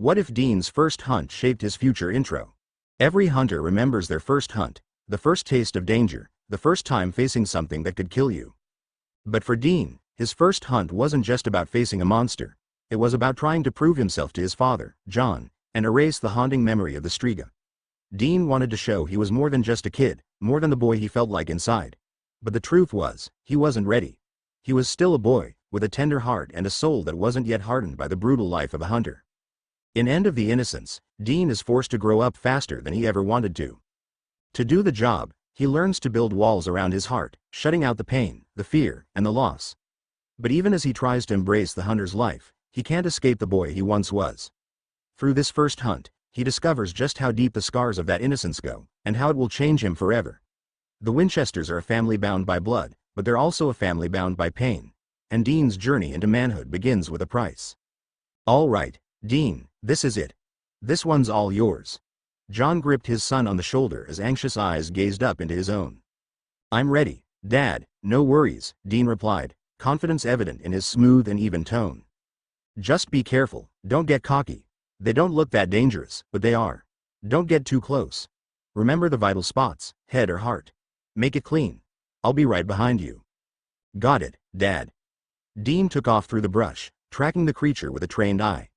What if Dean's first hunt shaped his future intro? Every hunter remembers their first hunt, the first taste of danger, the first time facing something that could kill you. But for Dean, his first hunt wasn't just about facing a monster. It was about trying to prove himself to his father, John, and erase the haunting memory of the Striga. Dean wanted to show he was more than just a kid, more than the boy he felt like inside. But the truth was, he wasn't ready. He was still a boy, with a tender heart and a soul that wasn't yet hardened by the brutal life of a hunter. In End of the Innocents, Dean is forced to grow up faster than he ever wanted to. To do the job, he learns to build walls around his heart, shutting out the pain, the fear, and the loss. But even as he tries to embrace the hunter's life, he can't escape the boy he once was. Through this first hunt, he discovers just how deep the scars of that innocence go, and how it will change him forever. The Winchesters are a family bound by blood, but they're also a family bound by pain. And Dean's journey into manhood begins with a price. All right, Dean, this is it. This one's all yours. John gripped his son on the shoulder as anxious eyes gazed up into his own. I'm ready, Dad, no worries, Dean replied, confidence evident in his smooth and even tone. Just be careful, don't get cocky. They don't look that dangerous, but they are. Don't get too close. Remember the vital spots, head or heart. Make it clean. I'll be right behind you. Got it, Dad. Dean took off through the brush, tracking the creature with a trained eye.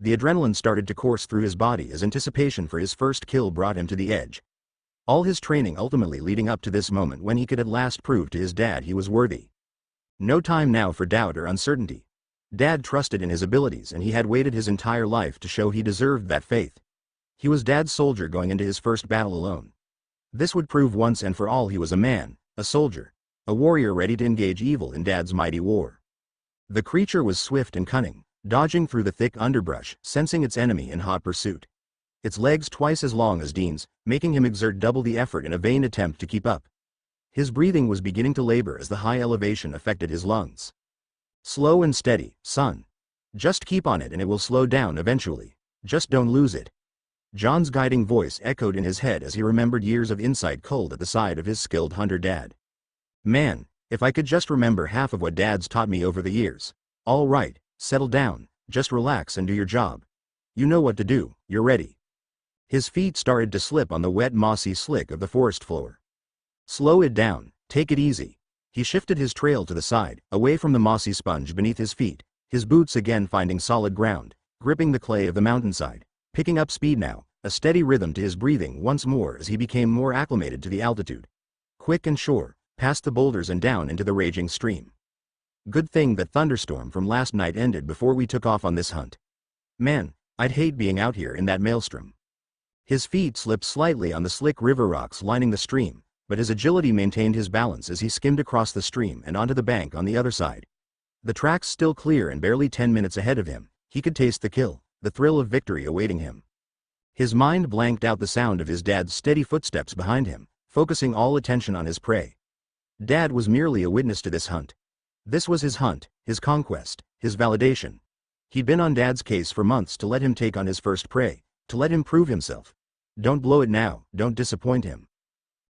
The adrenaline started to course through his body as anticipation for his first kill brought him to the edge. All his training ultimately leading up to this moment when he could at last prove to his dad he was worthy. No time now for doubt or uncertainty. Dad trusted in his abilities and he had waited his entire life to show he deserved that faith. He was Dad's soldier going into his first battle alone. This would prove once and for all he was a man, a soldier, a warrior ready to engage evil in Dad's mighty war. The creature was swift and cunning, dodging through the thick underbrush, sensing its enemy in hot pursuit. Its legs twice as long as Dean's, making him exert double the effort in a vain attempt to keep up. His breathing was beginning to labor as the high elevation affected his lungs. Slow and steady, son. Just keep on it and it will slow down eventually. Just don't lose it. John's guiding voice echoed in his head as he remembered years of insight culled at the side of his skilled hunter dad. Man, if I could just remember half of what Dad's taught me over the years. All right, settle down, just relax and do your job. You know what to do, you're ready. His feet started to slip on the wet mossy slick of the forest floor. Slow it down, take it easy. He shifted his trail to the side, away from the mossy sponge beneath his feet, his boots again finding solid ground, gripping the clay of the mountainside, picking up speed now, a steady rhythm to his breathing once more as he became more acclimated to the altitude. Quick and sure, past the boulders and down into the raging stream. Good thing that thunderstorm from last night ended before we took off on this hunt. Man, I'd hate being out here in that maelstrom. His feet slipped slightly on the slick river rocks lining the stream, but his agility maintained his balance as he skimmed across the stream and onto the bank on the other side. The tracks still clear and barely 10 minutes ahead of him, he could taste the kill, the thrill of victory awaiting him. His mind blanked out the sound of his dad's steady footsteps behind him, focusing all attention on his prey. Dad was merely a witness to this hunt. This was his hunt, his conquest, his validation. He'd been on Dad's case for months to let him take on his first prey, to let him prove himself. Don't blow it now, don't disappoint him.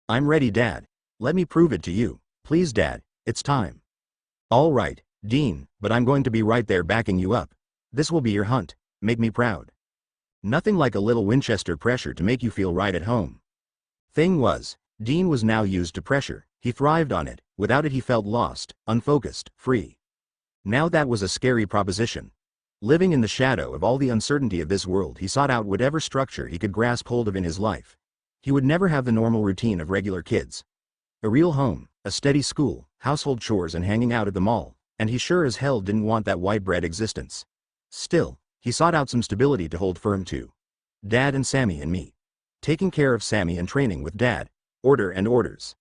I'm ready, Dad. Let me prove it to you. Please, Dad, it's time. All right, Dean, but I'm going to be right there backing you up. This will be your hunt. Make me proud. Nothing like a little Winchester pressure to make you feel right at home. Thing was, Dean was now used to pressure. He thrived on it. Without it he felt lost, unfocused, free. Now that was a scary proposition. Living in the shadow of all the uncertainty of this world, he sought out whatever structure he could grasp hold of in his life. He would never have the normal routine of regular kids. A real home, a steady school, household chores and hanging out at the mall, and he sure as hell didn't want that white bread existence. Still, he sought out some stability to hold firm to. Dad and Sammy and me. Taking care of Sammy and training with Dad. Order and orders.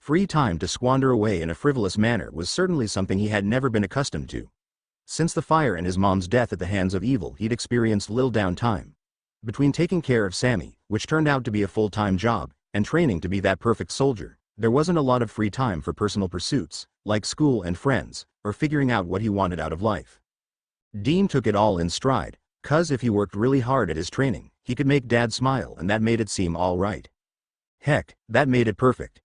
Free time to squander away in a frivolous manner was certainly something he had never been accustomed to. Since the fire and his mom's death at the hands of evil, he'd experienced little downtime. Between taking care of Sammy, which turned out to be a full-time job, and training to be that perfect soldier, there wasn't a lot of free time for personal pursuits, like school and friends, or figuring out what he wanted out of life. Dean took it all in stride, 'cause if he worked really hard at his training, he could make Dad smile and that made it seem all right. Heck, that made it perfect.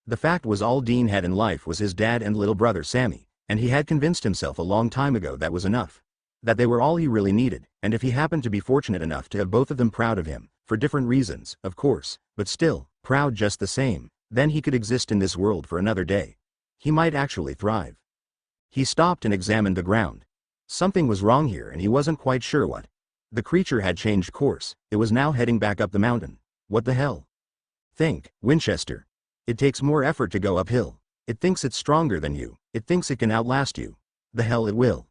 The fact was all Dean had in life was his dad and little brother Sammy, and he had convinced himself a long time ago that was enough. that they were all he really needed, and if he happened to be fortunate enough to have both of them proud of him, for different reasons, of course, but still, proud just the same, then he could exist in this world for another day. He might actually thrive. He stopped and examined the ground. Something was wrong here and he wasn't quite sure what. The creature had changed course, it was now heading back up the mountain. What the hell? Think, Winchester. It takes more effort to go uphill. It thinks it's stronger than you, it thinks it can outlast you. The hell it will.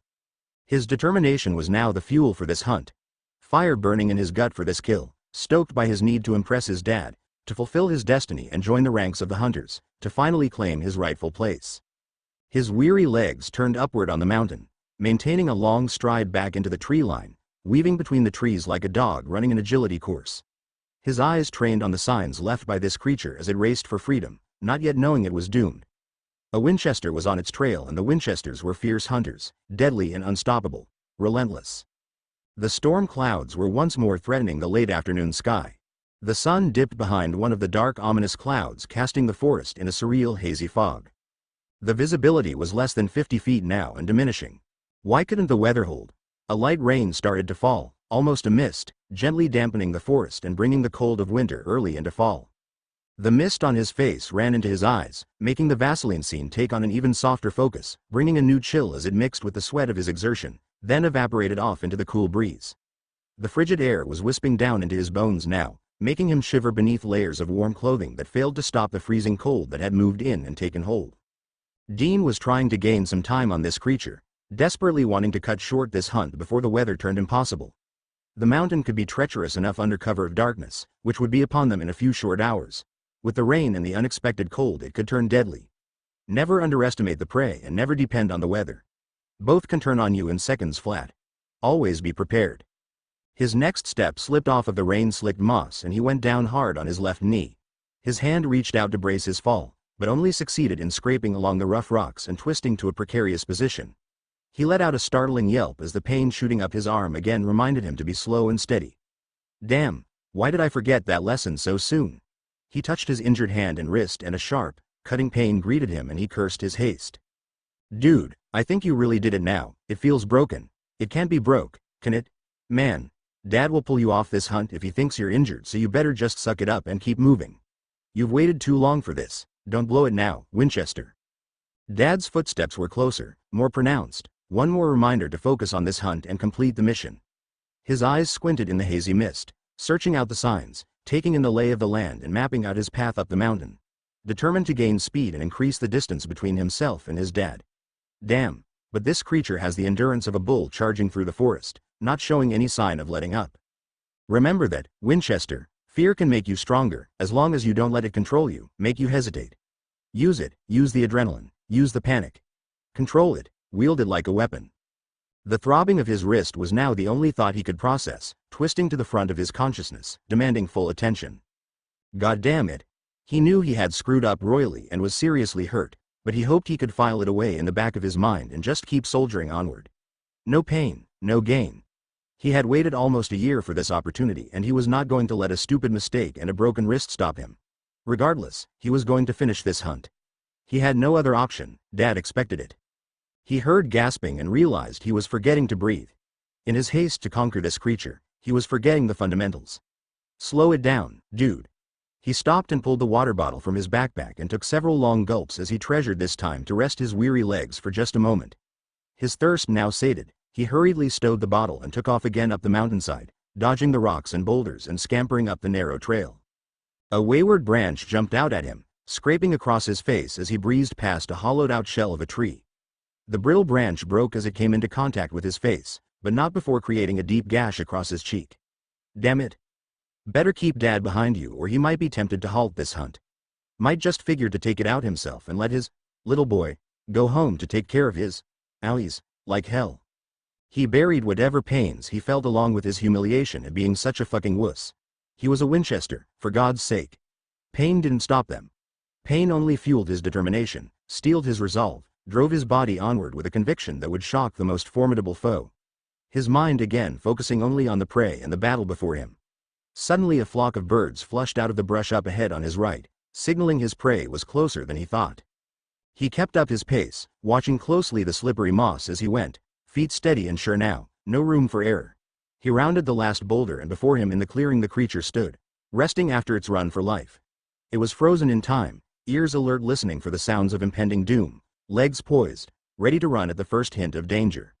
His determination was now the fuel for this hunt. Fire burning in his gut for this kill, stoked by his need to impress his dad, to fulfill his destiny and join the ranks of the hunters, to finally claim his rightful place. His weary legs turned upward on the mountain, maintaining a long stride back into the tree line, weaving between the trees like a dog running an agility course. His eyes trained on the signs left by this creature as it raced for freedom, not yet knowing it was doomed. A Winchester was on its trail and the Winchesters were fierce hunters, deadly and unstoppable, relentless. The storm clouds were once more threatening the late afternoon sky. The sun dipped behind one of the dark ominous clouds, casting the forest in a surreal hazy fog. The visibility was less than 50 feet now and diminishing. Why couldn't the weather hold? A light rain started to fall, almost a mist, gently dampening the forest and bringing the cold of winter early into fall. The mist on his face ran into his eyes, making the Vaseline scene take on an even softer focus, bringing a new chill as it mixed with the sweat of his exertion, then evaporated off into the cool breeze. The frigid air was wisping down into his bones now, making him shiver beneath layers of warm clothing that failed to stop the freezing cold that had moved in and taken hold. Dean was trying to gain some time on this creature, desperately wanting to cut short this hunt before the weather turned impossible. The mountain could be treacherous enough under cover of darkness, which would be upon them in a few short hours. With the rain and the unexpected cold it could turn deadly. Never underestimate the prey and never depend on the weather. Both can turn on you in seconds flat. Always be prepared. His next step slipped off of the rain-slicked moss and he went down hard on his left knee. His hand reached out to brace his fall, but only succeeded in scraping along the rough rocks and twisting to a precarious position. He let out a startling yelp as the pain shooting up his arm again reminded him to be slow and steady. Damn, why did I forget that lesson so soon? He touched his injured hand and wrist and a sharp, cutting pain greeted him and he cursed his haste. Dude, I think you really did it now. It feels broken. It can't be broke, can it? Man, Dad will pull you off this hunt if he thinks you're injured, so you better just suck it up and keep moving. You've waited too long for this. Don't blow it now, Winchester. Dad's footsteps were closer, more pronounced, one more reminder to focus on this hunt and complete the mission. His eyes squinted in the hazy mist, searching out the signs, taking in the lay of the land and mapping out his path up the mountain, determined to gain speed and increase the distance between himself and his dad. Damn, but this creature has the endurance of a bull charging through the forest, not showing any sign of letting up. Remember that, Winchester, fear can make you stronger, as long as you don't let it control you, make you hesitate. Use it, use the adrenaline, use the panic. Control it, wield it like a weapon. The throbbing of his wrist was now the only thought he could process, twisting to the front of his consciousness, demanding full attention. God damn it. He knew he had screwed up royally and was seriously hurt, but he hoped he could file it away in the back of his mind and just keep soldiering onward. No pain, no gain. He had waited almost a year for this opportunity and he was not going to let a stupid mistake and a broken wrist stop him. Regardless, he was going to finish this hunt. He had no other option, Dad expected it. He heard gasping and realized he was forgetting to breathe. In his haste to conquer this creature, he was forgetting the fundamentals. Slow it down, dude. He stopped and pulled the water bottle from his backpack and took several long gulps as he treasured this time to rest his weary legs for just a moment. His thirst now sated, he hurriedly stowed the bottle and took off again up the mountainside, dodging the rocks and boulders and scampering up the narrow trail. A wayward branch jumped out at him, scraping across his face as he breezed past a hollowed-out shell of a tree. The brittle branch broke as it came into contact with his face, but not before creating a deep gash across his cheek. Damn it. Better keep Dad behind you or he might be tempted to halt this hunt. Might just figure to take it out himself and let his little boy go home to take care of his owies like hell. He buried whatever pains he felt along with his humiliation at being such a fucking wuss. He was a Winchester, for God's sake. Pain didn't stop them. Pain only fueled his determination, steeled his resolve, drove his body onward with a conviction that would shock the most formidable foe. His mind again focusing only on the prey and the battle before him. Suddenly a flock of birds flushed out of the brush up ahead on his right, signaling his prey was closer than he thought. He kept up his pace, watching closely the slippery moss as he went, feet steady and sure now, no room for error. He rounded the last boulder, and before him in the clearing the creature stood, resting after its run for life. It was frozen in time, ears alert listening for the sounds of impending doom, legs poised, ready to run at the first hint of danger.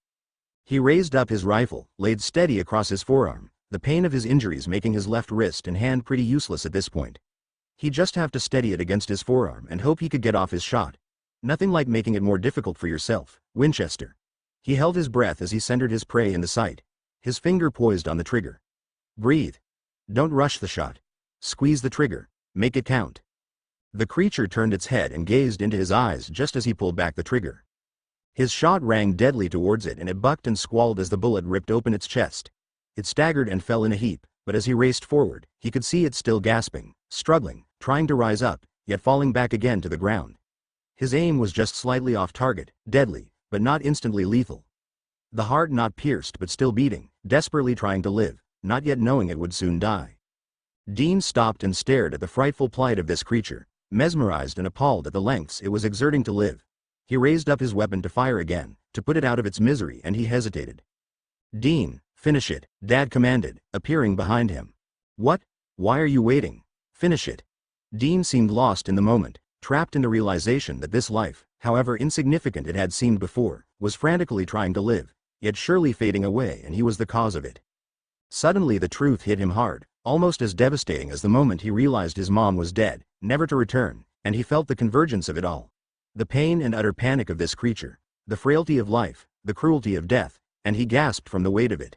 He raised up his rifle, laid steady across his forearm, the pain of his injuries making his left wrist and hand pretty useless at this point. He'd just have to steady it against his forearm and hope he could get off his shot. Nothing like making it more difficult for yourself, Winchester. He held his breath as he centered his prey in the sight, his finger poised on the trigger. Breathe. Don't rush the shot. Squeeze the trigger. Make it count. The creature turned its head and gazed into his eyes just as he pulled back the trigger. His shot rang deadly towards it, and it bucked and squalled as the bullet ripped open its chest. It staggered and fell in a heap, but as he raced forward, he could see it still gasping, struggling, trying to rise up, yet falling back again to the ground. His aim was just slightly off target, deadly, but not instantly lethal. The heart not pierced but still beating, desperately trying to live, not yet knowing it would soon die. Dean stopped and stared at the frightful plight of this creature, mesmerized and appalled at the lengths it was exerting to live. He raised up his weapon to fire again, to put it out of its misery, and he hesitated. Dean, finish it, Dad commanded, appearing behind him. What? Why are you waiting? Finish it. Dean seemed lost in the moment, trapped in the realization that this life, however insignificant it had seemed before, was frantically trying to live, yet surely fading away, and he was the cause of it. Suddenly the truth hit him hard, almost as devastating as the moment he realized his mom was dead, never to return, and he felt the convergence of it all. The pain and utter panic of this creature, the frailty of life, the cruelty of death, and he gasped from the weight of it.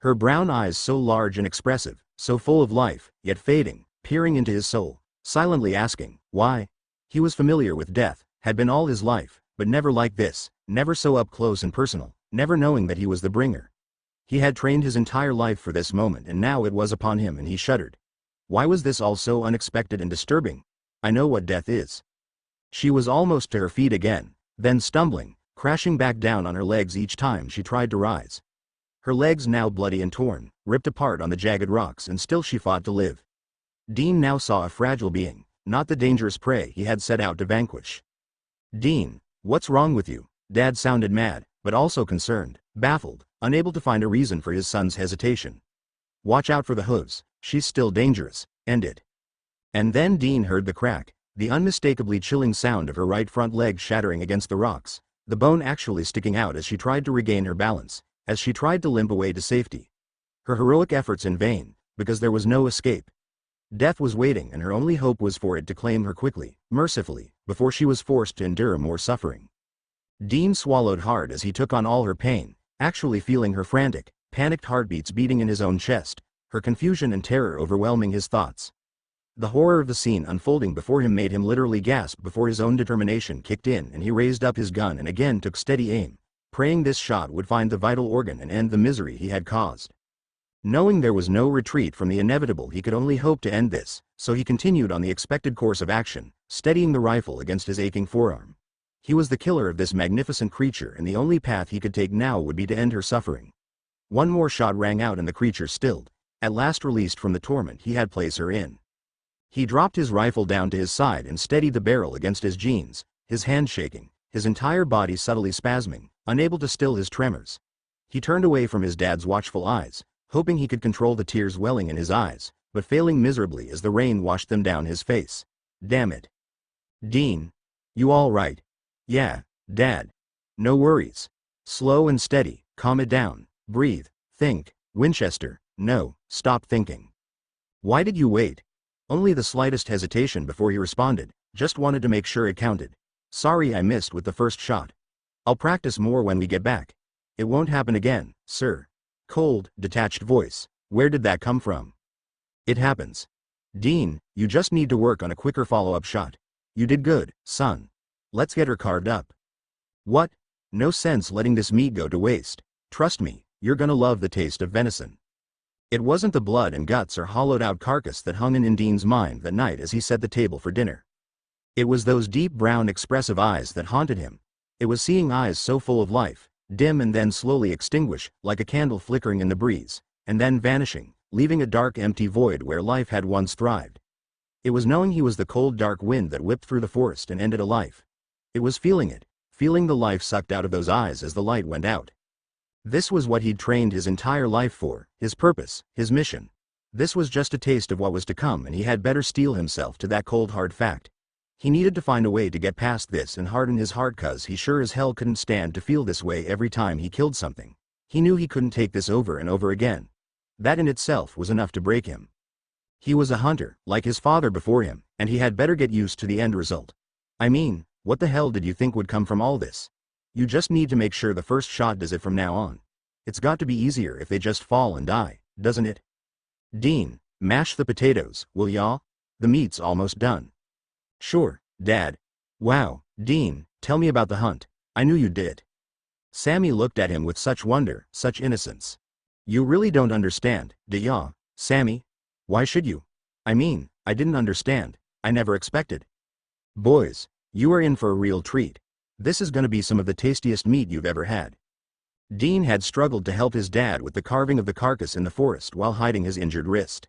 Her brown eyes so large and expressive, so full of life, yet fading, peering into his soul, silently asking, why? He was familiar with death, had been all his life, but never like this, never so up close and personal, never knowing that he was the bringer. He had trained his entire life for this moment, and now it was upon him, and he shuddered. Why was this all so unexpected and disturbing? I know what death is. She was almost to her feet again, then stumbling, crashing back down on her legs each time she tried to rise. Her legs now bloody and torn, ripped apart on the jagged rocks, and still she fought to live. Dean now saw a fragile being, not the dangerous prey he had set out to vanquish. Dean, what's wrong with you? Dad sounded mad, but also concerned, baffled, unable to find a reason for his son's hesitation. Watch out for the hooves, she's still dangerous, end it. And then Dean heard the crack, the unmistakably chilling sound of her right front leg shattering against the rocks, the bone actually sticking out as she tried to regain her balance, as she tried to limp away to safety. Her heroic efforts in vain, because there was no escape. Death was waiting, and her only hope was for it to claim her quickly, mercifully, before she was forced to endure more suffering. Dean swallowed hard as he took on all her pain, actually feeling her frantic, panicked heartbeats beating in his own chest, her confusion and terror overwhelming his thoughts. The horror of the scene unfolding before him made him literally gasp before his own determination kicked in, and he raised up his gun and again took steady aim, praying this shot would find the vital organ and end the misery he had caused. Knowing there was no retreat from the inevitable, he could only hope to end this, so he continued on the expected course of action, steadying the rifle against his aching forearm. He was the killer of this magnificent creature, and the only path he could take now would be to end her suffering. One more shot rang out and the creature stilled, at last released from the torment he had placed her in. He dropped his rifle down to his side and steadied the barrel against his jeans, his hand shaking, his entire body subtly spasming, unable to still his tremors. He turned away from his dad's watchful eyes, hoping he could control the tears welling in his eyes, but failing miserably as the rain washed them down his face. Damn it. Dean. You all right? Yeah, Dad. No worries. Slow and steady, calm it down, breathe, think, Winchester, no, stop thinking. Why did you wait? Only the slightest hesitation before he responded, just wanted to make sure it counted. Sorry I missed with the first shot. I'll practice more when we get back. It won't happen again, sir. Cold, detached voice. Where did that come from? It happens. Dean, you just need to work on a quicker follow-up shot. You did good, son. Let's get her carved up. What? No sense letting this meat go to waste. Trust me, you're gonna love the taste of venison. It wasn't the blood and guts or hollowed-out carcass that hung in Dean's mind that night as he set the table for dinner. It was those deep brown expressive eyes that haunted him. It was seeing eyes so full of life, dim and then slowly extinguish, like a candle flickering in the breeze, and then vanishing, leaving a dark empty void where life had once thrived. It was knowing he was the cold dark wind that whipped through the forest and ended a life. It was feeling it, feeling the life sucked out of those eyes as the light went out. This was what he'd trained his entire life for, his purpose, his mission. This was just a taste of what was to come, and he had better steel himself to that cold hard fact. He needed to find a way to get past this and harden his heart, cause he sure as hell couldn't stand to feel this way every time he killed something. He knew he couldn't take this over and over again. That in itself was enough to break him. He was a hunter, like his father before him, and he had better get used to the end result. I mean, what the hell did you think would come from all this? You just need to make sure the first shot does it from now on. It's got to be easier if they just fall and die, doesn't it? Dean, mash the potatoes, will ya? The meat's almost done. Sure, Dad. Wow, Dean, tell me about the hunt. I knew you did. Sammy looked at him with such wonder, such innocence. You really don't understand, do ya, Sammy? Why should you? I mean, I didn't understand. I never expected. Boys, you are in for a real treat. This is gonna be some of the tastiest meat you've ever had. Dean had struggled to help his dad with the carving of the carcass in the forest while hiding his injured wrist.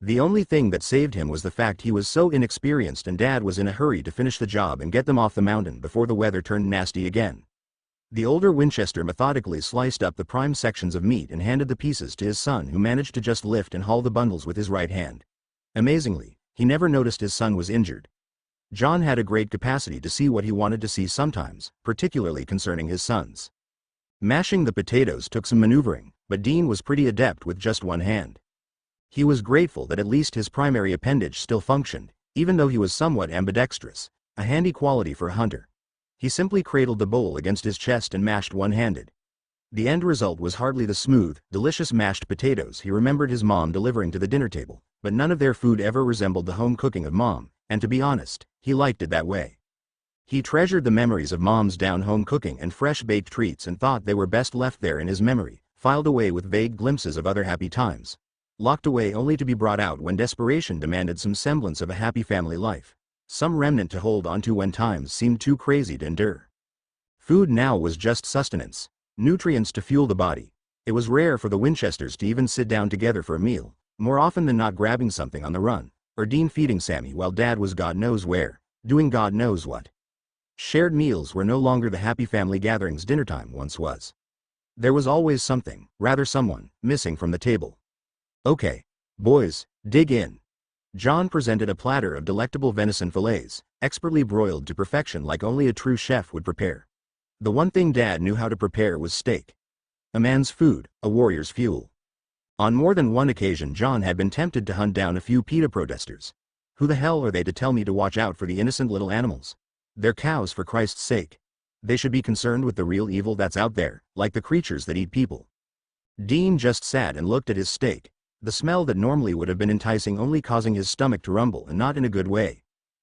The only thing that saved him was the fact he was so inexperienced, and Dad was in a hurry to finish the job and get them off the mountain before the weather turned nasty again. The older Winchester methodically sliced up the prime sections of meat and handed the pieces to his son, who managed to just lift and haul the bundles with his right hand. Amazingly, he never noticed his son was injured. John had a great capacity to see what he wanted to see sometimes, particularly concerning his sons. Mashing the potatoes took some maneuvering, but Dean was pretty adept with just one hand. He was grateful that at least his primary appendage still functioned, even though he was somewhat ambidextrous, a handy quality for a hunter. He simply cradled the bowl against his chest and mashed one-handed. The end result was hardly the smooth, delicious mashed potatoes he remembered his mom delivering to the dinner table, but none of their food ever resembled the home cooking of Mom, and to be honest, he liked it that way. He treasured the memories of Mom's down-home cooking and fresh-baked treats and thought they were best left there in his memory, filed away with vague glimpses of other happy times. Locked away only to be brought out when desperation demanded some semblance of a happy family life. Some remnant to hold onto when times seemed too crazy to endure. Food now was just sustenance, nutrients to fuel the body. It was rare for the Winchesters to even sit down together for a meal, more often than not grabbing something on the run, or Dean feeding Sammy while Dad was God knows where, doing God knows what. Shared meals were no longer the happy family gatherings dinnertime once was. There was always something, rather someone, missing from the table. Okay, boys, dig in. John presented a platter of delectable venison fillets, expertly broiled to perfection like only a true chef would prepare. The one thing Dad knew how to prepare was steak. A man's food, a warrior's fuel. On more than one occasion John had been tempted to hunt down a few PETA protesters. Who the hell are they to tell me to watch out for the innocent little animals? They're cows, for Christ's sake. They should be concerned with the real evil that's out there, like the creatures that eat people. Dean just sat and looked at his steak. The smell that normally would have been enticing only causing his stomach to rumble, and not in a good way.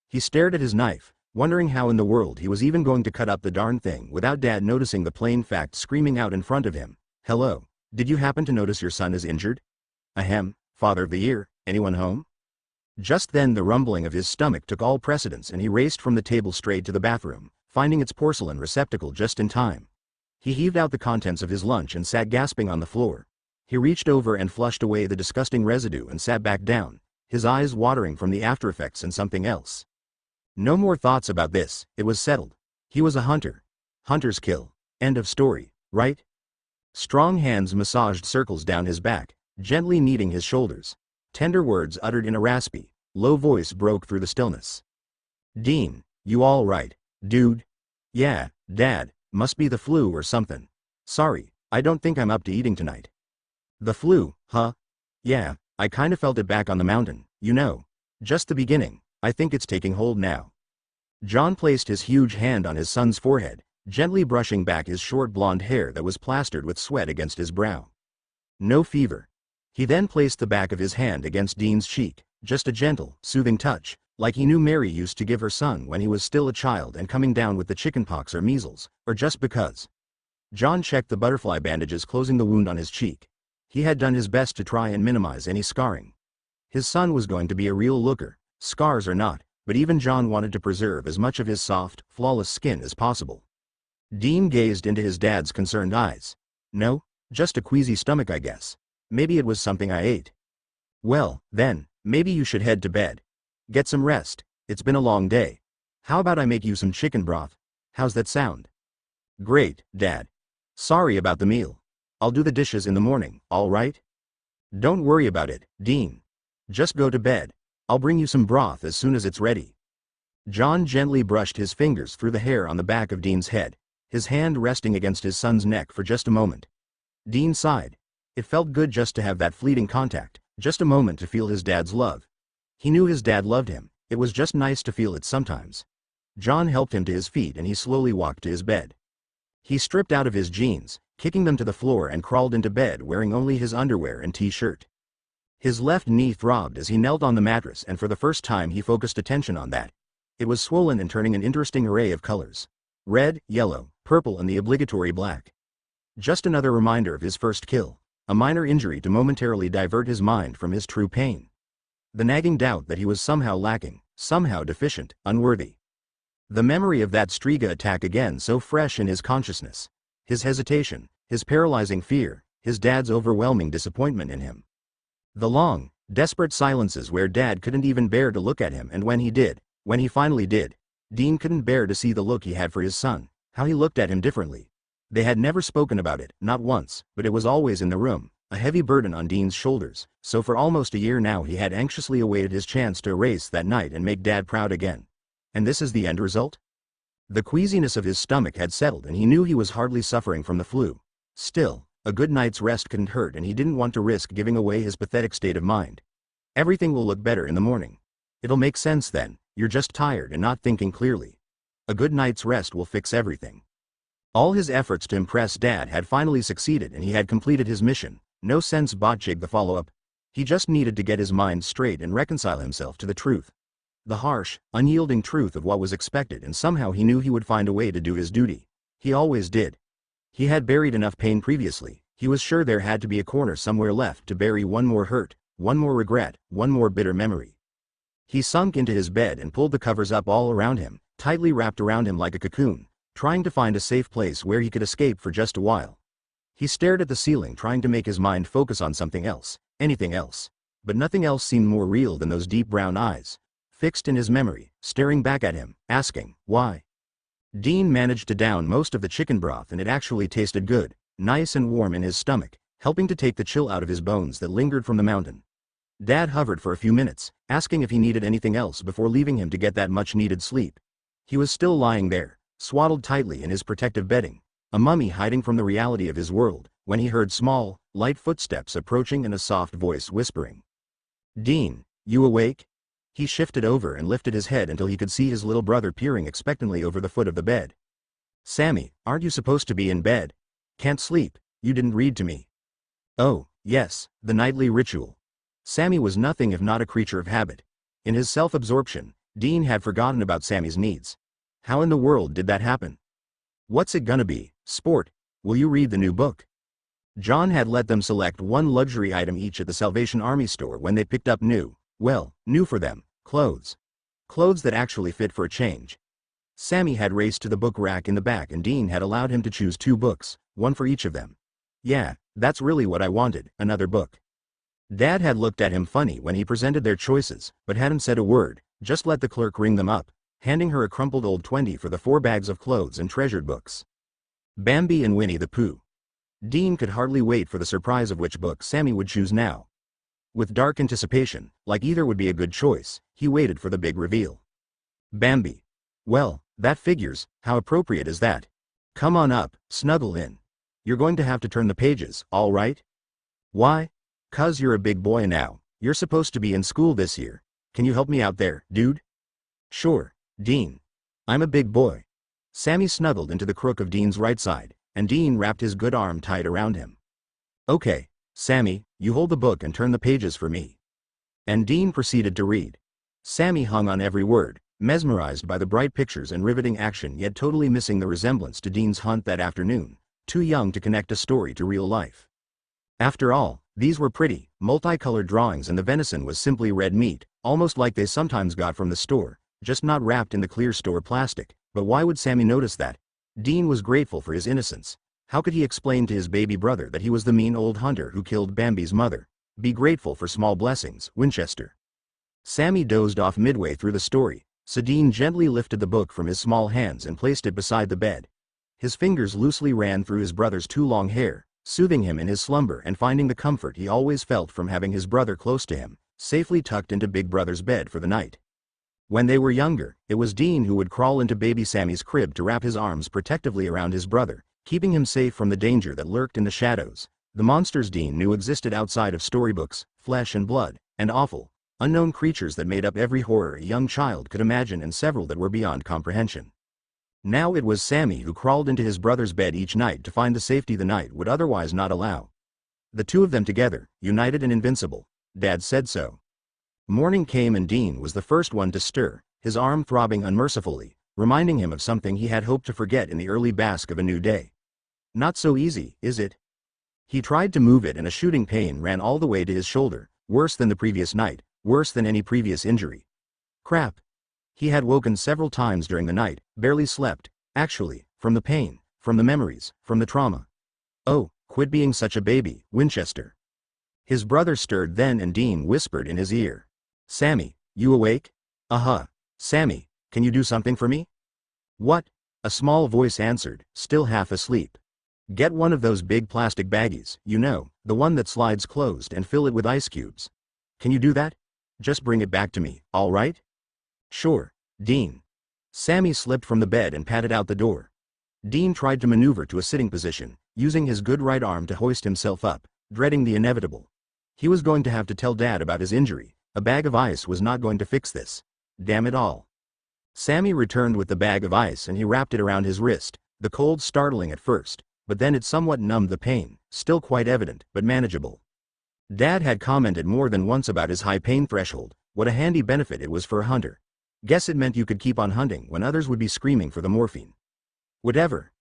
He stared at his knife, wondering how in the world he was even going to cut up the darn thing without Dad noticing the plain fact screaming out in front of him. Hello, did you happen to notice your son is injured? Ahem, Father of the Year, anyone home? Just then the rumbling of his stomach took all precedence, and he raced from the table straight to the bathroom, finding its porcelain receptacle just in time. He heaved out the contents of his lunch and sat gasping on the floor. He reached over and flushed away the disgusting residue and sat back down, his eyes watering from the aftereffects and something else. No more thoughts about this, it was settled. He was a hunter. Hunters kill. End of story, right? Strong hands massaged circles down his back, gently kneading his shoulders. Tender words uttered in a raspy, low voice broke through the stillness. Dean, you all right, dude? Yeah, Dad, must be the flu or something. Sorry, I don't think I'm up to eating tonight. The flu, huh? Yeah, I kinda felt it back on the mountain, you know. Just the beginning, I think it's taking hold now. John placed his huge hand on his son's forehead, gently brushing back his short blonde hair that was plastered with sweat against his brow. No fever. He then placed the back of his hand against Dean's cheek, just a gentle, soothing touch, like he knew Mary used to give her son when he was still a child and coming down with the chickenpox or measles, or just because. John checked the butterfly bandages closing the wound on his cheek. He had done his best to try and minimize any scarring. His son was going to be a real looker, scars or not, but even John wanted to preserve as much of his soft, flawless skin as possible. Dean gazed into his dad's concerned eyes. No, just a queasy stomach, I guess. Maybe it was something I ate. Well, then, maybe you should head to bed. Get some rest, it's been a long day. How about I make you some chicken broth? How's that sound? Great, Dad. Sorry about the meal. I'll do the dishes in the morning, all right? Don't worry about it, Dean. Just go to bed. I'll bring you some broth as soon as it's ready. John gently brushed his fingers through the hair on the back of Dean's head, his hand resting against his son's neck for just a moment. Dean sighed. It felt good just to have that fleeting contact, just a moment to feel his dad's love. He knew his dad loved him, it was just nice to feel it sometimes. John helped him to his feet and he slowly walked to his bed. He stripped out of his jeans, kicking them to the floor, and crawled into bed wearing only his underwear and t-shirt. His left knee throbbed as he knelt on the mattress, and for the first time he focused attention on that. It was swollen and turning an interesting array of colors. Red, yellow, purple, and the obligatory black. Just another reminder of his first kill, a minor injury to momentarily divert his mind from his true pain. The nagging doubt that he was somehow lacking, somehow deficient, unworthy. The memory of that Striga attack again so fresh in his consciousness. His hesitation, his paralyzing fear, his dad's overwhelming disappointment in him. The long, desperate silences where Dad couldn't even bear to look at him, and when he finally did, Dean couldn't bear to see the look he had for his son, how he looked at him differently. They had never spoken about it, not once, but it was always in the room, a heavy burden on Dean's shoulders, so for almost a year now he had anxiously awaited his chance to erase that night and make Dad proud again. And this is the end result? The queasiness of his stomach had settled and he knew he was hardly suffering from the flu. Still, a good night's rest couldn't hurt, and he didn't want to risk giving away his pathetic state of mind. Everything will look better in the morning. It'll make sense then, you're just tired and not thinking clearly. A good night's rest will fix everything. All his efforts to impress Dad had finally succeeded and he had completed his mission. No sense botching the follow-up. He just needed to get his mind straight and reconcile himself to the truth. The harsh, unyielding truth of what was expected, and somehow he knew he would find a way to do his duty. He always did. He had buried enough pain previously, he was sure there had to be a corner somewhere left to bury one more hurt, one more regret, one more bitter memory. He sunk into his bed and pulled the covers up all around him, tightly wrapped around him like a cocoon, trying to find a safe place where he could escape for just a while. He stared at the ceiling, trying to make his mind focus on something else, anything else. But nothing else seemed more real than those deep brown eyes, fixed in his memory, staring back at him, asking, why? Dean managed to down most of the chicken broth and it actually tasted good, nice and warm in his stomach, helping to take the chill out of his bones that lingered from the mountain. Dad hovered for a few minutes, asking if he needed anything else before leaving him to get that much-needed sleep. He was still lying there, swaddled tightly in his protective bedding, a mummy hiding from the reality of his world, when he heard small, light footsteps approaching and a soft voice whispering. Dean, you awake? He shifted over and lifted his head until he could see his little brother peering expectantly over the foot of the bed. Sammy, aren't you supposed to be in bed? Can't sleep, you didn't read to me. Oh, yes, the nightly ritual. Sammy was nothing if not a creature of habit. In his self-absorption, Dean had forgotten about Sammy's needs. How in the world did that happen? What's it gonna be, sport? Will you read the new book? John had let them select one luxury item each at the Salvation Army store when they picked up new for them, clothes. Clothes that actually fit for a change. Sammy had raced to the book rack in the back and Dean had allowed him to choose 2 books, one for each of them. Yeah, that's really what I wanted, another book. Dad had looked at him funny when he presented their choices, but hadn't said a word, just let the clerk ring them up, handing her a crumpled old 20 for the 4 bags of clothes and treasured books. Bambi and Winnie the Pooh. Dean could hardly wait for the surprise of which book Sammy would choose now. With dark anticipation, like either would be a good choice, he waited for the big reveal. Bambi. Well, that figures, how appropriate is that? Come on up, snuggle in. You're going to have to turn the pages, all right? Why? 'Cause you're a big boy now, you're supposed to be in school this year. Can you help me out there, dude? Sure, Dean. I'm a big boy. Sammy snuggled into the crook of Dean's right side, and Dean wrapped his good arm tight around him. Okay, Sammy, you hold the book and turn the pages for me. And Dean proceeded to read. Sammy hung on every word, mesmerized by the bright pictures and riveting action, yet totally missing the resemblance to Dean's hunt that afternoon, too young to connect a story to real life. After all, these were pretty, multicolored drawings and the venison was simply red meat, almost like they sometimes got from the store, just not wrapped in the clear store plastic. But why would Sammy notice that? Dean was grateful for his innocence. How could he explain to his baby brother that he was the mean old hunter who killed Bambi's mother? Be grateful for small blessings, Winchester. Sammy dozed off midway through the story, so Dean gently lifted the book from his small hands and placed it beside the bed. His fingers loosely ran through his brother's too long hair, soothing him in his slumber and finding the comfort he always felt from having his brother close to him, safely tucked into Big Brother's bed for the night. When they were younger, it was Dean who would crawl into baby Sammy's crib to wrap his arms protectively around his brother, keeping him safe from the danger that lurked in the shadows, the monsters Dean knew existed outside of storybooks, flesh and blood, and awful, unknown creatures that made up every horror a young child could imagine and several that were beyond comprehension. Now it was Sammy who crawled into his brother's bed each night to find the safety the night would otherwise not allow. The two of them together, united and invincible. Dad said so. Morning came and Dean was the first one to stir, his arm throbbing unmercifully, reminding him of something he had hoped to forget in the early bask of a new day. Not so easy, is it? He tried to move it and a shooting pain ran all the way to his shoulder, worse than the previous night, worse than any previous injury. Crap. He had woken several times during the night, barely slept, actually, from the pain, from the memories, from the trauma. Oh, quit being such a baby, Winchester. His brother stirred then and Dean whispered in his ear. Sammy, you awake? Uh-huh. Sammy, can you do something for me? What? A small voice answered, still half asleep. Get one of those big plastic baggies, you know, the one that slides closed and fill it with ice cubes. Can you do that? Just bring it back to me, all right? Sure, Dean. Sammy slipped from the bed and patted out the door. Dean tried to maneuver to a sitting position, using his good right arm to hoist himself up, dreading the inevitable. He was going to have to tell Dad about his injury. A bag of ice was not going to fix this. Damn it all. Sammy returned with the bag of ice and he wrapped it around his wrist, the cold startling at first, but then it somewhat numbed the pain, still quite evident, but manageable. Dad had commented more than once about his high pain threshold, what a handy benefit it was for a hunter. Guess it meant you could keep on hunting when others would be screaming for the morphine. Whatever.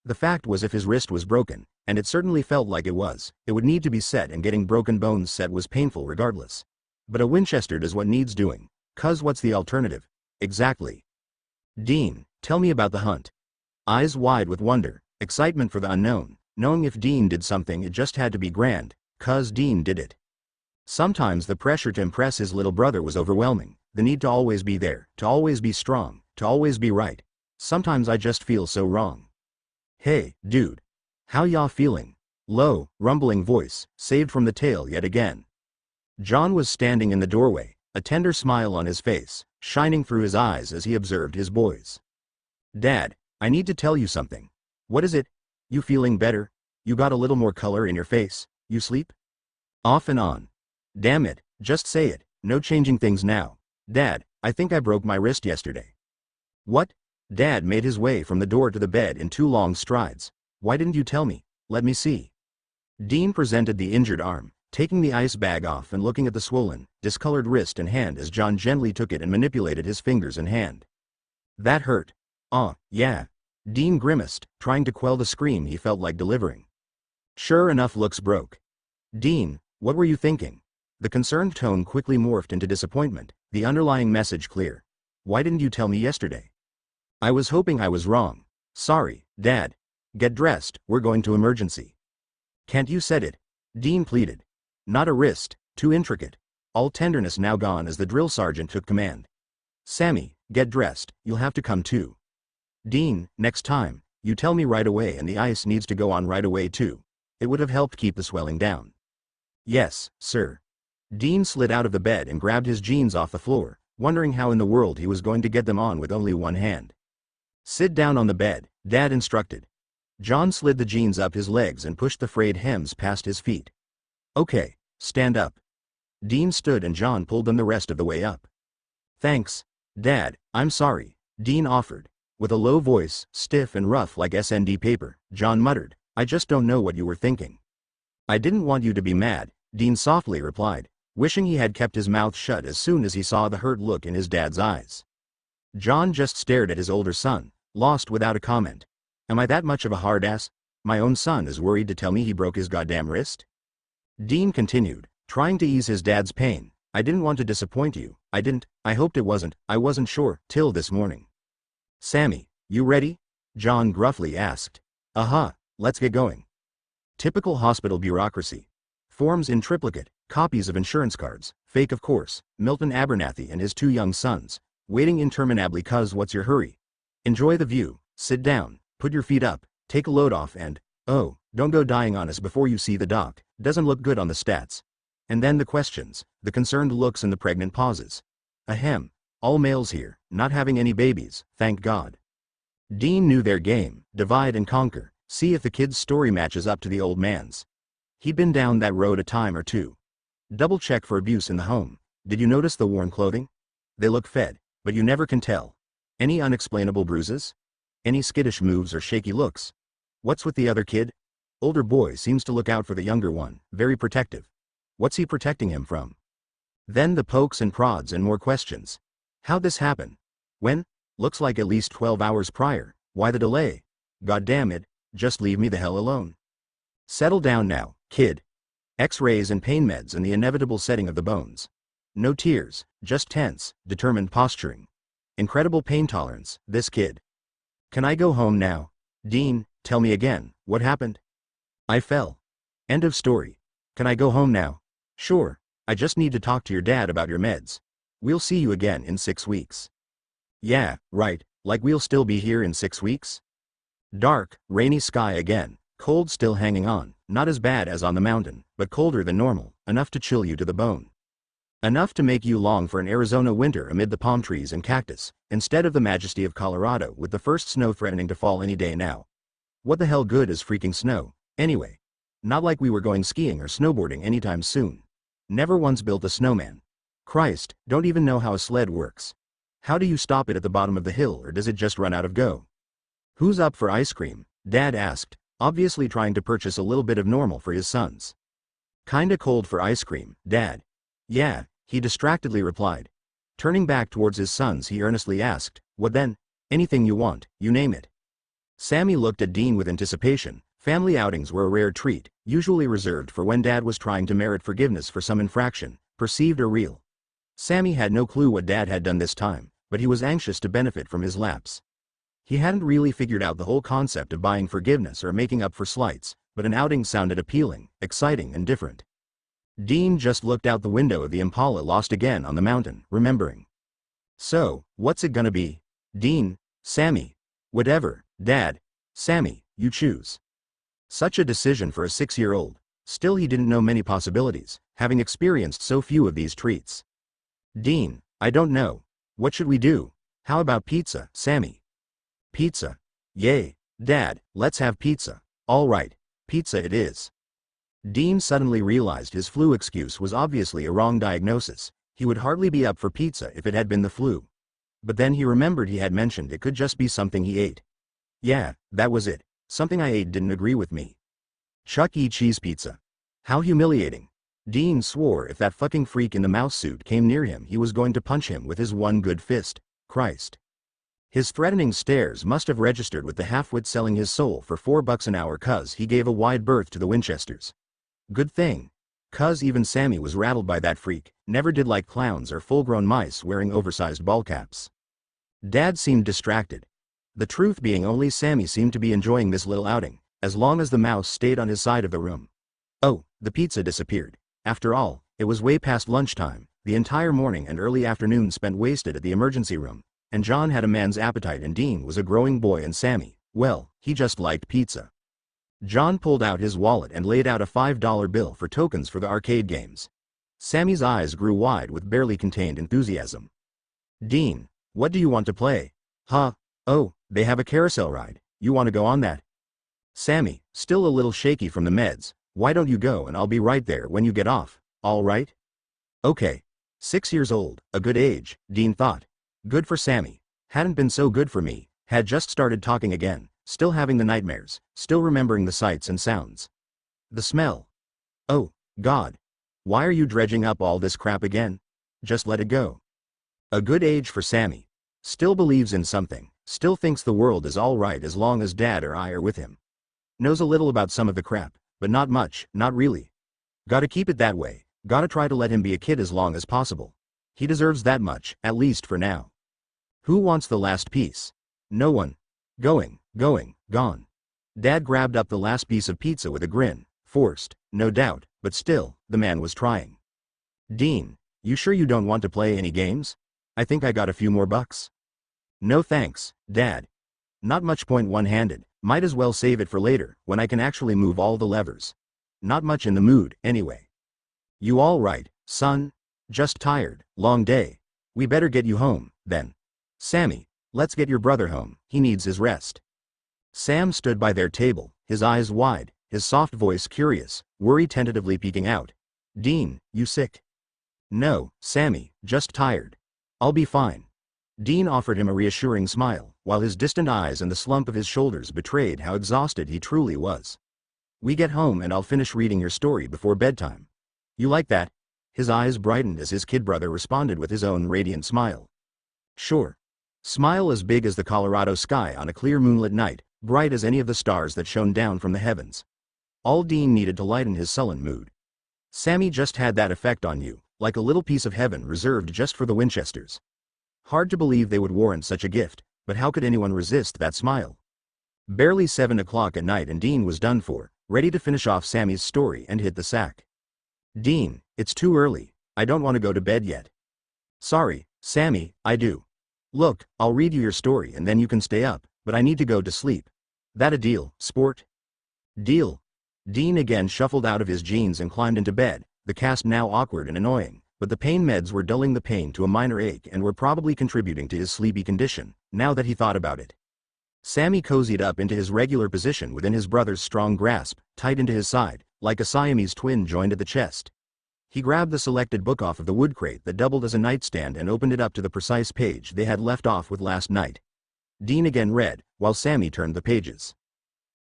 The fact was if his wrist was broken, and it certainly felt like it was, it would need to be set and getting broken bones set was painful regardless. But a Winchester does what needs doing. 'Cause what's the alternative? Exactly. Dean, tell me about the hunt. Eyes wide with wonder, excitement for the unknown, knowing if Dean did something it just had to be grand, 'cause Dean did it. Sometimes the pressure to impress his little brother was overwhelming, the need to always be there, to always be strong, to always be right. Sometimes I just feel so wrong. Hey, dude. How y'all feeling? Low, rumbling voice, saved from the tail yet again. John was standing in the doorway, a tender smile on his face, shining through his eyes as he observed his boys. Dad, I need to tell you something. What is it? You feeling better? You got a little more color in your face, you sleep? Off and on. Damn it, just say it, no changing things now. Dad, I think I broke my wrist yesterday. What? Dad made his way from the door to the bed in 2 long strides. Why didn't you tell me? Let me see. Dean presented the injured arm, taking the ice bag off and looking at the swollen, discolored wrist and hand as John gently took it and manipulated his fingers and hand. That hurt. Yeah. Dean grimaced, trying to quell the scream he felt like delivering. Sure enough, looks broke. Dean, what were you thinking? The concerned tone quickly morphed into disappointment, the underlying message clear. Why didn't you tell me yesterday? I was hoping I was wrong. Sorry, Dad. Get dressed, we're going to emergency. Can't you set it? Dean pleaded. Not a wrist, too intricate. All tenderness now gone as the drill sergeant took command. Sammy, get dressed, you'll have to come too. Dean, next time, you tell me right away and the ice needs to go on right away too. It would have helped keep the swelling down. Yes, sir. Dean slid out of the bed and grabbed his jeans off the floor, wondering how in the world he was going to get them on with only one hand. Sit down on the bed, Dad instructed. John slid the jeans up his legs and pushed the frayed hems past his feet. Okay, stand up. Dean stood and John pulled them the rest of the way up. Thanks, Dad, I'm sorry, Dean offered. With a low voice, stiff and rough like SND paper, John muttered, I just don't know what you were thinking. I didn't want you to be mad, Dean softly replied, wishing he had kept his mouth shut as soon as he saw the hurt look in his dad's eyes. John just stared at his older son, lost without a comment. Am I that much of a hard ass? My own son is worried to tell me he broke his goddamn wrist? Dean continued, trying to ease his dad's pain. I didn't want to disappoint you, I hoped it wasn't, I wasn't sure, till this morning. Sammy, you ready? John gruffly asked. Uh-huh, let's get going. Typical hospital bureaucracy. Forms in triplicate, copies of insurance cards, fake of course, Milton Abernathy and his 2 young sons, waiting interminably 'cause what's your hurry? Enjoy the view, sit down, put your feet up, take a load off and, Oh, don't go dying on us before you see the doc, doesn't look good on the stats. And then the questions, the concerned looks and the pregnant pauses. Ahem, all males here, not having any babies, thank God. Dean knew their game, divide and conquer, see if the kid's story matches up to the old man's. He'd been down that road a time or two. Double check for abuse in the home. Did you notice the worn clothing? They look fed, but you never can tell. Any unexplainable bruises? Any skittish moves or shaky looks? What's with the other kid? Older boy seems to look out for the younger one, very protective. What's he protecting him from? Then the pokes and prods and more questions. How'd this happen? When? Looks like at least 12 hours prior. Why the delay? God damn it, just leave me the hell alone. Settle down now, kid. X-rays and pain meds and the inevitable setting of the bones. No tears, just tense, determined posturing. Incredible pain tolerance, this kid. Can I go home now? Dean, tell me again, what happened? I fell. End of story. Can I go home now? Sure, I just need to talk to your dad about your meds. We'll see you again in 6 weeks. Yeah, right, like we'll still be here in 6 weeks? Dark, rainy sky again, cold still hanging on, not as bad as on the mountain, but colder than normal, enough to chill you to the bone. Enough to make you long for an Arizona winter amid the palm trees and cactus, instead of the majesty of Colorado with the first snow threatening to fall any day now. What the hell good is freaking snow, anyway? Not like we were going skiing or snowboarding anytime soon. Never once built a snowman. Christ, don't even know how a sled works. How do you stop it at the bottom of the hill, or does it just run out of go? Who's up for ice cream? Dad asked, obviously trying to purchase a little bit of normal for his sons. Kinda cold for ice cream, Dad. Yeah, he distractedly replied. Turning back towards his sons, he earnestly asked, what then? Anything you want, you name it. Sammy looked at Dean with anticipation. Family outings were a rare treat, usually reserved for when Dad was trying to merit forgiveness for some infraction, perceived or real. Sammy had no clue what Dad had done this time, but he was anxious to benefit from his lapse. He hadn't really figured out the whole concept of buying forgiveness or making up for slights, but an outing sounded appealing, exciting and different. Dean just looked out the window of the Impala lost again on the mountain, remembering. So, what's it gonna be? Dean, Sammy. Whatever, Dad. Sammy, you choose. Such a decision for a 6-year-old. Still, he didn't know many possibilities, having experienced so few of these treats. Dean, I don't know. What should we do? How about pizza, Sammy? Pizza. Yay. Dad, let's have pizza. All right, pizza it is. Dean suddenly realized his flu excuse was obviously a wrong diagnosis. He would hardly be up for pizza if it had been the flu. But then he remembered he had mentioned it could just be something he ate. Yeah, that was it. Something I ate didn't agree with me. Chuck E. Cheese pizza. How humiliating. Dean swore if that fucking freak in the mouse suit came near him, he was going to punch him with his one good fist. Christ. His threatening stares must have registered with the half-wit selling his soul for $4 an hour, cuz he gave a wide berth to the Winchesters. Good thing. Cuz even Sammy was rattled by that freak, never did like clowns or full-grown mice wearing oversized ball caps. Dad seemed distracted. The truth being, only Sammy seemed to be enjoying this little outing, as long as the mouse stayed on his side of the room. Oh, the pizza disappeared. After all, it was way past lunchtime, the entire morning and early afternoon spent wasted at the emergency room, and John had a man's appetite and Dean was a growing boy and Sammy, well, he just liked pizza. John pulled out his wallet and laid out a $5 bill for tokens for the arcade games. Sammy's eyes grew wide with barely contained enthusiasm. Dean, what do you want to play? Huh? Oh, they have a carousel ride, you want to go on that? Sammy, still a little shaky from the meds, why don't you go and I'll be right there when you get off, all right? Okay. 6 years old, a good age, Dean thought. Good for Sammy. Hadn't been so good for me, had just started talking again, still having the nightmares, still remembering the sights and sounds. The smell. Oh, God. Why are you dredging up all this crap again? Just let it go. A good age for Sammy. Still believes in something, still thinks the world is all right as long as Dad or I are with him. Knows a little about some of the crap, but not much, not really. Gotta keep it that way, gotta try to let him be a kid as long as possible. He deserves that much, at least for now. Who wants the last piece? No one. Going, gone. Dad grabbed up the last piece of pizza with a grin, forced, no doubt, but still, the man was trying. Dean, you sure you don't want to play any games? I think I got a few more bucks. No thanks, Dad. Not much point one-handed, Might as well save it for later, when I can actually move all the levers. Not much in the mood, anyway. You all right, son? Just tired, long day. We better get you home, then. Sammy, let's get your brother home, he needs his rest. Sam stood by their table, his eyes wide, his soft voice curious, worry tentatively peeking out. Dean, you sick? No, Sammy, just tired. I'll be fine. Dean offered him a reassuring smile, while his distant eyes and the slump of his shoulders betrayed how exhausted he truly was. We get home and I'll finish reading your story before bedtime. You like that? His eyes brightened as his kid brother responded with his own radiant smile. Sure. Smile as big as the Colorado sky on a clear moonlit night, bright as any of the stars that shone down from the heavens. All Dean needed to lighten his sullen mood. Sammy just had that effect on you, like a little piece of heaven reserved just for the Winchesters. Hard to believe they would warrant such a gift, but how could anyone resist that smile? Barely 7 o'clock at night and Dean was done for, ready to finish off Sammy's story and hit the sack. Dean, it's too early, I don't want to go to bed yet. Sorry, Sammy, I do. Look, I'll read you your story and then you can stay up, but I need to go to sleep. That a deal, sport? Deal. Dean again shuffled out of his jeans and climbed into bed, the cast now awkward and annoying, but the pain meds were dulling the pain to a minor ache and were probably contributing to his sleepy condition, now that he thought about it. Sammy cozied up into his regular position within his brother's strong grasp, tight into his side, like a Siamese twin joined at the chest. He grabbed the selected book off of the wood crate that doubled as a nightstand and opened it up to the precise page they had left off with last night. Dean again read, while Sammy turned the pages.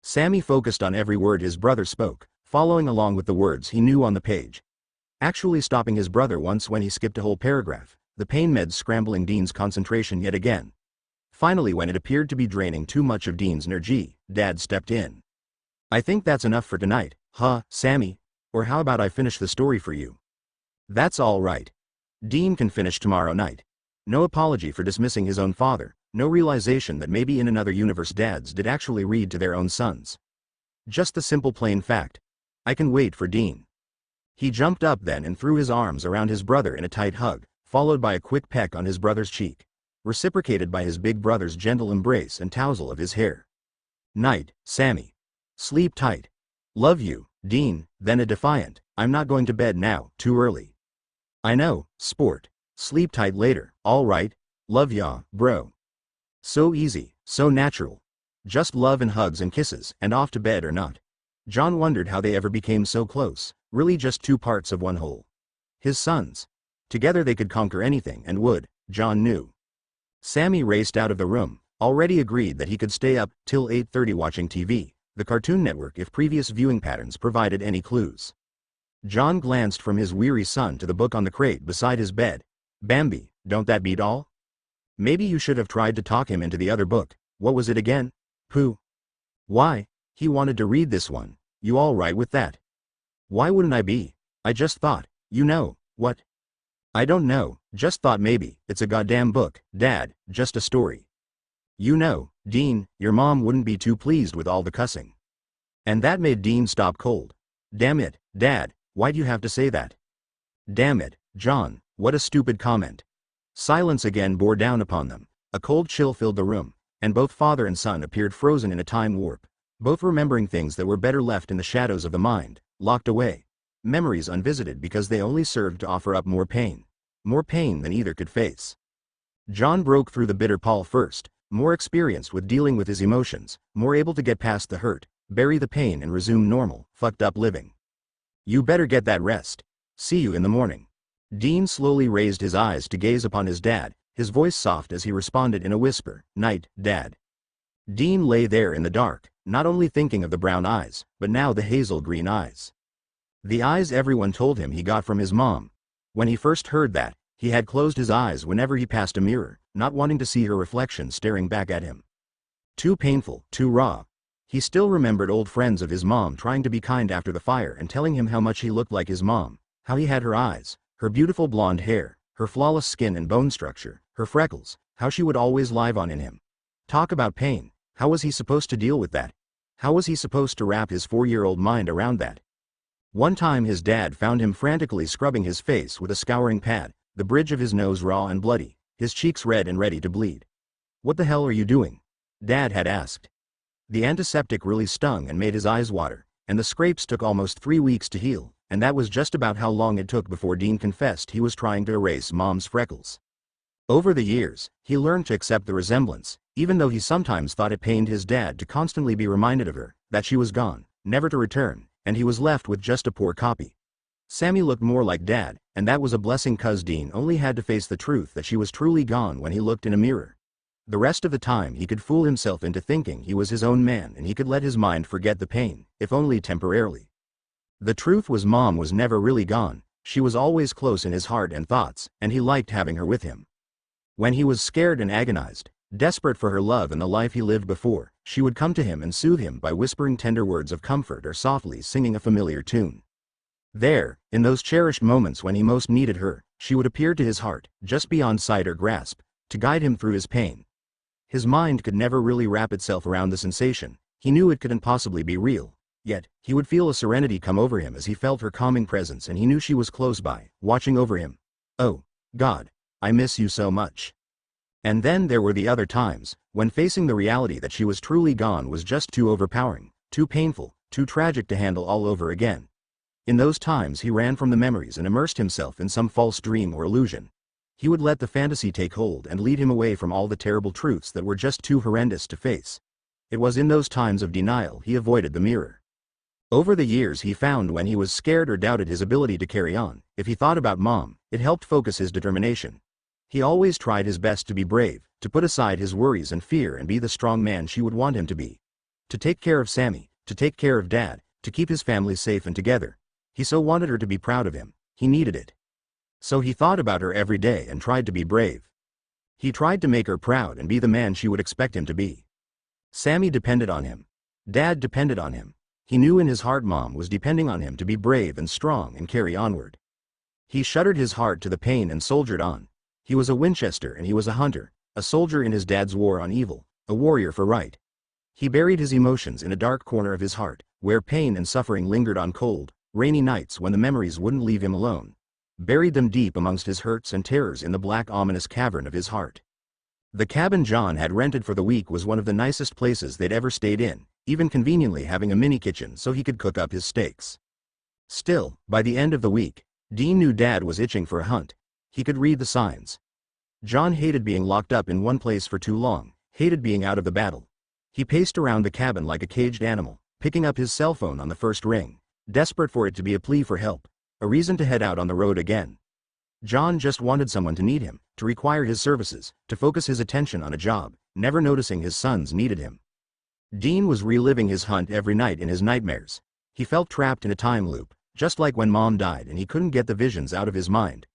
Sammy focused on every word his brother spoke, following along with the words he knew on the page. Actually stopping his brother once when he skipped a whole paragraph, the pain meds scrambling Dean's concentration yet again. Finally, when it appeared to be draining too much of Dean's energy, Dad stepped in. I think that's enough for tonight, huh, Sammy? Or how about I finish the story for you? That's all right. Dean can finish tomorrow night. No apology for dismissing his own father, no realization that maybe in another universe dads did actually read to their own sons. Just the simple plain fact. I can wait for Dean. He jumped up then and threw his arms around his brother in a tight hug, followed by a quick peck on his brother's cheek, reciprocated by his big brother's gentle embrace and tousle of his hair. Night, Sammy. Sleep tight. Love you, Dean, then a defiant, I'm not going to bed now, too early. I know, sport. Sleep tight later, all right. Love ya, bro. So easy, so natural. Just love and hugs and kisses, and off to bed or not. John wondered how they ever became so close, really just two parts of one whole. His sons. Together they could conquer anything and would, John knew. Sammy raced out of the room, already agreed that he could stay up till 8:30 watching TV, the Cartoon Network if previous viewing patterns provided any clues. John glanced from his weary son to the book on the crate beside his bed. Bambi, don't that beat all? Maybe you should have tried to talk him into the other book. What was it again? Pooh. Why? He wanted to read this one. You all right with that? Why wouldn't I be? I just thought, you know, what? I don't know, just thought maybe, it's a goddamn book, Dad, just a story. You know, Dean, your mom wouldn't be too pleased with all the cussing. And that made Dean stop cold. Damn it, Dad, why'd you have to say that? Damn it, John, what a stupid comment. Silence again bore down upon them, a cold chill filled the room, and both father and son appeared frozen in a time warp, both remembering things that were better left in the shadows of the mind, locked away. Memories unvisited because they only served to offer up more pain than either could face. John broke through the bitter pall first, more experienced with dealing with his emotions, more able to get past the hurt, bury the pain and resume normal, fucked up living. You better get that rest. See you in the morning. Dean slowly raised his eyes to gaze upon his dad, his voice soft as he responded in a whisper, Night, Dad. Dean lay there in the dark, not only thinking of the brown eyes, but now the hazel green eyes. The eyes everyone told him he got from his mom. When he first heard that, he had closed his eyes whenever he passed a mirror, not wanting to see her reflection staring back at him. Too painful, too raw. He still remembered old friends of his mom trying to be kind after the fire and telling him how much he looked like his mom, how he had her eyes, her beautiful blonde hair, her flawless skin and bone structure, her freckles, how she would always live on in him. Talk about pain, how was he supposed to deal with that? How was he supposed to wrap his 4-year-old mind around that? One time his dad found him frantically scrubbing his face with a scouring pad, the bridge of his nose raw and bloody, his cheeks red and ready to bleed. What the hell are you doing? Dad had asked. The antiseptic really stung and made his eyes water, and the scrapes took almost 3 weeks to heal, and that was just about how long it took before Dean confessed he was trying to erase Mom's freckles. Over the years, he learned to accept the resemblance, even though he sometimes thought it pained his dad to constantly be reminded of her, that she was gone, never to return, and he was left with just a poor copy. Sammy looked more like Dad, and that was a blessing 'cause Dean only had to face the truth that she was truly gone when he looked in a mirror. The rest of the time he could fool himself into thinking he was his own man and he could let his mind forget the pain, if only temporarily. The truth was Mom was never really gone, she was always close in his heart and thoughts, and he liked having her with him. When he was scared and agonized, desperate for her love and the life he lived before, she would come to him and soothe him by whispering tender words of comfort or softly singing a familiar tune. There, in those cherished moments when he most needed her, she would appear to his heart, just beyond sight or grasp, to guide him through his pain. His mind could never really wrap itself around the sensation, he knew it couldn't possibly be real, yet, he would feel a serenity come over him as he felt her calming presence and he knew she was close by, watching over him. Oh, God, I miss you so much. And then there were the other times, when facing the reality that she was truly gone was just too overpowering, too painful, too tragic to handle all over again. In those times he ran from the memories and immersed himself in some false dream or illusion. He would let the fantasy take hold and lead him away from all the terrible truths that were just too horrendous to face. It was in those times of denial he avoided the mirror. Over the years he found when he was scared or doubted his ability to carry on, if he thought about Mom, it helped focus his determination. He always tried his best to be brave, to put aside his worries and fear and be the strong man she would want him to be. To take care of Sammy, to take care of Dad, to keep his family safe and together. He so wanted her to be proud of him, he needed it. So he thought about her every day and tried to be brave. He tried to make her proud and be the man she would expect him to be. Sammy depended on him. Dad depended on him. He knew in his heart Mom was depending on him to be brave and strong and carry onward. He shuttered his heart to the pain and soldiered on. He was a Winchester and he was a hunter, a soldier in his dad's war on evil, a warrior for right. He buried his emotions in a dark corner of his heart, where pain and suffering lingered on cold, rainy nights when the memories wouldn't leave him alone. Buried them deep amongst his hurts and terrors in the black ominous cavern of his heart. The cabin John had rented for the week was one of the nicest places they'd ever stayed in, even conveniently having a mini kitchen so he could cook up his steaks. Still, by the end of the week, Dean knew Dad was itching for a hunt. He could read the signs. John hated being locked up in one place for too long, hated being out of the battle. He paced around the cabin like a caged animal, picking up his cell phone on the first ring, desperate for it to be a plea for help, a reason to head out on the road again. John just wanted someone to need him, to require his services, to focus his attention on a job, never noticing his sons needed him. Dean was reliving his hunt every night in his nightmares. He felt trapped in a time loop, just like when Mom died and he couldn't get the visions out of his mind.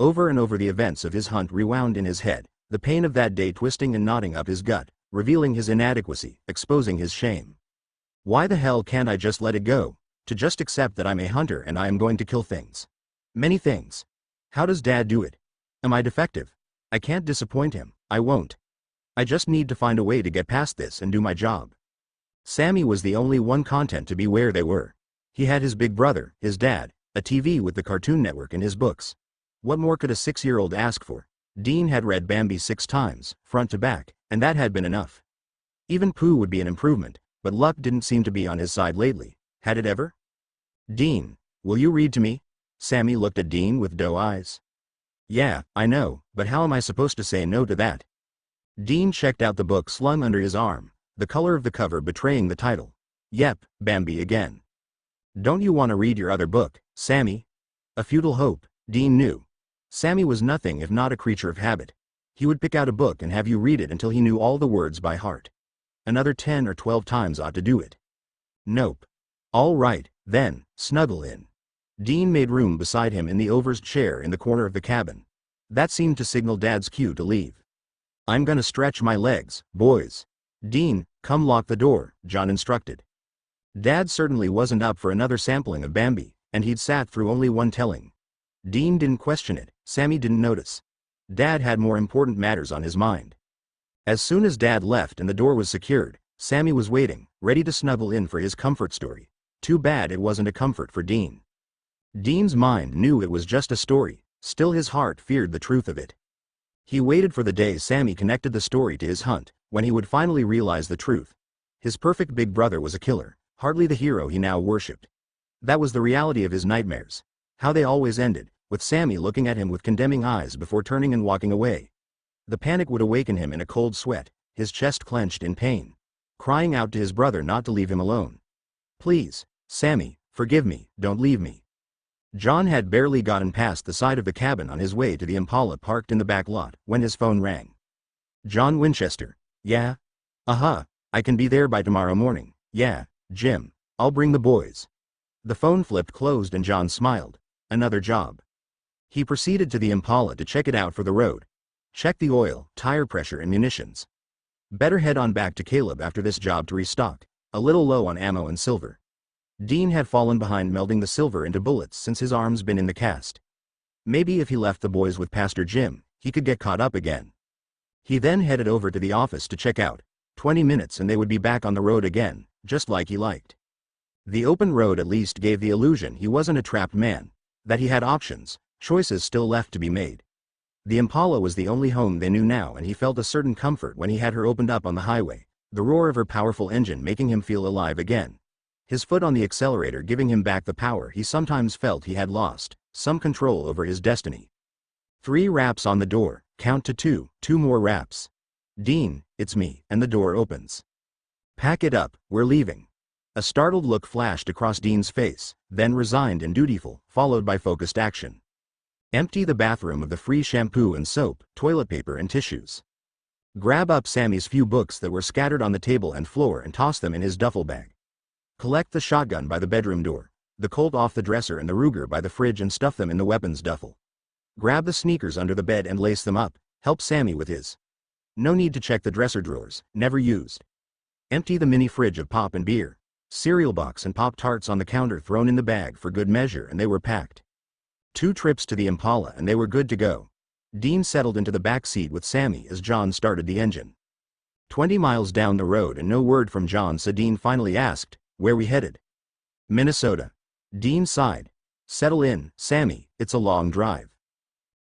Over and over the events of his hunt rewound in his head, the pain of that day twisting and knotting up his gut, revealing his inadequacy, exposing his shame. Why the hell can't I just let it go? To just accept that I'm a hunter and I am going to kill things. Many things. How does Dad do it? Am I defective? I can't disappoint him, I won't. I just need to find a way to get past this and do my job. Sammy was the only one content to be where they were. He had his big brother, his dad, a TV with the Cartoon Network and his books. What more could a 6-year-old ask for? Dean had read Bambi 6 times, front to back, and that had been enough. Even Pooh would be an improvement, but luck didn't seem to be on his side lately, had it ever? Dean, will you read to me? Sammy looked at Dean with doe eyes. Yeah, I know, but how am I supposed to say no to that? Dean checked out the book slung under his arm, the color of the cover betraying the title. Yep, Bambi again. Don't you want to read your other book, Sammy? A futile hope, Dean knew. Sammy was nothing if not a creature of habit. He would pick out a book and have you read it until he knew all the words by heart. Another 10 or 12 times ought to do it. Nope. All right, then, snuggle in. Dean made room beside him in the over's chair in the corner of the cabin. That seemed to signal Dad's cue to leave. I'm gonna stretch my legs, boys. Dean, come lock the door, John instructed. Dad certainly wasn't up for another sampling of Bambi, and he'd sat through only one telling. Dean didn't question it, Sammy didn't notice. Dad had more important matters on his mind. As soon as Dad left and the door was secured, Sammy was waiting, ready to snuggle in for his comfort story. Too bad it wasn't a comfort for Dean. Dean's mind knew it was just a story, still his heart feared the truth of it. He waited for the day Sammy connected the story to his hunt, when he would finally realize the truth. His perfect big brother was a killer, hardly the hero he now worshipped. That was the reality of his nightmares. How they always ended, with Sammy looking at him with condemning eyes before turning and walking away. The panic would awaken him in a cold sweat, his chest clenched in pain, crying out to his brother not to leave him alone. "Please, Sammy, forgive me, don't leave me." John had barely gotten past the side of the cabin on his way to the Impala parked in the back lot when his phone rang. "John Winchester." "Yeah? I can be there by tomorrow morning." "Yeah, Jim, I'll bring the boys." The phone flipped closed and John smiled. Another job. He proceeded to the Impala to check it out for the road. Check the oil, tire pressure and munitions. Better head on back to Caleb after this job to restock, a little low on ammo and silver. Dean had fallen behind melding the silver into bullets since his arm's been in the cast. Maybe if he left the boys with Pastor Jim, he could get caught up again. He then headed over to the office to check out. 20 minutes and they would be back on the road again, just like he liked. The open road at least gave the illusion he wasn't a trapped man, that he had options, choices still left to be made. The Impala was the only home they knew now and he felt a certain comfort when he had her opened up on the highway, the roar of her powerful engine making him feel alive again. His foot on the accelerator giving him back the power he sometimes felt he had lost, some control over his destiny. 3 raps on the door, count to 2, 2 more raps. "Dean, it's me," and the door opens. "Pack it up, we're leaving." A startled look flashed across Dean's face, then resigned and dutiful, followed by focused action. "Empty the bathroom of the free shampoo and soap, toilet paper and tissues. Grab up Sammy's few books that were scattered on the table and floor and toss them in his duffel bag. Collect the shotgun by the bedroom door, the Colt off the dresser and the Ruger by the fridge and stuff them in the weapons duffel. Grab the sneakers under the bed and lace them up, help Sammy with his. No need to check the dresser drawers, never used. Empty the mini fridge of pop and beer, cereal box and Pop-Tarts on the counter thrown in the bag for good measure and they were packed. 2 trips to the Impala and they were good to go." Dean settled into the back seat with Sammy as John started the engine. 20 miles down the road and no word from John, so Dean finally asked, "Where we headed?" "Minnesota." Dean sighed. "Settle in, Sammy, it's a long drive."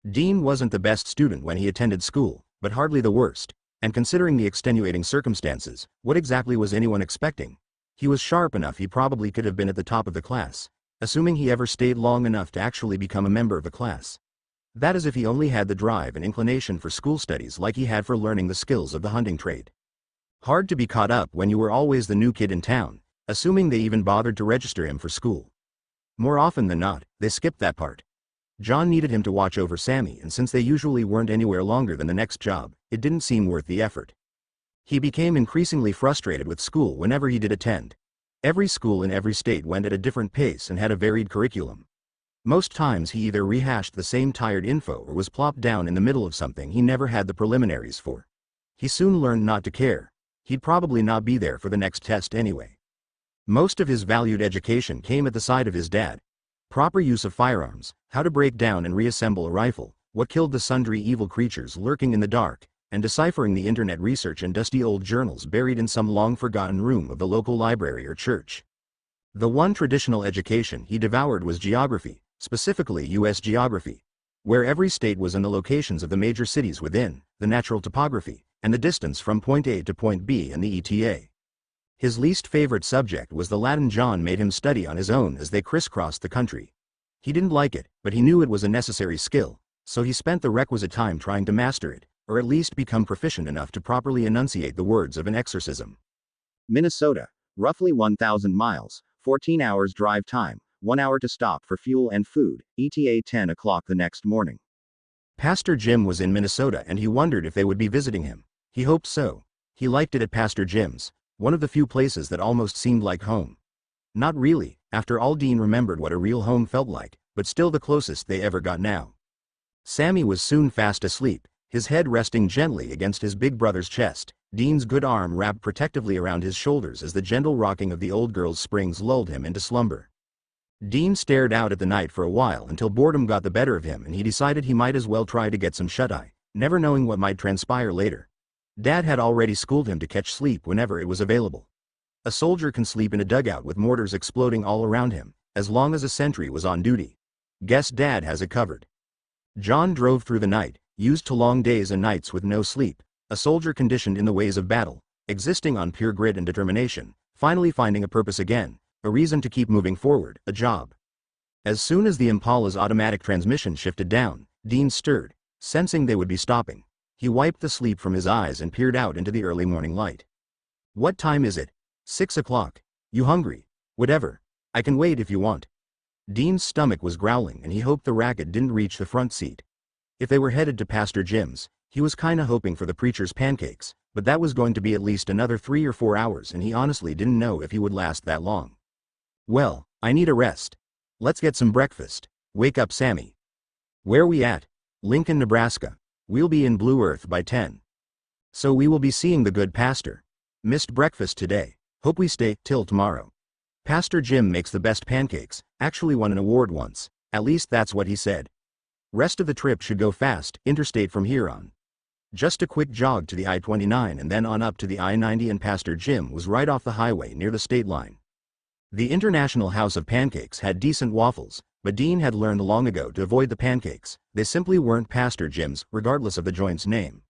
Dean wasn't the best student when he attended school, but hardly the worst, and considering the extenuating circumstances, what exactly was anyone expecting? He was sharp enough he probably could have been at the top of the class, assuming he ever stayed long enough to actually become a member of the class. That is if he only had the drive and inclination for school studies like he had for learning the skills of the hunting trade. Hard to be caught up when you were always the new kid in town, assuming they even bothered to register him for school. More often than not, they skipped that part. John needed him to watch over Sammy, and since they usually weren't anywhere longer than the next job, it didn't seem worth the effort. He became increasingly frustrated with school whenever he did attend. Every school in every state went at a different pace and had a varied curriculum. Most times he either rehashed the same tired info or was plopped down in the middle of something he never had the preliminaries for. He soon learned not to care. He'd probably not be there for the next test anyway. Most of his valued education came at the side of his dad. Proper use of firearms, how to break down and reassemble a rifle, what killed the sundry evil creatures lurking in the dark, and deciphering the internet research and dusty old journals buried in some long-forgotten room of the local library or church. The one traditional education he devoured was geography, specifically U.S. geography, where every state was in the locations of the major cities within, the natural topography, and the distance from point A to point B and the ETA. His least favorite subject was the Latin John made him study on his own as they crisscrossed the country. He didn't like it, but he knew it was a necessary skill, so he spent the requisite time trying to master it, or at least become proficient enough to properly enunciate the words of an exorcism. Minnesota, roughly 1,000 miles, 14 hours drive time, 1 hour to stop for fuel and food, ETA 10 o'clock the next morning. Pastor Jim was in Minnesota and he wondered if they would be visiting him. He hoped so. He liked it at Pastor Jim's, one of the few places that almost seemed like home. Not really, after all. Dean remembered what a real home felt like, but still the closest they ever got now. Sammy was soon fast asleep, his head resting gently against his big brother's chest, Dean's good arm wrapped protectively around his shoulders as the gentle rocking of the old girl's springs lulled him into slumber. Dean stared out at the night for a while until boredom got the better of him and he decided he might as well try to get some shut-eye, never knowing what might transpire later. Dad had already schooled him to catch sleep whenever it was available. A soldier can sleep in a dugout with mortars exploding all around him, as long as a sentry was on duty. Guess Dad has it covered. John drove through the night, used to long days and nights with no sleep, a soldier conditioned in the ways of battle, existing on pure grit and determination, finally finding a purpose again, a reason to keep moving forward, a job. As soon as the Impala's automatic transmission shifted down, Dean stirred, sensing they would be stopping. He wiped the sleep from his eyes and peered out into the early morning light. What time is it? 6 o'clock. You hungry? Whatever. I can wait if you want. Dean's stomach was growling and he hoped the racket didn't reach the front seat. If they were headed to Pastor Jim's, he was kinda hoping for the preacher's pancakes, but that was going to be at least another 3 or 4 hours and he honestly didn't know if he would last that long. Well, I need a rest. Let's get some breakfast. Wake up, Sammy. Where we at? Lincoln, Nebraska. We'll be in Blue Earth by 10. So we will be seeing the good pastor. Missed breakfast today. Hope we stay till tomorrow. Pastor Jim makes the best pancakes, actually won an award once, at least that's what he said. Rest of the trip should go fast, interstate from here on. Just a quick jog to the I-29 and then on up to the I-90 and Pastor Jim was right off the highway near the state line. The International House of Pancakes had decent waffles, but Dean had learned long ago to avoid the pancakes. They simply weren't Pastor Jim's, regardless of the joint's name.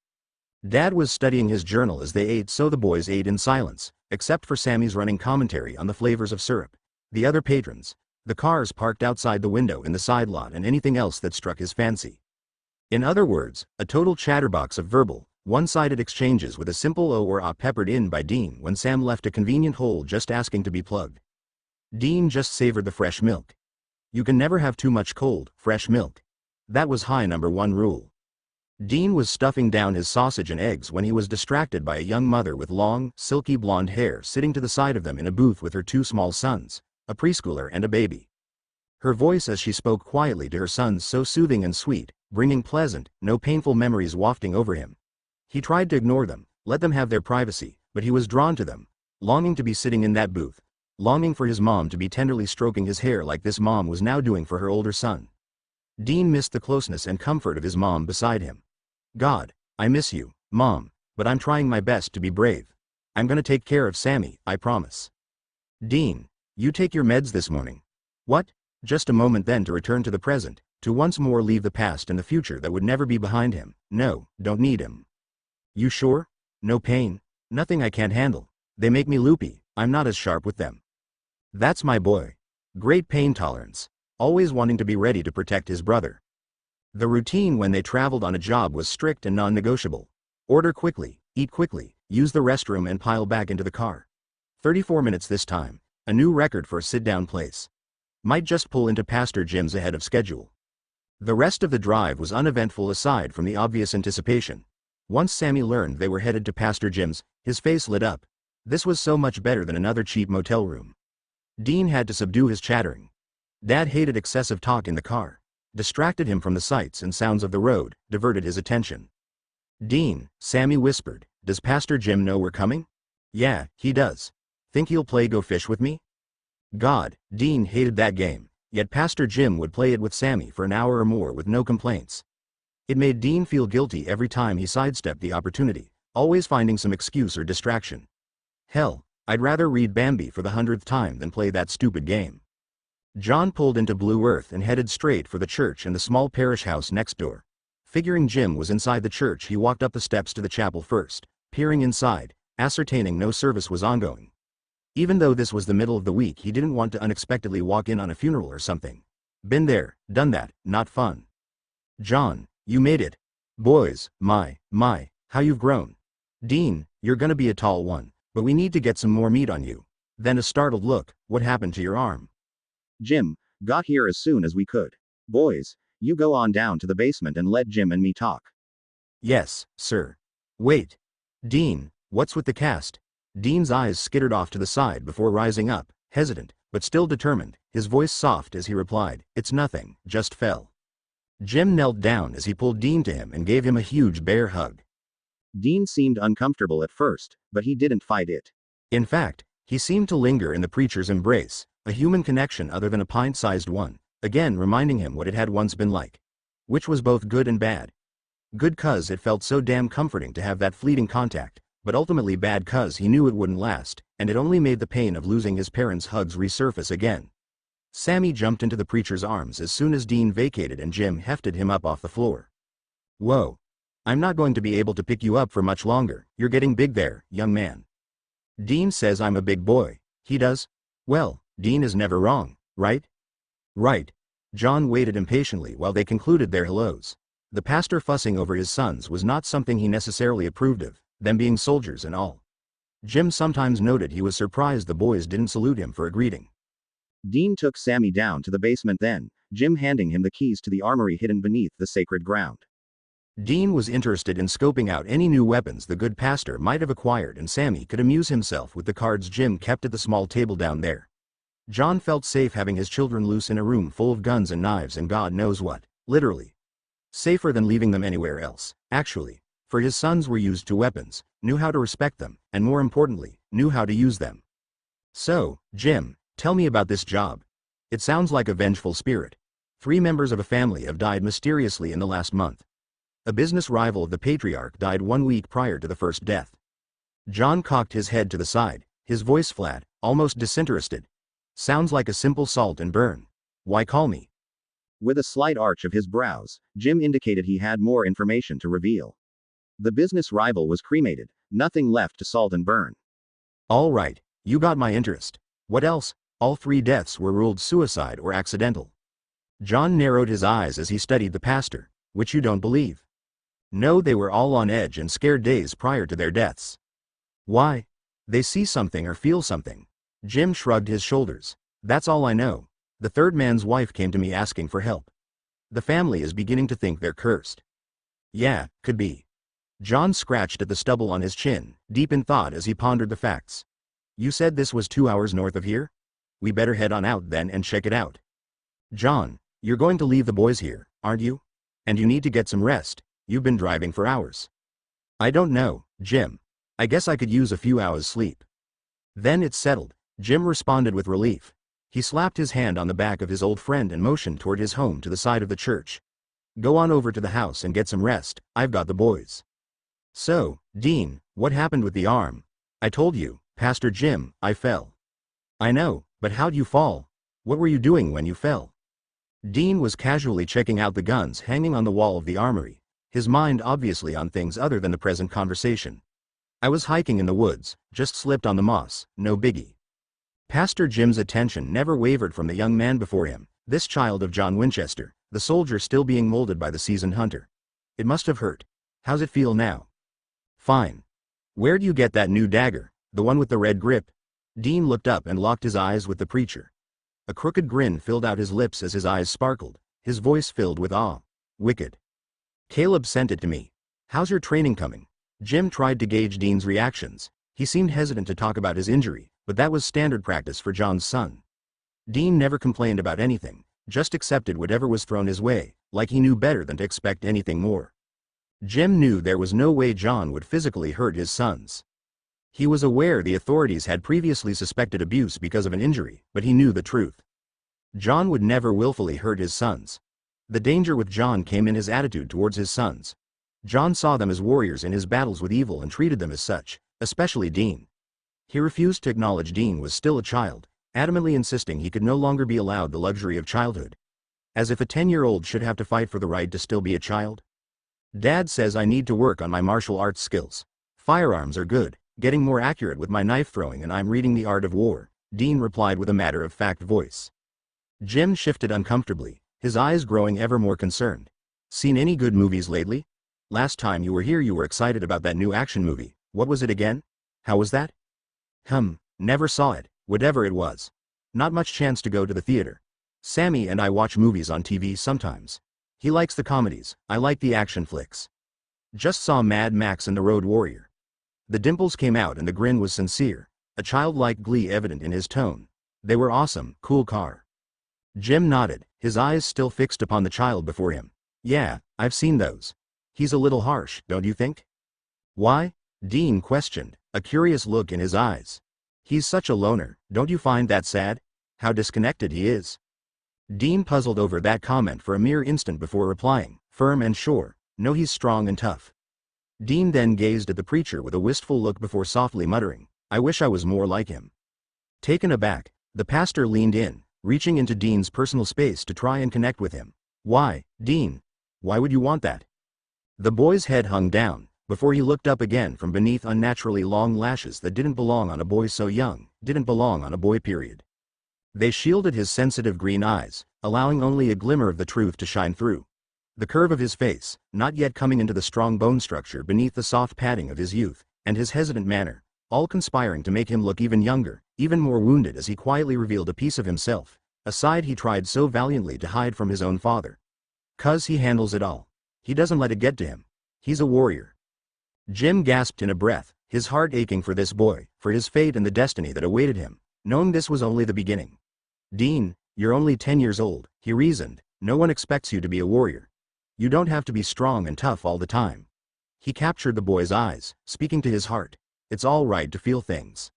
Dad was studying his journal as they ate, so the boys ate in silence, except for Sammy's running commentary on the flavors of syrup, the other patrons, the cars parked outside the window in the side lot and anything else that struck his fancy. In other words, a total chatterbox of verbal, one-sided exchanges with a simple O or A peppered in by Dean when Sam left a convenient hole just asking to be plugged. Dean just savored the fresh milk. You can never have too much cold, fresh milk. That was high number 1 rule. Dean was stuffing down his sausage and eggs when he was distracted by a young mother with long, silky blonde hair sitting to the side of them in a booth with her 2 small sons, a preschooler and a baby. Her voice as she spoke quietly to her sons so soothing and sweet, bringing pleasant, no painful memories wafting over him. He tried to ignore them, let them have their privacy, but he was drawn to them, longing to be sitting in that booth, longing for his mom to be tenderly stroking his hair like this mom was now doing for her older son. Dean missed the closeness and comfort of his mom beside him. God, I miss you, Mom, but I'm trying my best to be brave. I'm gonna take care of Sammy, I promise. Dean, you take your meds this morning. What? Just a moment then to return to the present, to once more leave the past and the future that would never be behind him. No, don't need him. You sure? No pain? Nothing I can't handle. They make me loopy, I'm not as sharp with them. That's my boy. Great pain tolerance. Always wanting to be ready to protect his brother. The routine when they traveled on a job was strict and non-negotiable. Order quickly, eat quickly, use the restroom and pile back into the car. 34 minutes this time, a new record for a sit-down place. Might just pull into Pastor Jim's ahead of schedule. The rest of the drive was uneventful aside from the obvious anticipation. Once Sammy learned they were headed to Pastor Jim's, his face lit up. This was so much better than another cheap motel room. Dean had to subdue his chattering. Dad hated excessive talk in the car. Distracted him from the sights and sounds of the road, diverted his attention. Dean, Sammy whispered, does Pastor Jim know we're coming? Yeah, he does. Think he'll play Go Fish with me? God, Dean hated that game, yet Pastor Jim would play it with Sammy for an hour or more with no complaints. It made Dean feel guilty every time he sidestepped the opportunity, always finding some excuse or distraction. Hell, I'd rather read Bambi for the 100th time than play that stupid game. John pulled into Blue Earth and headed straight for the church and the small parish house next door. Figuring Jim was inside the church, he walked up the steps to the chapel first, peering inside, ascertaining no service was ongoing. Even though this was the middle of the week, he didn't want to unexpectedly walk in on a funeral or something. Been there, done that, not fun. John, you made it. Boys, my, how you've grown. Dean, you're gonna be a tall one, but we need to get some more meat on you. Then a startled look, what happened to your arm? Jim, got here as soon as we could. Boys, you go on down to the basement and let Jim and me talk. Yes, sir. Wait. Dean, what's with the cast? Dean's eyes skittered off to the side before rising up, hesitant, but still determined, his voice soft as he replied, it's nothing, just fell. Jim knelt down as he pulled Dean to him and gave him a huge bear hug. Dean seemed uncomfortable at first, but he didn't fight it. In fact, he seemed to linger in the preacher's embrace, a human connection other than a pint-sized one, again reminding him what it had once been like. Which was both good and bad. Good 'cause it felt so damn comforting to have that fleeting contact, but ultimately bad 'cause he knew it wouldn't last, and it only made the pain of losing his parents' hugs resurface again. Sammy jumped into the preacher's arms as soon as Dean vacated and Jim hefted him up off the floor. Whoa. I'm not going to be able to pick you up for much longer, you're getting big there, young man. Dean says I'm a big boy. He does? Well, Dean is never wrong, right? Right. John waited impatiently while they concluded their hellos. The pastor fussing over his sons was not something he necessarily approved of, them being soldiers and all. Jim sometimes noted he was surprised the boys didn't salute him for a greeting. Dean took Sammy down to the basement then, Jim handing him the keys to the armory hidden beneath the sacred ground. Dean was interested in scoping out any new weapons the good pastor might have acquired, and Sammy could amuse himself with the cards Jim kept at the small table down there. John felt safe having his children loose in a room full of guns and knives and God knows what, literally. Safer than leaving them anywhere else, actually, for his sons were used to weapons, knew how to respect them, and more importantly, knew how to use them. So, Jim, tell me about this job. It sounds like a vengeful spirit. 3 members of a family have died mysteriously in the last month. A business rival of the patriarch died 1 week prior to the first death. John cocked his head to the side, his voice flat, almost disinterested. Sounds like a simple salt and burn. Why call me? With a slight arch of his brows, Jim indicated he had more information to reveal. The business rival was cremated, nothing left to salt and burn. All right, you got my interest. What else? All 3 deaths were ruled suicide or accidental. John narrowed his eyes as he studied the pastor, which you don't believe. No, they were all on edge and scared days prior to their deaths. Why? They see something or feel something. Jim shrugged his shoulders. That's all I know. The third man's wife came to me asking for help. The family is beginning to think they're cursed. Yeah, could be. John scratched at the stubble on his chin, deep in thought as he pondered the facts. You said this was 2 hours north of here? We better head on out then and check it out. John, you're going to leave the boys here, aren't you? And you need to get some rest. You've been driving for hours. I don't know, Jim. I guess I could use a few hours sleep. Then it's settled, Jim responded with relief. He slapped his hand on the back of his old friend and motioned toward his home to the side of the church. Go on over to the house and get some rest, I've got the boys. So, Dean, what happened with the arm? I told you, Pastor Jim, I fell. I know, but how'd you fall? What were you doing when you fell? Dean was casually checking out the guns hanging on the wall of the armory, his mind obviously on things other than the present conversation. I was hiking in the woods, just slipped on the moss, no biggie. Pastor Jim's attention never wavered from the young man before him, this child of John Winchester, the soldier still being molded by the seasoned hunter. It must have hurt. How's it feel now? Fine. Where'd you get that new dagger, the one with the red grip? Dean looked up and locked his eyes with the preacher. A crooked grin filled out his lips as his eyes sparkled, his voice filled with awe. Wicked. Caleb sent it to me. How's your training coming? Jim tried to gauge Dean's reactions. He seemed hesitant to talk about his injury, but that was standard practice for John's son. Dean never complained about anything, just accepted whatever was thrown his way, like he knew better than to expect anything more. Jim knew there was no way John would physically hurt his sons. He was aware the authorities had previously suspected abuse because of an injury, but he knew the truth. John would never willfully hurt his sons. The danger with John came in his attitude towards his sons. John saw them as warriors in his battles with evil and treated them as such, especially Dean. He refused to acknowledge Dean was still a child, adamantly insisting he could no longer be allowed the luxury of childhood. As if a 10-year-old should have to fight for the right to still be a child. Dad says I need to work on my martial arts skills. Firearms are good, getting more accurate with my knife throwing, and I'm reading The Art of War, Dean replied with a matter-of-fact voice. Jim shifted uncomfortably, his eyes growing ever more concerned. Seen any good movies lately? Last time you were here you were excited about that new action movie. What was it again? How was that? Never saw it, whatever it was. Not much chance to go to the theater. Sammy and I watch movies on TV sometimes. He likes the comedies, I like the action flicks. Just saw Mad Max and The Road Warrior. The dimples came out and the grin was sincere, a childlike glee evident in his tone. They were awesome, cool car. Jim nodded, his eyes still fixed upon the child before him. Yeah, I've seen those. He's a little harsh, don't you think? Why? Dean questioned, a curious look in his eyes. He's such a loner, don't you find that sad? How disconnected he is. Dean puzzled over that comment for a mere instant before replying, firm and sure, no, he's strong and tough. Dean then gazed at the preacher with a wistful look before softly muttering, I wish I was more like him. Taken aback, the pastor leaned in, reaching into Dean's personal space to try and connect with him. Why, Dean? Why would you want that? The boy's head hung down, before he looked up again from beneath unnaturally long lashes that didn't belong on a boy so young, didn't belong on a boy period. They shielded his sensitive green eyes, allowing only a glimmer of the truth to shine through. The curve of his face, not yet coming into the strong bone structure beneath the soft padding of his youth, and his hesitant manner, all conspiring to make him look even younger, even more wounded as he quietly revealed a piece of himself, a side he tried so valiantly to hide from his own father. "'Cause he handles it all. He doesn't let it get to him. He's a warrior." Jim gasped in a breath, his heart aching for this boy, for his fate and the destiny that awaited him, knowing this was only the beginning. "Dean, you're only 10 years old," he reasoned. "No one expects you to be a warrior. You don't have to be strong and tough all the time." He captured the boy's eyes, speaking to his heart. "It's all right to feel things."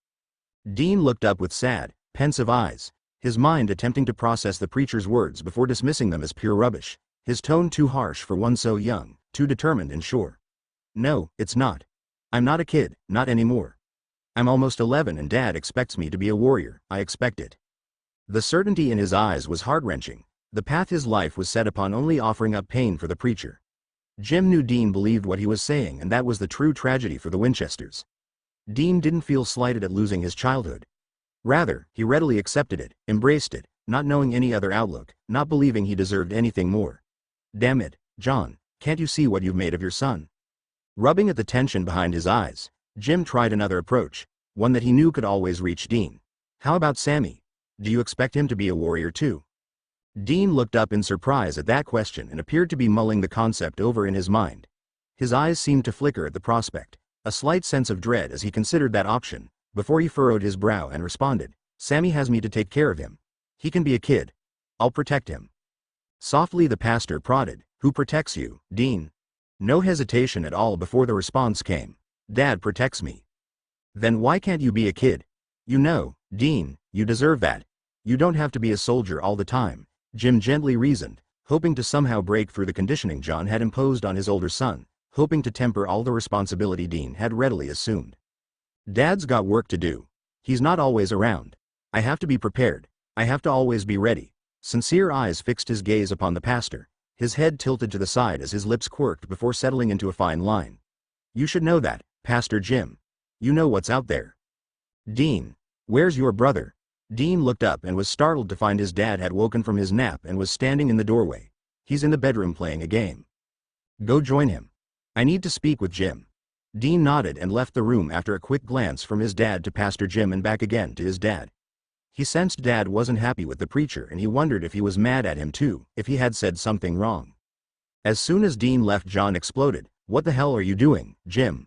Dean looked up with sad, pensive eyes, his mind attempting to process the preacher's words before dismissing them as pure rubbish, his tone too harsh for one so young, too determined and sure. "No, it's not. I'm not a kid, not anymore. I'm almost 11 and Dad expects me to be a warrior, I expect it." The certainty in his eyes was heart-wrenching. The path his life was set upon only offering up pain for the preacher. Jim knew Dean believed what he was saying, and that was the true tragedy for the Winchesters. Dean didn't feel slighted at losing his childhood. Rather, he readily accepted it, embraced it, not knowing any other outlook, not believing he deserved anything more. "Damn it, John, can't you see what you've made of your son?" Rubbing at the tension behind his eyes, Jim tried another approach, one that he knew could always reach Dean. "How about Sammy? Do you expect him to be a warrior too?" Dean looked up in surprise at that question and appeared to be mulling the concept over in his mind. His eyes seemed to flicker at the prospect, a slight sense of dread as he considered that option, before he furrowed his brow and responded, "Sammy has me to take care of him. He can be a kid. I'll protect him." Softly the pastor prodded, "Who protects you, Dean?" No hesitation at all before the response came, "Dad protects me." "Then why can't you be a kid? You know, Dean, you deserve that. You don't have to be a soldier all the time," Jim gently reasoned, hoping to somehow break through the conditioning John had imposed on his older son, hoping to temper all the responsibility Dean had readily assumed. "Dad's got work to do. He's not always around. I have to be prepared. I have to always be ready." Sincere eyes fixed his gaze upon the pastor, his head tilted to the side as his lips quirked before settling into a fine line. "You should know that, Pastor Jim. You know what's out there." "Dean, where's your brother?" Dean looked up and was startled to find his dad had woken from his nap and was standing in the doorway. "He's in the bedroom playing a game." "Go join him. I need to speak with Jim." Dean nodded and left the room after a quick glance from his dad to Pastor Jim and back again to his dad. He sensed Dad wasn't happy with the preacher, and he wondered if he was mad at him too, if he had said something wrong. As soon as Dean left, John exploded, "What the hell are you doing, Jim?"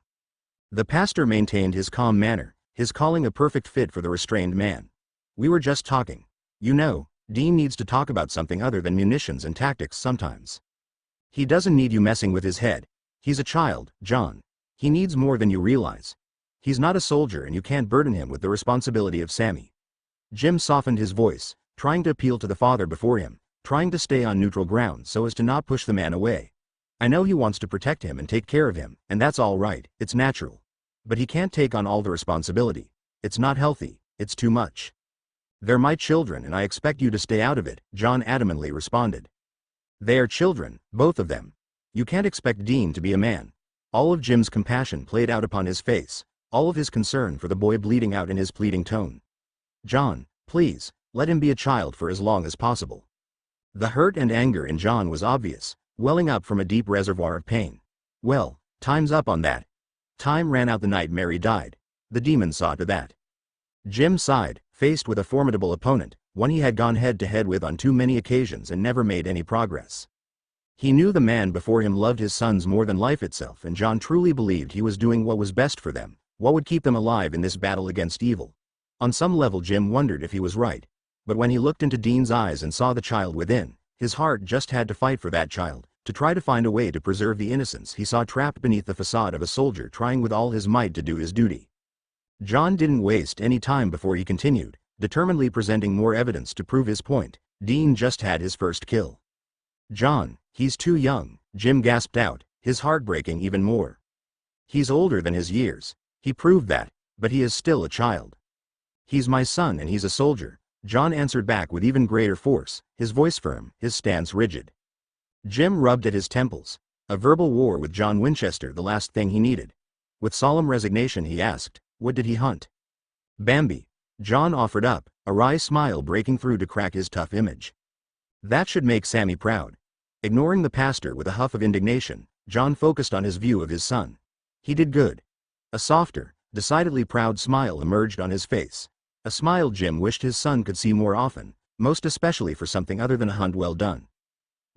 The pastor maintained his calm manner, his calling a perfect fit for the restrained man. "We were just talking. You know, Dean needs to talk about something other than munitions and tactics sometimes. He doesn't need you messing with his head. He's a child, John. He needs more than you realize. He's not a soldier and you can't burden him with the responsibility of Sammy." Jim softened his voice, trying to appeal to the father before him, trying to stay on neutral ground so as to not push the man away. "I know he wants to protect him and take care of him, and that's all right, it's natural. But he can't take on all the responsibility. It's not healthy, it's too much." "They're my children and I expect you to stay out of it," John adamantly responded. "They are children, both of them. You can't expect Dean to be a man." All of Jim's compassion played out upon his face, all of his concern for the boy bleeding out in his pleading tone. "John, please, let him be a child for as long as possible." The hurt and anger in John was obvious, welling up from a deep reservoir of pain. "Well, time's up on that. Time ran out the night Mary died. The demon saw to that." Jim sighed, faced with a formidable opponent, one he had gone head-to-head with on too many occasions and never made any progress. He knew the man before him loved his sons more than life itself, and John truly believed he was doing what was best for them, what would keep them alive in this battle against evil. On some level Jim wondered if he was right. But when he looked into Dean's eyes and saw the child within, his heart just had to fight for that child, to try to find a way to preserve the innocence he saw trapped beneath the facade of a soldier trying with all his might to do his duty. John didn't waste any time before he continued, determinedly presenting more evidence to prove his point. "Dean just had his first kill." "John, he's too young," Jim gasped out, his heart breaking even more. "He's older than his years. He proved that, but he is still a child." "He's my son and he's a soldier," John answered back with even greater force, his voice firm, his stance rigid. Jim rubbed at his temples. A verbal war with John Winchester, the last thing he needed. With solemn resignation he asked, what did he hunt? Bambi. John offered up, a wry smile breaking through to crack his tough image. That should make Sammy proud. Ignoring the pastor with a huff of indignation, John focused on his view of his son. He did good. A softer, decidedly proud smile emerged on his face. A smile Jim wished his son could see more often, most especially for something other than a hunt well done.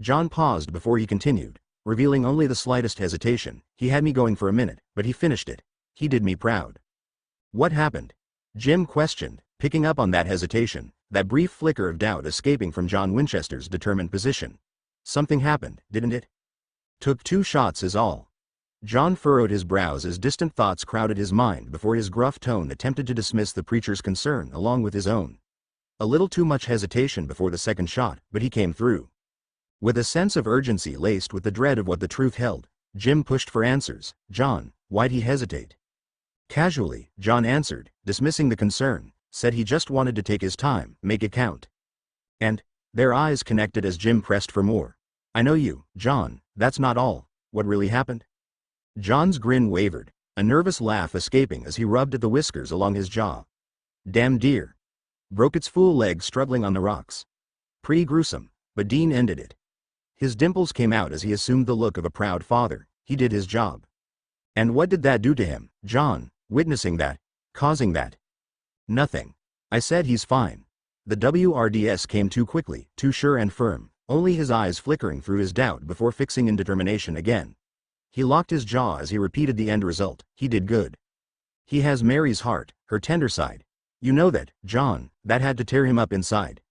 John paused before he continued, revealing only the slightest hesitation. He had me going for a minute, but he finished it. He did me proud. What happened? Jim questioned, picking up on that hesitation, that brief flicker of doubt escaping from John Winchester's determined position. Something happened, didn't it? Took 2 shots is all. John furrowed his brows as distant thoughts crowded his mind before his gruff tone attempted to dismiss the preacher's concern along with his own. A little too much hesitation before the second shot, but he came through. With a sense of urgency laced with the dread of what the truth held, Jim pushed for answers. John, why'd he hesitate? Casually, John answered, dismissing the concern, said he just wanted to take his time, make it count. And, their eyes connected as Jim pressed for more. I know you, John, that's not all. What really happened? John's grin wavered, a nervous laugh escaping as he rubbed at the whiskers along his jaw. Damn deer. Broke its fool leg struggling on the rocks. Pretty gruesome, but Dean ended it. His dimples came out as he assumed the look of a proud father. He did his job. And what did that do to him, John, witnessing that, causing that? Nothing. I said he's fine. The WRDS came too quickly, too sure and firm, only his eyes flickering through his doubt before fixing in determination again. He locked his jaw as he repeated the end result. He did good. He has Mary's heart, her tender side. You know that, John, that had to tear him up inside.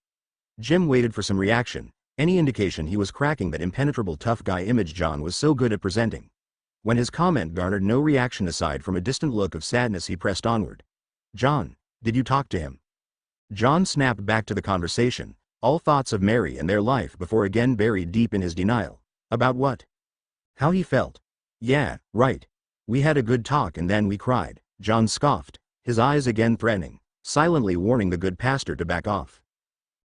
Jim waited for some reaction, any indication he was cracking that impenetrable tough guy image John was so good at presenting. When his comment garnered no reaction aside from a distant look of sadness, he pressed onward. John, did you talk to him? John snapped back to the conversation, all thoughts of Mary and their life before again buried deep in his denial. About what? How he felt. Yeah, right. We had a good talk and then we cried. John scoffed, his eyes again threatening, silently warning the good pastor to back off.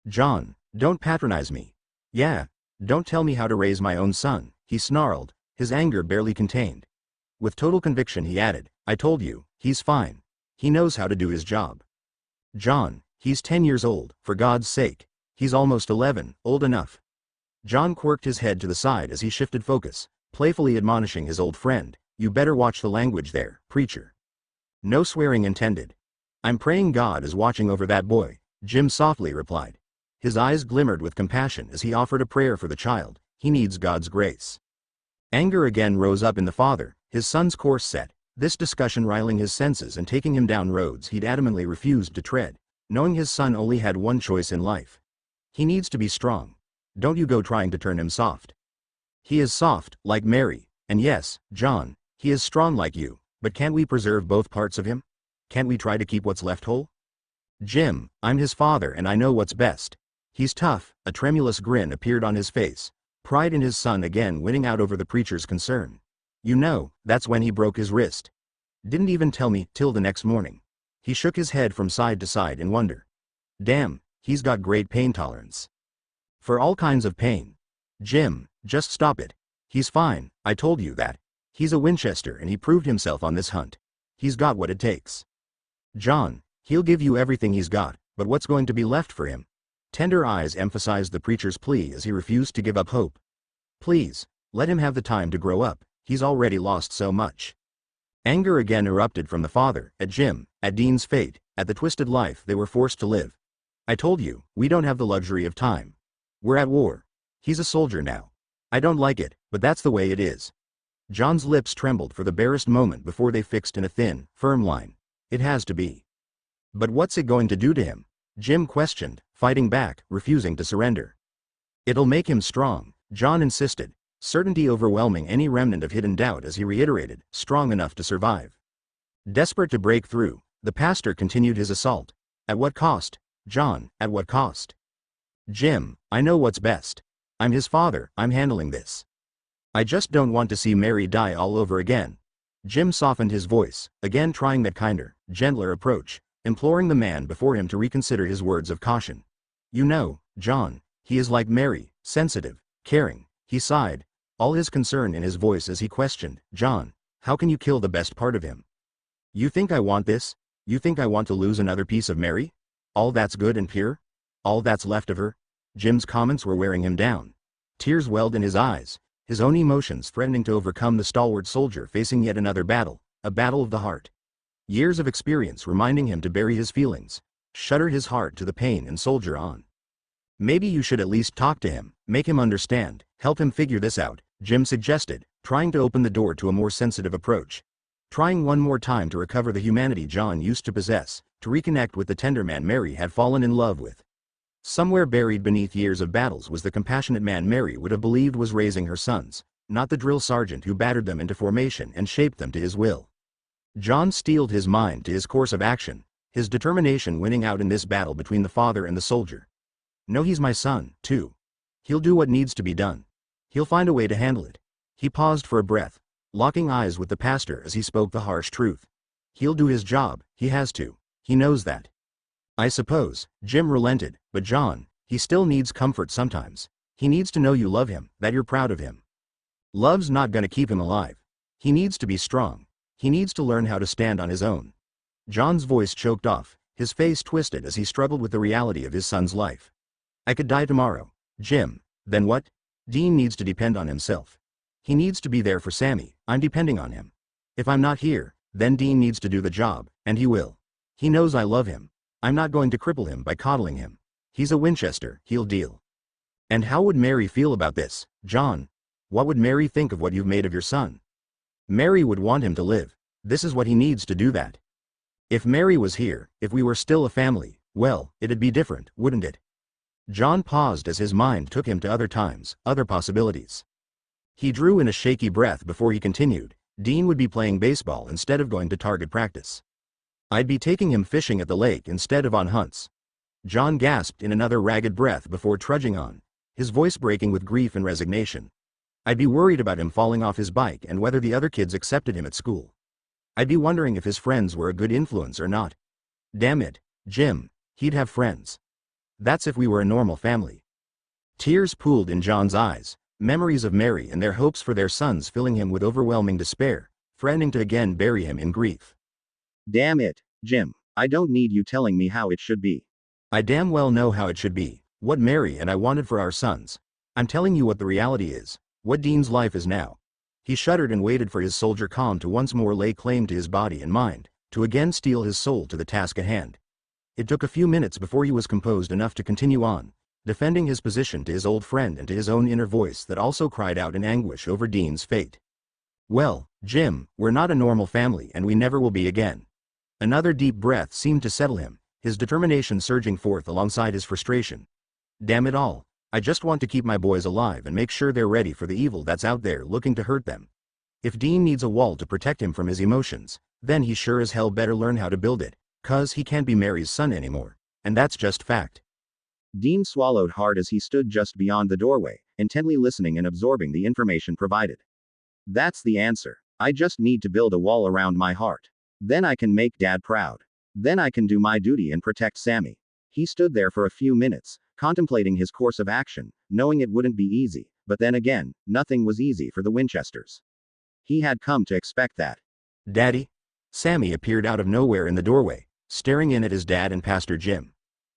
John, don't patronize me. Yeah, don't tell me how to raise my own son, he snarled, his anger barely contained. With total conviction he added, I told you, he's fine. He knows how to do his job. John, he's 10 years old, for God's sake. He's almost 11, old enough. John quirked his head to the side as he shifted focus, playfully admonishing his old friend, you better watch the language there, preacher. No swearing intended. I'm praying God is watching over that boy, Jim softly replied. His eyes glimmered with compassion as he offered a prayer for the child. He needs God's grace. Anger again rose up in the father, his son's course set, this discussion riling his senses and taking him down roads he'd adamantly refused to tread, knowing his son only had one choice in life. He needs to be strong. Don't you go trying to turn him soft. He is soft, like Mary, and yes, John, he is strong like you, but can't we preserve both parts of him? Can't we try to keep what's left whole? Jim, I'm his father and I know what's best. He's tough, a tremulous grin appeared on his face, pride in his son again winning out over the preacher's concern. You know, that's when he broke his wrist. Didn't even tell me till the next morning. He shook his head from side to side in wonder. Damn, he's got great pain tolerance. For all kinds of pain. Jim, just stop it. He's fine, I told you that. He's a Winchester and he proved himself on this hunt. He's got what it takes. John, he'll give you everything he's got, but what's going to be left for him? Tender eyes emphasized the preacher's plea as he refused to give up hope. Please, let him have the time to grow up, he's already lost so much. Anger again erupted from the father, at Jim, at Dean's fate, at the twisted life they were forced to live. I told you, we don't have the luxury of time. We're at war. He's a soldier now. I don't like it, but that's the way it is. John's lips trembled for the barest moment before they fixed in a thin, firm line. It has to be. But what's it going to do to him? Jim questioned, fighting back, refusing to surrender. It'll make him strong, John insisted, certainty overwhelming any remnant of hidden doubt as he reiterated, strong enough to survive. Desperate to break through, the pastor continued his assault. At what cost? John, at what cost? Jim, I know what's best. I'm his father, I'm handling this. I just don't want to see Mary die all over again. Jim softened his voice, again trying that kinder, gentler approach, imploring the man before him to reconsider his words of caution. You know, John, he is like Mary, sensitive, caring, he sighed. all his concern in his voice as he questioned, "John, how can you kill the best part of him? You think I want this? You think I want to lose another piece of Mary? All that's good and pure? All that's left of her?" Jim's comments were wearing him down. Tears welled in his eyes, his own emotions threatening to overcome the stalwart soldier facing yet another battle, a battle of the heart. Years of experience reminding him to bury his feelings, shudder his heart to the pain and soldier on. "Maybe you should at least talk to him, make him understand, help him figure this out," Jim suggested, trying to open the door to a more sensitive approach. Trying one more time to recover the humanity John used to possess, to reconnect with the tender man Mary had fallen in love with. Somewhere buried beneath years of battles was the compassionate man Mary would have believed was raising her sons, not the drill sergeant who battered them into formation and shaped them to his will. John steeled his mind to his course of action, his determination winning out in this battle between the father and the soldier. "No, he's my son, too. He'll do what needs to be done. He'll find a way to handle it." He paused for a breath, locking eyes with the pastor as he spoke the harsh truth. "He'll do his job, he has to. He knows that." "I suppose," Jim relented, "but John, he still needs comfort sometimes. He needs to know you love him, that you're proud of him. Love's not gonna keep him alive. He needs to be strong. He needs to learn how to stand on his own." John's voice choked off, his face twisted as he struggled with the reality of his son's life. "I could die tomorrow, Jim. Then what? Dean needs to depend on himself. He needs to be there for Sammy. I'm depending on him. If I'm not here, then Dean needs to do the job, and he will. He knows I love him. I'm not going to cripple him by coddling him. He's a Winchester, he'll deal." "And how would Mary feel about this, John? What would Mary think of what you've made of your son?" "Mary would want him to live. This is what he needs to do that. If Mary was here, if we were still a family, well, it'd be different, wouldn't it?" John paused as his mind took him to other times, other possibilities. He drew in a shaky breath before he continued, "Dean would be playing baseball instead of going to target practice. I'd be taking him fishing at the lake instead of on hunts." John gasped in another ragged breath before trudging on, his voice breaking with grief and resignation. "I'd be worried about him falling off his bike and whether the other kids accepted him at school. I'd be wondering if his friends were a good influence or not. Damn it, Jim, he'd have friends. That's if we were a normal family." Tears pooled in John's eyes, memories of Mary and their hopes for their sons filling him with overwhelming despair, threatening to again bury him in grief. "Damn it, Jim. I don't need you telling me how it should be." "I damn well know how it should be, what Mary and I wanted for our sons. I'm telling you what the reality is, what Dean's life is now." He shuddered and waited for his soldier calm to once more lay claim to his body and mind, to again steel his soul to the task at hand. It took a few minutes before he was composed enough to continue on, defending his position to his old friend and to his own inner voice that also cried out in anguish over Dean's fate. "Well, Jim, we're not a normal family and we never will be again." Another deep breath seemed to settle him, his determination surging forth alongside his frustration. "Damn it all, I just want to keep my boys alive and make sure they're ready for the evil that's out there looking to hurt them. If Dean needs a wall to protect him from his emotions, then he sure as hell better learn how to build it, 'cause he can't be Mary's son anymore, and that's just fact." Dean swallowed hard as he stood just beyond the doorway, intently listening and absorbing the information provided. "That's the answer. I just need to build a wall around my heart. Then I can make Dad proud. Then I can do my duty and protect Sammy." He stood there for a few minutes, contemplating his course of action, knowing it wouldn't be easy, but then again, nothing was easy for the Winchesters. He had come to expect that. "Daddy?" Sammy appeared out of nowhere in the doorway, staring in at his dad and Pastor Jim.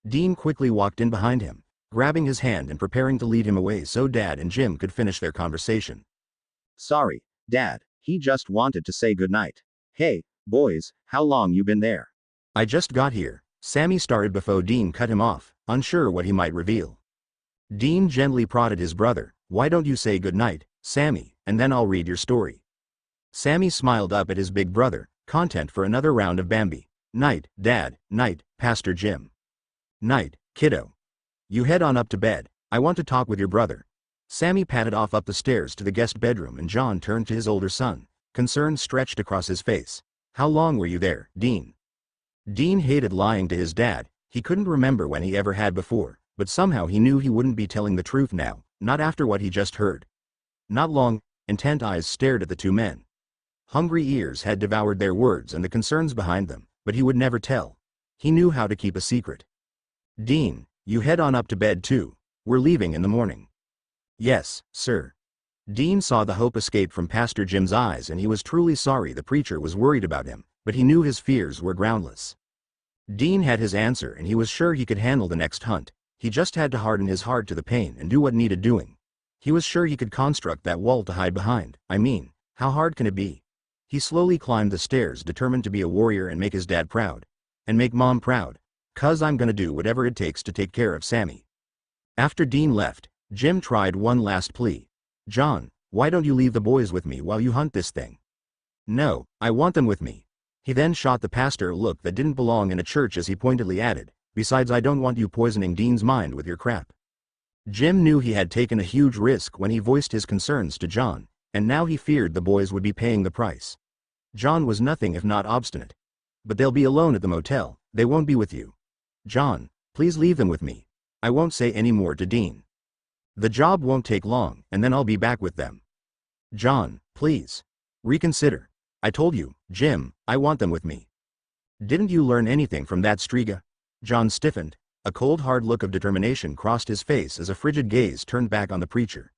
Dean quickly walked in behind him, grabbing his hand and preparing to lead him away so Dad and Jim could finish their conversation. "Sorry, Dad. He just wanted to say goodnight." "Hey, boys, how long you been there?" "I just got here," Sammy started before Dean cut him off, unsure what he might reveal. Dean gently prodded his brother, "Why don't you say goodnight, Sammy, and then I'll read your story." Sammy smiled up at his big brother, content for another round of Bambi. "Night, Dad, night, Pastor Jim." "Night, kiddo. You head on up to bed, I want to talk with your brother." Sammy padded off up the stairs to the guest bedroom and John turned to his older son, concern stretched across his face. "How long were you there, Dean?" Dean hated lying to his dad, he couldn't remember when he ever had before, but somehow he knew he wouldn't be telling the truth now, not after what he just heard. "Not long," intent eyes stared at the two men. Hungry ears had devoured their words and the concerns behind them, but he would never tell. He knew how to keep a secret. "Dean, you head on up to bed too. We're leaving in the morning." "Yes, sir." Dean saw the hope escape from Pastor Jim's eyes, and he was truly sorry the preacher was worried about him, but he knew his fears were groundless. Dean had his answer, and he was sure he could handle the next hunt. He just had to harden his heart to the pain and do what needed doing. He was sure he could construct that wall to hide behind. I mean, how hard can it be? He slowly climbed the stairs, determined to be a warrior and make his dad proud. And make mom proud. 'Cause I'm gonna do whatever it takes to take care of Sammy. After Dean left, Jim tried one last plea. John, why don't you leave the boys with me while you hunt this thing? No, I want them with me. He then shot the pastor a look that didn't belong in a church as he pointedly added, besides, I don't want you poisoning Dean's mind with your crap. Jim knew he had taken a huge risk when he voiced his concerns to John, and now he feared the boys would be paying the price. John was nothing if not obstinate. But they'll be alone at the motel, they won't be with you. John, please leave them with me. I won't say any more to Dean. The job won't take long, and then I'll be back with them. John, please. Reconsider. I told you, Jim, I want them with me. Didn't you learn anything from that Striga? John stiffened. A cold hard look of determination crossed his face as a frigid gaze turned back on the preacher.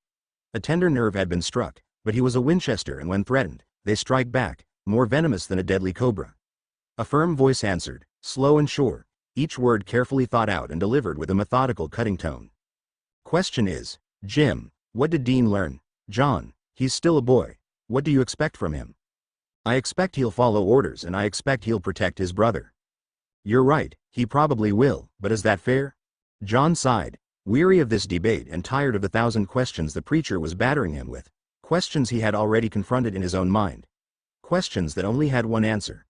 A tender nerve had been struck, but he was a Winchester, and when threatened, they strike back, more venomous than a deadly cobra. A firm voice answered, slow and sure, each word carefully thought out and delivered with a methodical, cutting tone. Question is, Jim, what did Dean learn? John, he's still a boy. What do you expect from him? I expect he'll follow orders, and I expect he'll protect his brother. You're right, he probably will, but is that fair? John sighed, weary of this debate and tired of the 1,000 questions the preacher was battering him with. Questions he had already confronted in his own mind. Questions that only had one answer.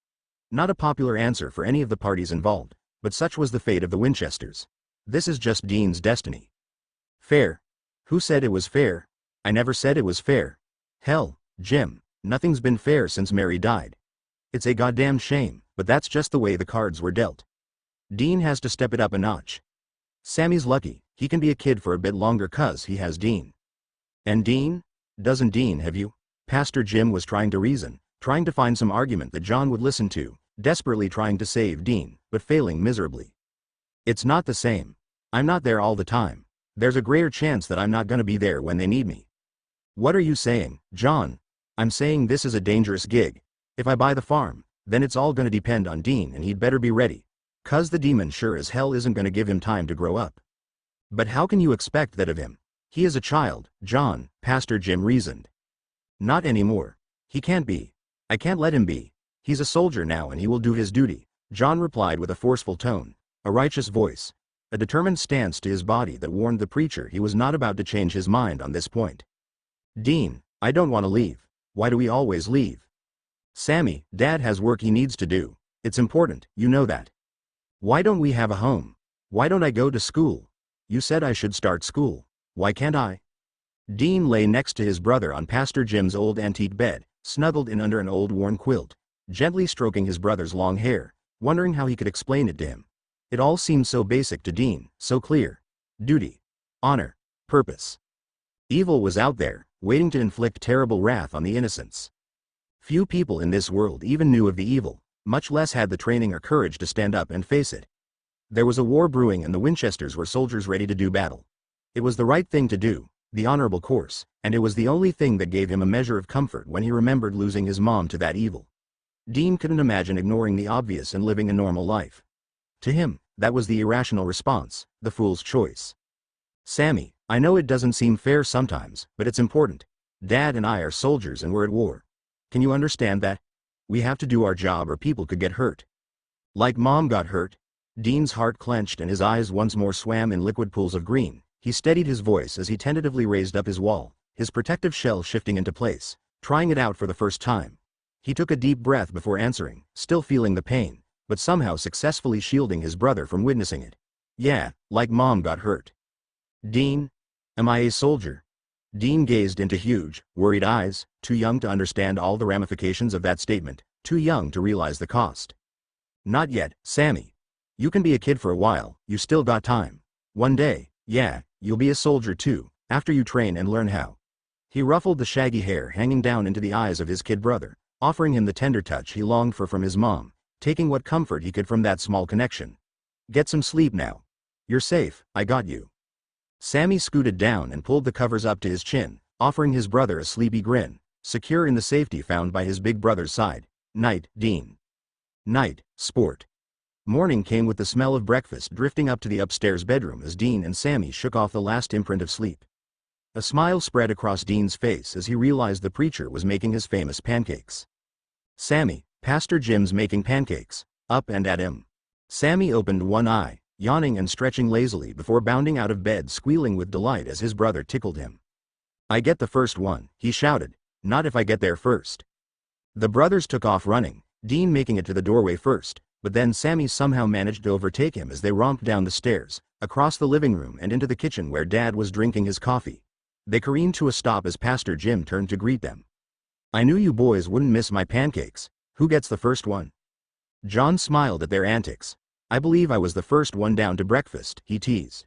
Not a popular answer for any of the parties involved, but such was the fate of the Winchesters. This is just Dean's destiny. Fair? Who said it was fair? I never said it was fair. Hell, Jim, nothing's been fair since Mary died. It's a goddamn shame, but that's just the way the cards were dealt. Dean has to step it up a notch. Sammy's lucky, he can be a kid for a bit longer 'cause he has Dean. And Dean? Doesn't Dean have you? Pastor Jim was trying to reason, trying to find some argument that John would listen to, desperately trying to save Dean, but failing miserably. It's not the same. I'm not there all the time. There's a greater chance that I'm not gonna be there when they need me. What are you saying, John? I'm saying this is a dangerous gig. If I buy the farm, then it's all gonna depend on Dean, and he'd better be ready. 'Cause the demon sure as hell isn't gonna give him time to grow up. But how can you expect that of him? He is a child, John, Pastor Jim reasoned. Not anymore. He can't be. I can't let him be. He's a soldier now, and he will do his duty, John replied with a forceful tone, a righteous voice, a determined stance to his body that warned the preacher he was not about to change his mind on this point. Dean, I don't want to leave. Why do we always leave? Sammy, Dad has work he needs to do. It's important, you know that. Why don't we have a home? Why don't I go to school? You said I should start school. Why can't I? Dean lay next to his brother on Pastor Jim's old antique bed, snuggled in under an old worn quilt, gently stroking his brother's long hair, wondering how he could explain it to him. It all seemed so basic to Dean, so clear. Duty. Honor. Purpose. Evil was out there, waiting to inflict terrible wrath on the innocents. Few people in this world even knew of the evil, much less had the training or courage to stand up and face it. There was a war brewing, and the Winchesters were soldiers ready to do battle. It was the right thing to do, the honorable course, and it was the only thing that gave him a measure of comfort when he remembered losing his mom to that evil. Dean couldn't imagine ignoring the obvious and living a normal life. To him, that was the irrational response, the fool's choice. Sammy, I know it doesn't seem fair sometimes, but it's important. Dad and I are soldiers and we're at war. Can you understand that? We have to do our job or people could get hurt. Like Mom got hurt? Dean's heart clenched and his eyes once more swam in liquid pools of green. He steadied his voice as he tentatively raised up his wall, his protective shell shifting into place, trying it out for the first time. He took a deep breath before answering, still feeling the pain, but somehow successfully shielding his brother from witnessing it. Yeah, like Mom got hurt. Dean? Am I a soldier? Dean gazed into huge, worried eyes, too young to understand all the ramifications of that statement, too young to realize the cost. Not yet, Sammy. You can be a kid for a while, you still got time. One day, yeah, you'll be a soldier too, after you train and learn how. He ruffled the shaggy hair hanging down into the eyes of his kid brother, offering him the tender touch he longed for from his mom, taking what comfort he could from that small connection. Get some sleep now. You're safe, I got you. Sammy scooted down and pulled the covers up to his chin, offering his brother a sleepy grin, secure in the safety found by his big brother's side. Night, Dean. Night, sport. Morning came with the smell of breakfast drifting up to the upstairs bedroom as Dean and Sammy shook off the last imprint of sleep. A smile spread across Dean's face as he realized the preacher was making his famous pancakes. Sammy, Pastor Jim's making pancakes. Up and at him. Sammy opened one eye, yawning and stretching lazily before bounding out of bed squealing with delight as his brother tickled him. I get the first one, he shouted. Not if I get there first. The brothers took off running, Dean making it to the doorway first, but then Sammy somehow managed to overtake him as they romped down the stairs, across the living room and into the kitchen where Dad was drinking his coffee. They careened to a stop as Pastor Jim turned to greet them. I knew you boys wouldn't miss my pancakes. Who gets the first one? John smiled at their antics. I believe I was the first one down to breakfast, he teased.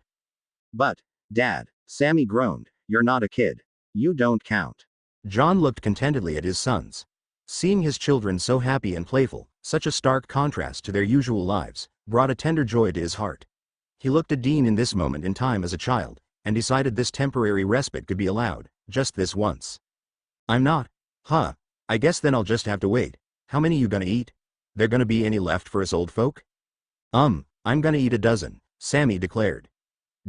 But, Dad, Sammy groaned, you're not a kid. You don't count. John looked contentedly at his sons. Seeing his children so happy and playful, such a stark contrast to their usual lives, brought a tender joy to his heart. He looked at Dean in this moment in time as a child, and decided this temporary respite could be allowed, just this once. I'm not. Huh. I guess then I'll just have to wait. How many you gonna eat? There gonna be any left for us old folk? I'm gonna eat a dozen, Sammy declared.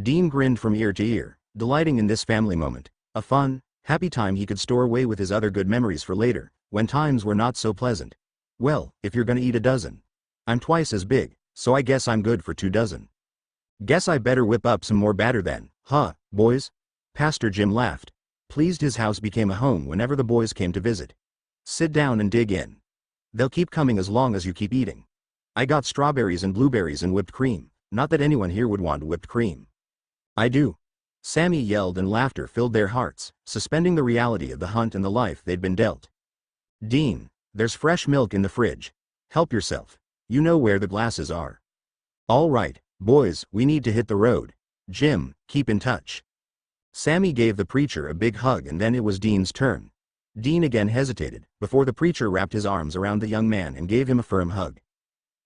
Dean grinned from ear to ear, delighting in this family moment, a fun, happy time he could store away with his other good memories for later, when times were not so pleasant. Well, if you're gonna eat a dozen. I'm twice as big, so I guess I'm good for 2 dozen. Guess I better whip up some more batter then, huh, boys? Pastor Jim laughed. Pleased his house became a home whenever the boys came to visit. Sit down and dig in. They'll keep coming as long as you keep eating. I got strawberries and blueberries and whipped cream, not that anyone here would want whipped cream. I do. Sammy yelled and laughter filled their hearts, suspending the reality of the hunt and the life they'd been dealt. Dean, there's fresh milk in the fridge. Help yourself. You know where the glasses are. All right, boys, we need to hit the road. Jim, keep in touch. Sammy gave the preacher a big hug and then it was Dean's turn. Dean again hesitated, before the preacher wrapped his arms around the young man and gave him a firm hug.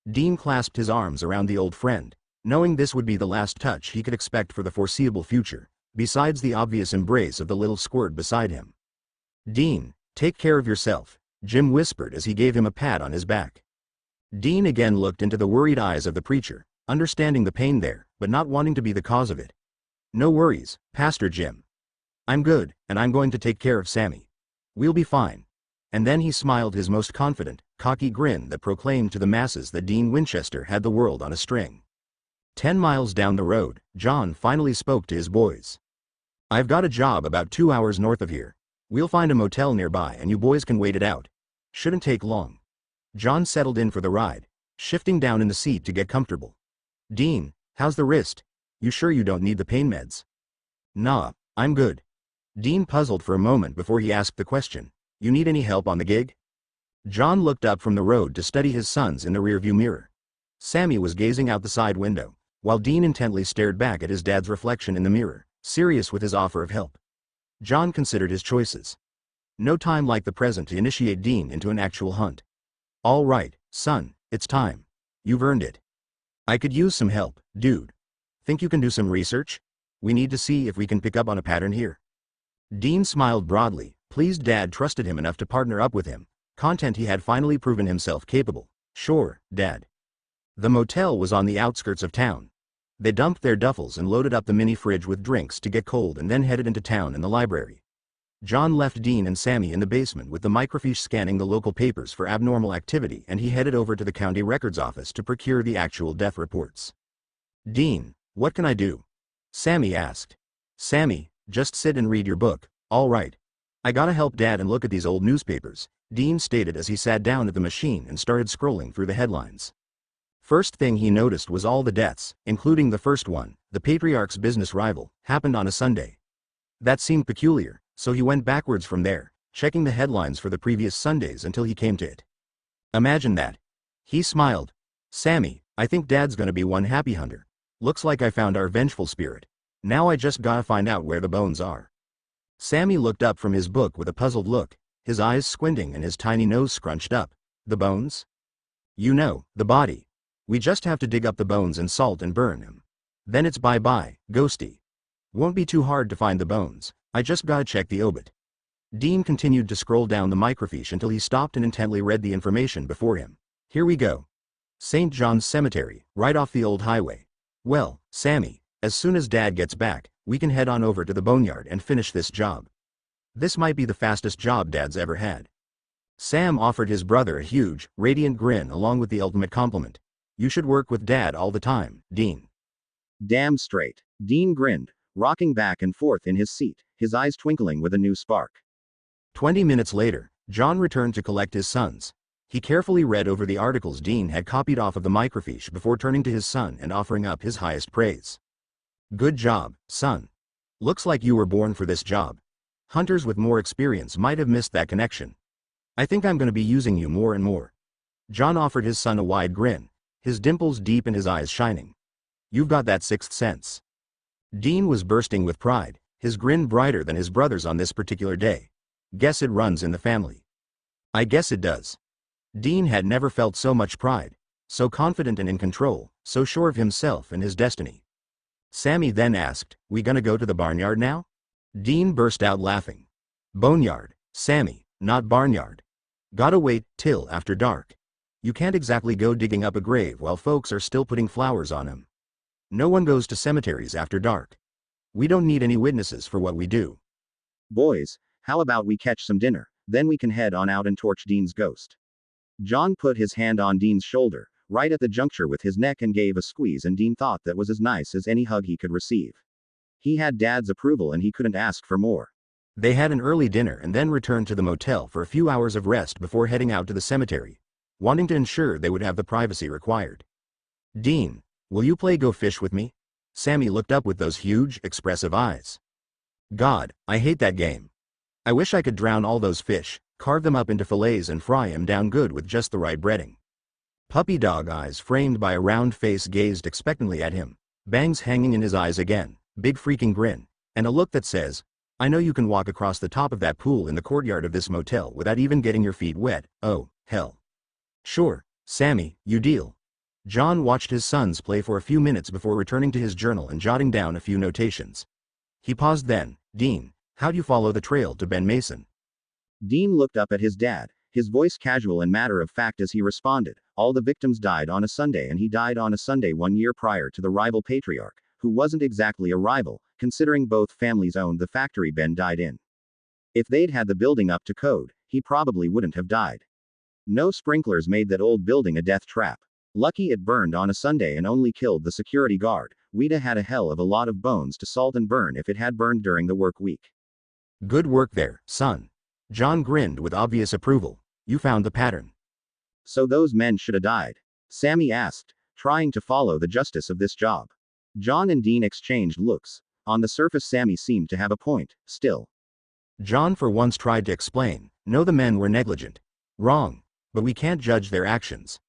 Dean clasped his arms around the old friend, knowing this would be the last touch he could expect for the foreseeable future, besides the obvious embrace of the little squirt beside him. Dean, take care of yourself, Jim whispered as he gave him a pat on his back. Dean again looked into the worried eyes of the preacher, understanding the pain there, but not wanting to be the cause of it. No worries, Pastor Jim. I'm good, and I'm going to take care of Sammy. We'll be fine. And then he smiled his most confident, cocky grin that proclaimed to the masses that Dean Winchester had the world on a string. 10 miles down the road, John finally spoke to his boys. I've got a job about 2 hours north of here. We'll find a motel nearby and you boys can wait it out. Shouldn't take long. John settled in for the ride, shifting down in the seat to get comfortable. Dean, how's the wrist? You sure you don't need the pain meds? Nah, I'm good. Dean puzzled for a moment before he asked the question. You need any help on the gig? John looked up from the road to study his sons in the rearview mirror. Sammy was gazing out the side window, while Dean intently stared back at his dad's reflection in the mirror, serious with his offer of help. John considered his choices. No time like the present to initiate Dean into an actual hunt. All right, son, it's time. You've earned it. I could use some help, dude. Think you can do some research? We need to see if we can pick up on a pattern here. Dean smiled broadly, pleased Dad trusted him enough to partner up with him, content he had finally proven himself capable. Sure, Dad. The motel was on the outskirts of town. They dumped their duffels and loaded up the mini fridge with drinks to get cold and then headed into town and the library. John left Dean and Sammy in the basement with the microfiche scanning the local papers for abnormal activity and he headed over to the county records office to procure the actual death reports. Dean, what can I do? Sammy asked. Sammy, just sit and read your book, all right. I gotta help Dad and look at these old newspapers, Dean stated as he sat down at the machine and started scrolling through the headlines. First thing he noticed was all the deaths, including the first one, the patriarch's business rival, happened on a Sunday. That seemed peculiar, so he went backwards from there, checking the headlines for the previous Sundays until he came to it. Imagine that. He smiled. Sammy, I think Dad's gonna be one happy hunter. Looks like I found our vengeful spirit. Now I just gotta find out where the bones are. Sammy looked up from his book with a puzzled look, his eyes squinting and his tiny nose scrunched up. The bones? You know, the body. We just have to dig up the bones and salt and burn them. Then it's bye-bye, ghosty. Won't be too hard to find the bones, I just gotta check the obit. Dean continued to scroll down the microfiche until he stopped and intently read the information before him. Here we go. St. John's Cemetery, right off the old highway. Well, Sammy, as soon as Dad gets back, we can head on over to the boneyard and finish this job. This might be the fastest job Dad's ever had. Sam offered his brother a huge, radiant grin along with the ultimate compliment. You should work with Dad all the time, Dean. Damn straight. Dean grinned, rocking back and forth in his seat, his eyes twinkling with a new spark. 20 minutes later, John returned to collect his sons. He carefully read over the articles Dean had copied off of the microfiche before turning to his son and offering up his highest praise. Good job, son. Looks like you were born for this job. Hunters with more experience might have missed that connection. I think I'm going to be using you more and more. John offered his son a wide grin, his dimples deep and his eyes shining. You've got that sixth sense. Dean was bursting with pride, his grin brighter than his brother's on this particular day. Guess it runs in the family. I guess it does. Dean had never felt so much pride, so confident and in control, so sure of himself and his destiny. Sammy then asked, we gonna go to the barnyard now? Dean burst out laughing. Boneyard, Sammy, not barnyard. Gotta wait till after dark. You can't exactly go digging up a grave while folks are still putting flowers on them. No one goes to cemeteries after dark. We don't need any witnesses for what we do. Boys, how about we catch some dinner, then we can head on out and torch Dean's ghost. John put his hand on Dean's shoulder, right at the juncture with his neck and gave a squeeze, and Dean thought that was as nice as any hug he could receive. He had Dad's approval and he couldn't ask for more. They had an early dinner and then returned to the motel for a few hours of rest before heading out to the cemetery, wanting to ensure they would have the privacy required. Dean, will you play Go Fish with me? Sammy looked up with those huge, expressive eyes. God, I hate that game. I wish I could drown all those fish, carve them up into fillets and fry 'em down good with just the right breading. Puppy dog eyes framed by a round face gazed expectantly at him, bangs hanging in his eyes again, big freaking grin, and a look that says, I know you can walk across the top of that pool in the courtyard of this motel without even getting your feet wet, oh, hell. Sure, Sammy, you deal. John watched his sons play for a few minutes before returning to his journal and jotting down a few notations. He paused then, Dean, how'd you follow the trail to Ben Mason? Dean looked up at his dad, his voice casual and matter of fact as he responded, all the victims died on a Sunday and he died on a Sunday 1 year prior to the rival patriarch, who wasn't exactly a rival, considering both families owned the factory Ben died in. If they'd had the building up to code, he probably wouldn't have died. No sprinklers made that old building a death trap. Lucky it burned on a Sunday and only killed the security guard. We'd have had a hell of a lot of bones to salt and burn if it had burned during the work week. Good work there, son. John grinned with obvious approval. You found the pattern. So those men should have died? Sammy asked, trying to follow the justice of this job. John and Dean exchanged looks. On the surface Sammy seemed to have a point, still. John for once tried to explain, no, the men were negligent. Wrong. But we can't judge their actions.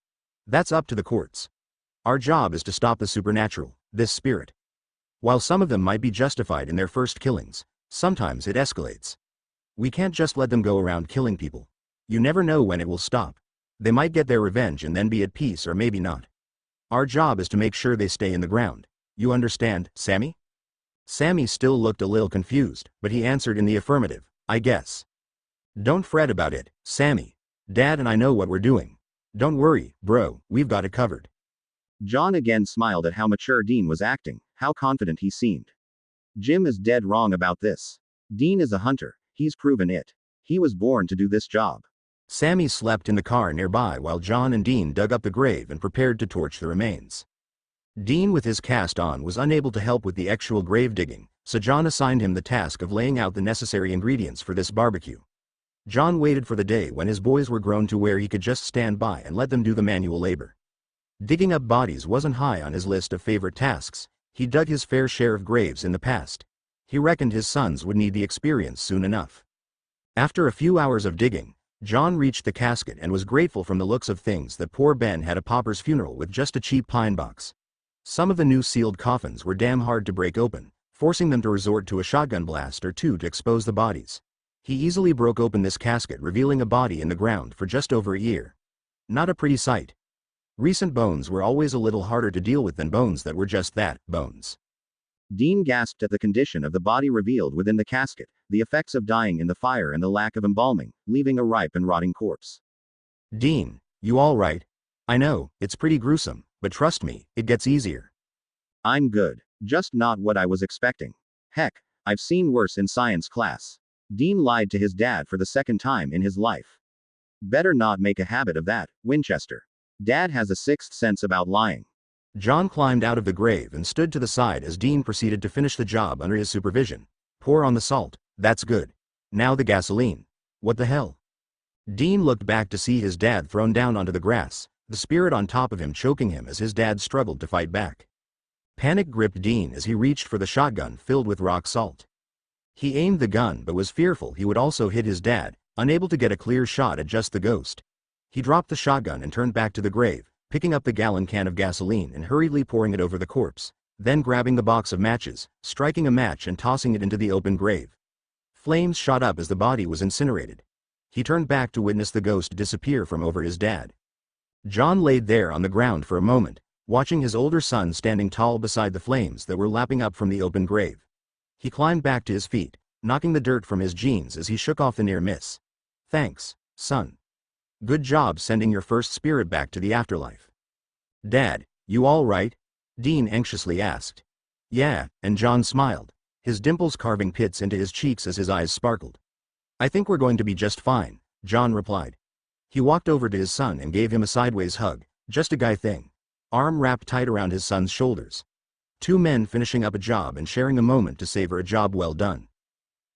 That's up to the courts. Our job is to stop the supernatural, this spirit. While some of them might be justified in their first killings, sometimes it escalates. We can't just let them go around killing people. You never know when it will stop. They might get their revenge and then be at peace, or maybe not. Our job is to make sure they stay in the ground. You understand, Sammy? Sammy still looked a little confused, but he answered in the affirmative, I guess. Don't fret about it, Sammy. Dad and I know what we're doing. Don't worry, bro, we've got it covered. John again smiled at how mature Dean was acting, how confident he seemed. Jim is dead wrong about this. Dean is a hunter, he's proven it. He was born to do this job. Sammy slept in the car nearby while John and Dean dug up the grave and prepared to torch the remains. Dean with his cast on was unable to help with the actual grave digging, so John assigned him the task of laying out the necessary ingredients for this barbecue. John waited for the day when his boys were grown to where he could just stand by and let them do the manual labor. Digging up bodies wasn't high on his list of favorite tasks. He dug his fair share of graves in the past. He reckoned his sons would need the experience soon enough. After a few hours of digging, John reached the casket and was grateful from the looks of things that poor Ben had a pauper's funeral with just a cheap pine box. Some of the new sealed coffins were damn hard to break open, forcing them to resort to a shotgun blast or two to expose the bodies. He easily broke open this casket, revealing a body in the ground for just over a year. Not a pretty sight. Recent bones were always a little harder to deal with than bones that were just that, bones. Dean gasped at the condition of the body revealed within the casket, the effects of dying in the fire and the lack of embalming, leaving a ripe and rotting corpse. Dean, you all right? I know, it's pretty gruesome, but trust me, it gets easier. I'm good. Just not what I was expecting. Heck, I've seen worse in science class. Dean lied to his dad for the second time in his life. Better not make a habit of that, Winchester. Dad has a sixth sense about lying. John climbed out of the grave and stood to the side as Dean proceeded to finish the job under his supervision. Pour on the salt, that's good. Now the gasoline. What the hell? Dean looked back to see his dad thrown down onto the grass, the spirit on top of him choking him as his dad struggled to fight back. Panic gripped Dean as he reached for the shotgun filled with rock salt. He aimed the gun but was fearful he would also hit his dad, unable to get a clear shot at just the ghost. He dropped the shotgun and turned back to the grave, picking up the gallon can of gasoline and hurriedly pouring it over the corpse, then grabbing the box of matches, striking a match and tossing it into the open grave. Flames shot up as the body was incinerated. He turned back to witness the ghost disappear from over his dad. John laid there on the ground for a moment, watching his older son standing tall beside the flames that were lapping up from the open grave. He climbed back to his feet, knocking the dirt from his jeans as he shook off the near miss. Thanks, son. Good job sending your first spirit back to the afterlife. Dad, you all right? Dean anxiously asked. Yeah, and John smiled, his dimples carving pits into his cheeks as his eyes sparkled. I think we're going to be just fine, John replied. He walked over to his son and gave him a sideways hug, just a guy thing. Arm wrapped tight around his son's shoulders. Two men finishing up a job and sharing a moment to savor a job well done.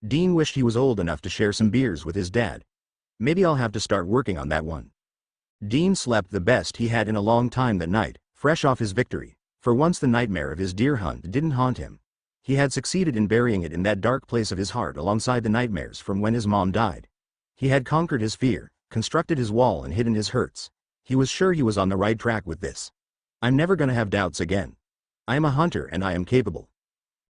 Dean wished he was old enough to share some beers with his dad. Maybe I'll have to start working on that one. Dean slept the best he had in a long time that night, fresh off his victory. For once the nightmare of his deer hunt didn't haunt him. He had succeeded in burying it in that dark place of his heart alongside the nightmares from when his mom died. He had conquered his fear, constructed his wall and hidden his hurts. He was sure he was on the right track with this. I'm never gonna have doubts again. I am a hunter and I am capable.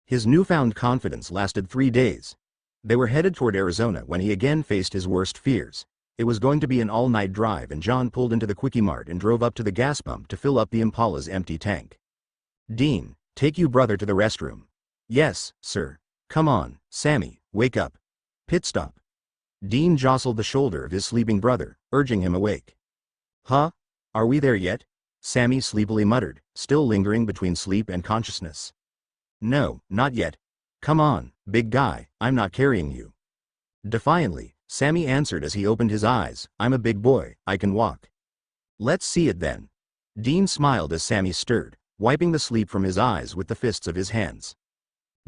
His newfound confidence lasted 3 days. They were headed toward Arizona when he again faced his worst fears. It was going to be an all-night drive and John pulled into the Quickie Mart and drove up to the gas pump to fill up the Impala's empty tank. Dean, take you brother to the restroom. Yes, sir. Come on, Sammy, wake up. Pit stop. Dean jostled the shoulder of his sleeping brother, urging him awake. Huh? Are we there yet? Sammy sleepily muttered, still lingering between sleep and consciousness. No, not yet. Come on, big guy, I'm not carrying you. Defiantly, Sammy answered as he opened his eyes, I'm a big boy, I can walk. Let's see it then. Dean smiled as Sammy stirred, wiping the sleep from his eyes with the fists of his hands.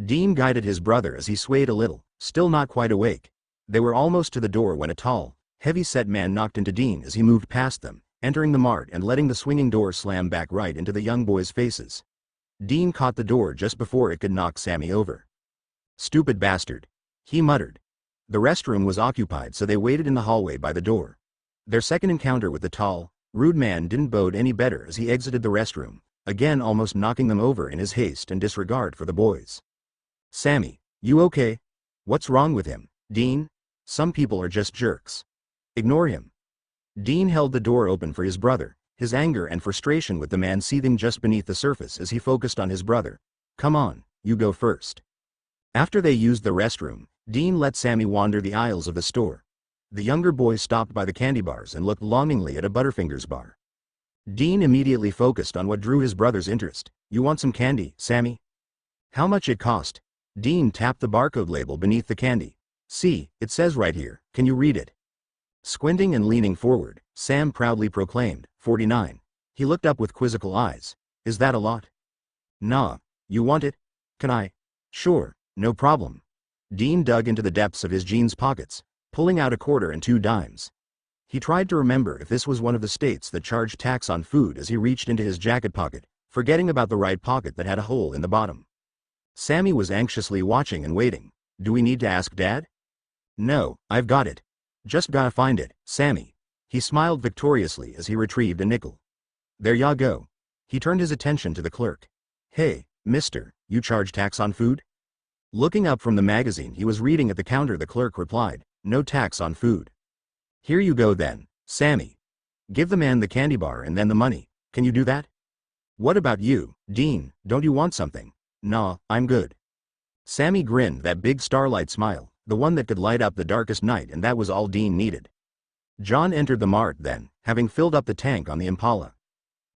Dean guided his brother as he swayed a little, still not quite awake. They were almost to the door when a tall, heavy-set man knocked into Dean as he moved past them, entering the mart and letting the swinging door slam back right into the young boys' faces. Dean caught the door just before it could knock Sammy over. Stupid bastard. He muttered. The restroom was occupied so they waited in the hallway by the door. Their second encounter with the tall, rude man didn't bode any better as he exited the restroom, again almost knocking them over in his haste and disregard for the boys. Sammy, you okay? What's wrong with him, Dean? Some people are just jerks. Ignore him. Dean held the door open for his brother, his anger and frustration with the man seething just beneath the surface as he focused on his brother. Come on, you go first. After they used the restroom, Dean let Sammy wander the aisles of the store. The younger boy stopped by the candy bars and looked longingly at a Butterfingers bar. Dean immediately focused on what drew his brother's interest. You want some candy, Sammy? How much it cost? Dean tapped the barcode label beneath the candy. See, it says right here, can you read it? Squinting and leaning forward, Sam proudly proclaimed, 49. He looked up with quizzical eyes. Is that a lot? Nah. You want it? Can I? Sure, no problem. Dean dug into the depths of his jeans pockets, pulling out a quarter and 2 dimes. He tried to remember if this was one of the states that charged tax on food as he reached into his jacket pocket, forgetting about the right pocket that had a hole in the bottom. Sammy was anxiously watching and waiting. Do we need to ask Dad? No, I've got it. Just gotta find it, Sammy. He smiled victoriously as he retrieved a nickel. There ya go. He turned his attention to the clerk. Hey, mister, you charge tax on food? Looking up from the magazine he was reading at the counter, the clerk replied, no tax on food. Here you go then, Sammy. Give the man the candy bar and then the money. Can you do that? What about you, Dean, don't you want something? Nah, I'm good. Sammy grinned that big starlight smile, the one that could light up the darkest night, and that was all Dean needed. John entered the mart then, having filled up the tank on the Impala.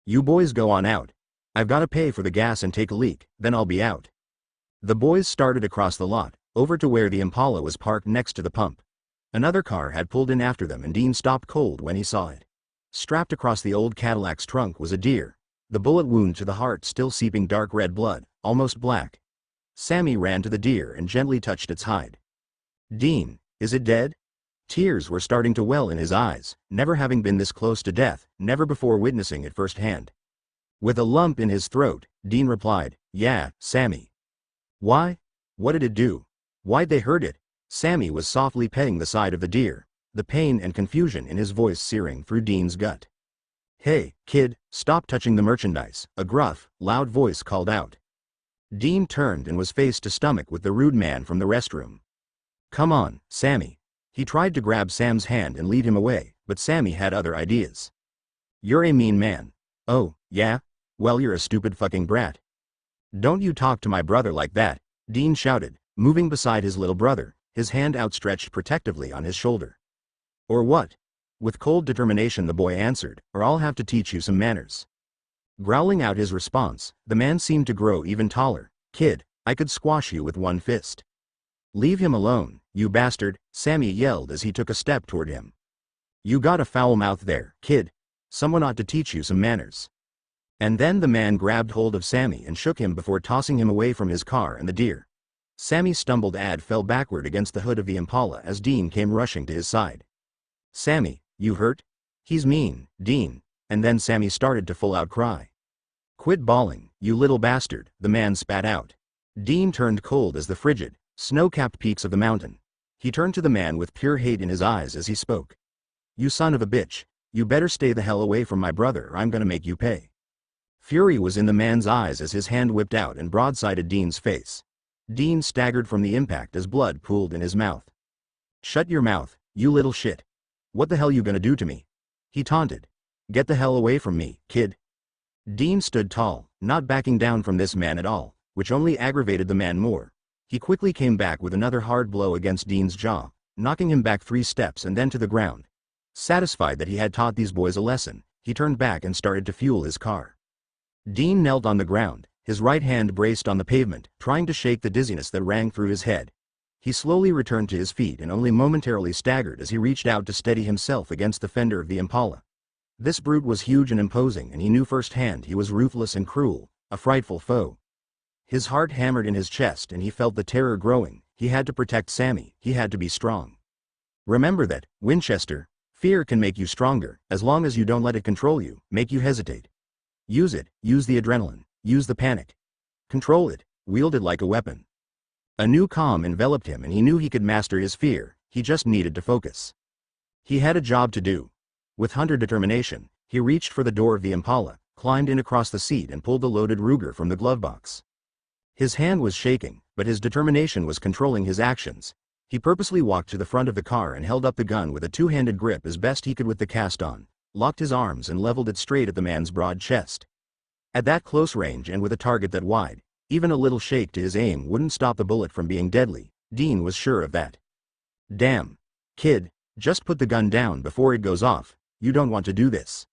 You boys go on out. I've gotta pay for the gas and take a leak, then I'll be out. The boys started across the lot, over to where the Impala was parked next to the pump. Another car had pulled in after them, and Dean stopped cold when he saw it. Strapped across the old Cadillac's trunk was a deer, the bullet wound to the heart still seeping dark red blood, almost black. Sammy ran to the deer and gently touched its hide. Dean, is it dead? Tears were starting to well in his eyes, never having been this close to death, never before witnessing it firsthand. With a lump in his throat, Dean replied, Yeah, Sammy. Why? What did it do? Why'd they hurt it? Sammy was softly petting the side of the deer, the pain and confusion in his voice searing through Dean's gut. Hey, kid, stop touching the merchandise, a gruff, loud voice called out. Dean turned and was face to stomach with the rude man from the restroom. Come on, Sammy. He tried to grab Sam's hand and lead him away, but Sammy had other ideas. You're a mean man. Oh, yeah? Well, you're a stupid fucking brat. Don't you talk to my brother like that, Dean shouted, moving beside his little brother, his hand outstretched protectively on his shoulder. Or what? With cold determination the boy answered, or I'll have to teach you some manners. Growling out his response, the man seemed to grow even taller. Kid, I could squash you with one fist. Leave him alone, you bastard, Sammy yelled as he took a step toward him. You got a foul mouth there, kid. Someone ought to teach you some manners. And then the man grabbed hold of Sammy and shook him before tossing him away from his car and the deer. Sammy stumbled and fell backward against the hood of the Impala as Dean came rushing to his side. Sammy, you hurt? He's mean, Dean. And then Sammy started to full-out cry. Quit bawling, you little bastard, the man spat out. Dean turned cold as the frigid, snow-capped peaks of the mountain. He turned to the man with pure hate in his eyes as he spoke. You son of a bitch, you better stay the hell away from my brother or I'm gonna make you pay. Fury was in the man's eyes as his hand whipped out and broadsided Dean's face. Dean staggered from the impact as blood pooled in his mouth. Shut your mouth, you little shit. What the hell you gonna do to me? He taunted. Get the hell away from me, kid. Dean stood tall, not backing down from this man at all, which only aggravated the man more. He quickly came back with another hard blow against Dean's jaw, knocking him back 3 steps and then to the ground. Satisfied that he had taught these boys a lesson, he turned back and started to fuel his car. Dean knelt on the ground, his right hand braced on the pavement, trying to shake the dizziness that rang through his head. He slowly returned to his feet and only momentarily staggered as he reached out to steady himself against the fender of the Impala. This brute was huge and imposing, and he knew firsthand he was ruthless and cruel, a frightful foe. His heart hammered in his chest and he felt the terror growing. He had to protect Sammy, he had to be strong. Remember that, Winchester, fear can make you stronger, as long as you don't let it control you, make you hesitate. Use it, use the adrenaline, use the panic. Control it, wield it like a weapon. A new calm enveloped him and he knew he could master his fear, he just needed to focus. He had a job to do. With hunter determination, he reached for the door of the Impala, climbed in across the seat and pulled the loaded Ruger from the glove box. His hand was shaking, but his determination was controlling his actions. He purposely walked to the front of the car and held up the gun with a two-handed grip as best he could with the cast on, locked his arms and leveled it straight at the man's broad chest. At that close range and with a target that wide, even a little shake to his aim wouldn't stop the bullet from being deadly, Dean was sure of that. Damn. Kid, just put the gun down before it goes off, you don't want to do this.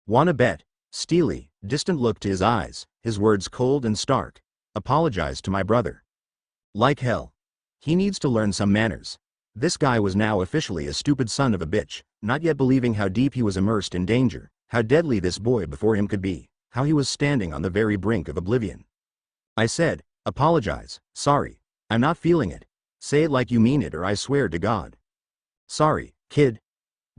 Wanna bet? Steely, distant look to his eyes, his words cold and stark. Apologize to my brother. Like hell. He needs to learn some manners. This guy was now officially a stupid son of a bitch, not yet believing how deep he was immersed in danger, how deadly this boy before him could be, how he was standing on the very brink of oblivion. I said, apologize, sorry, I'm not feeling it. Say it like you mean it or I swear to God. Sorry, kid.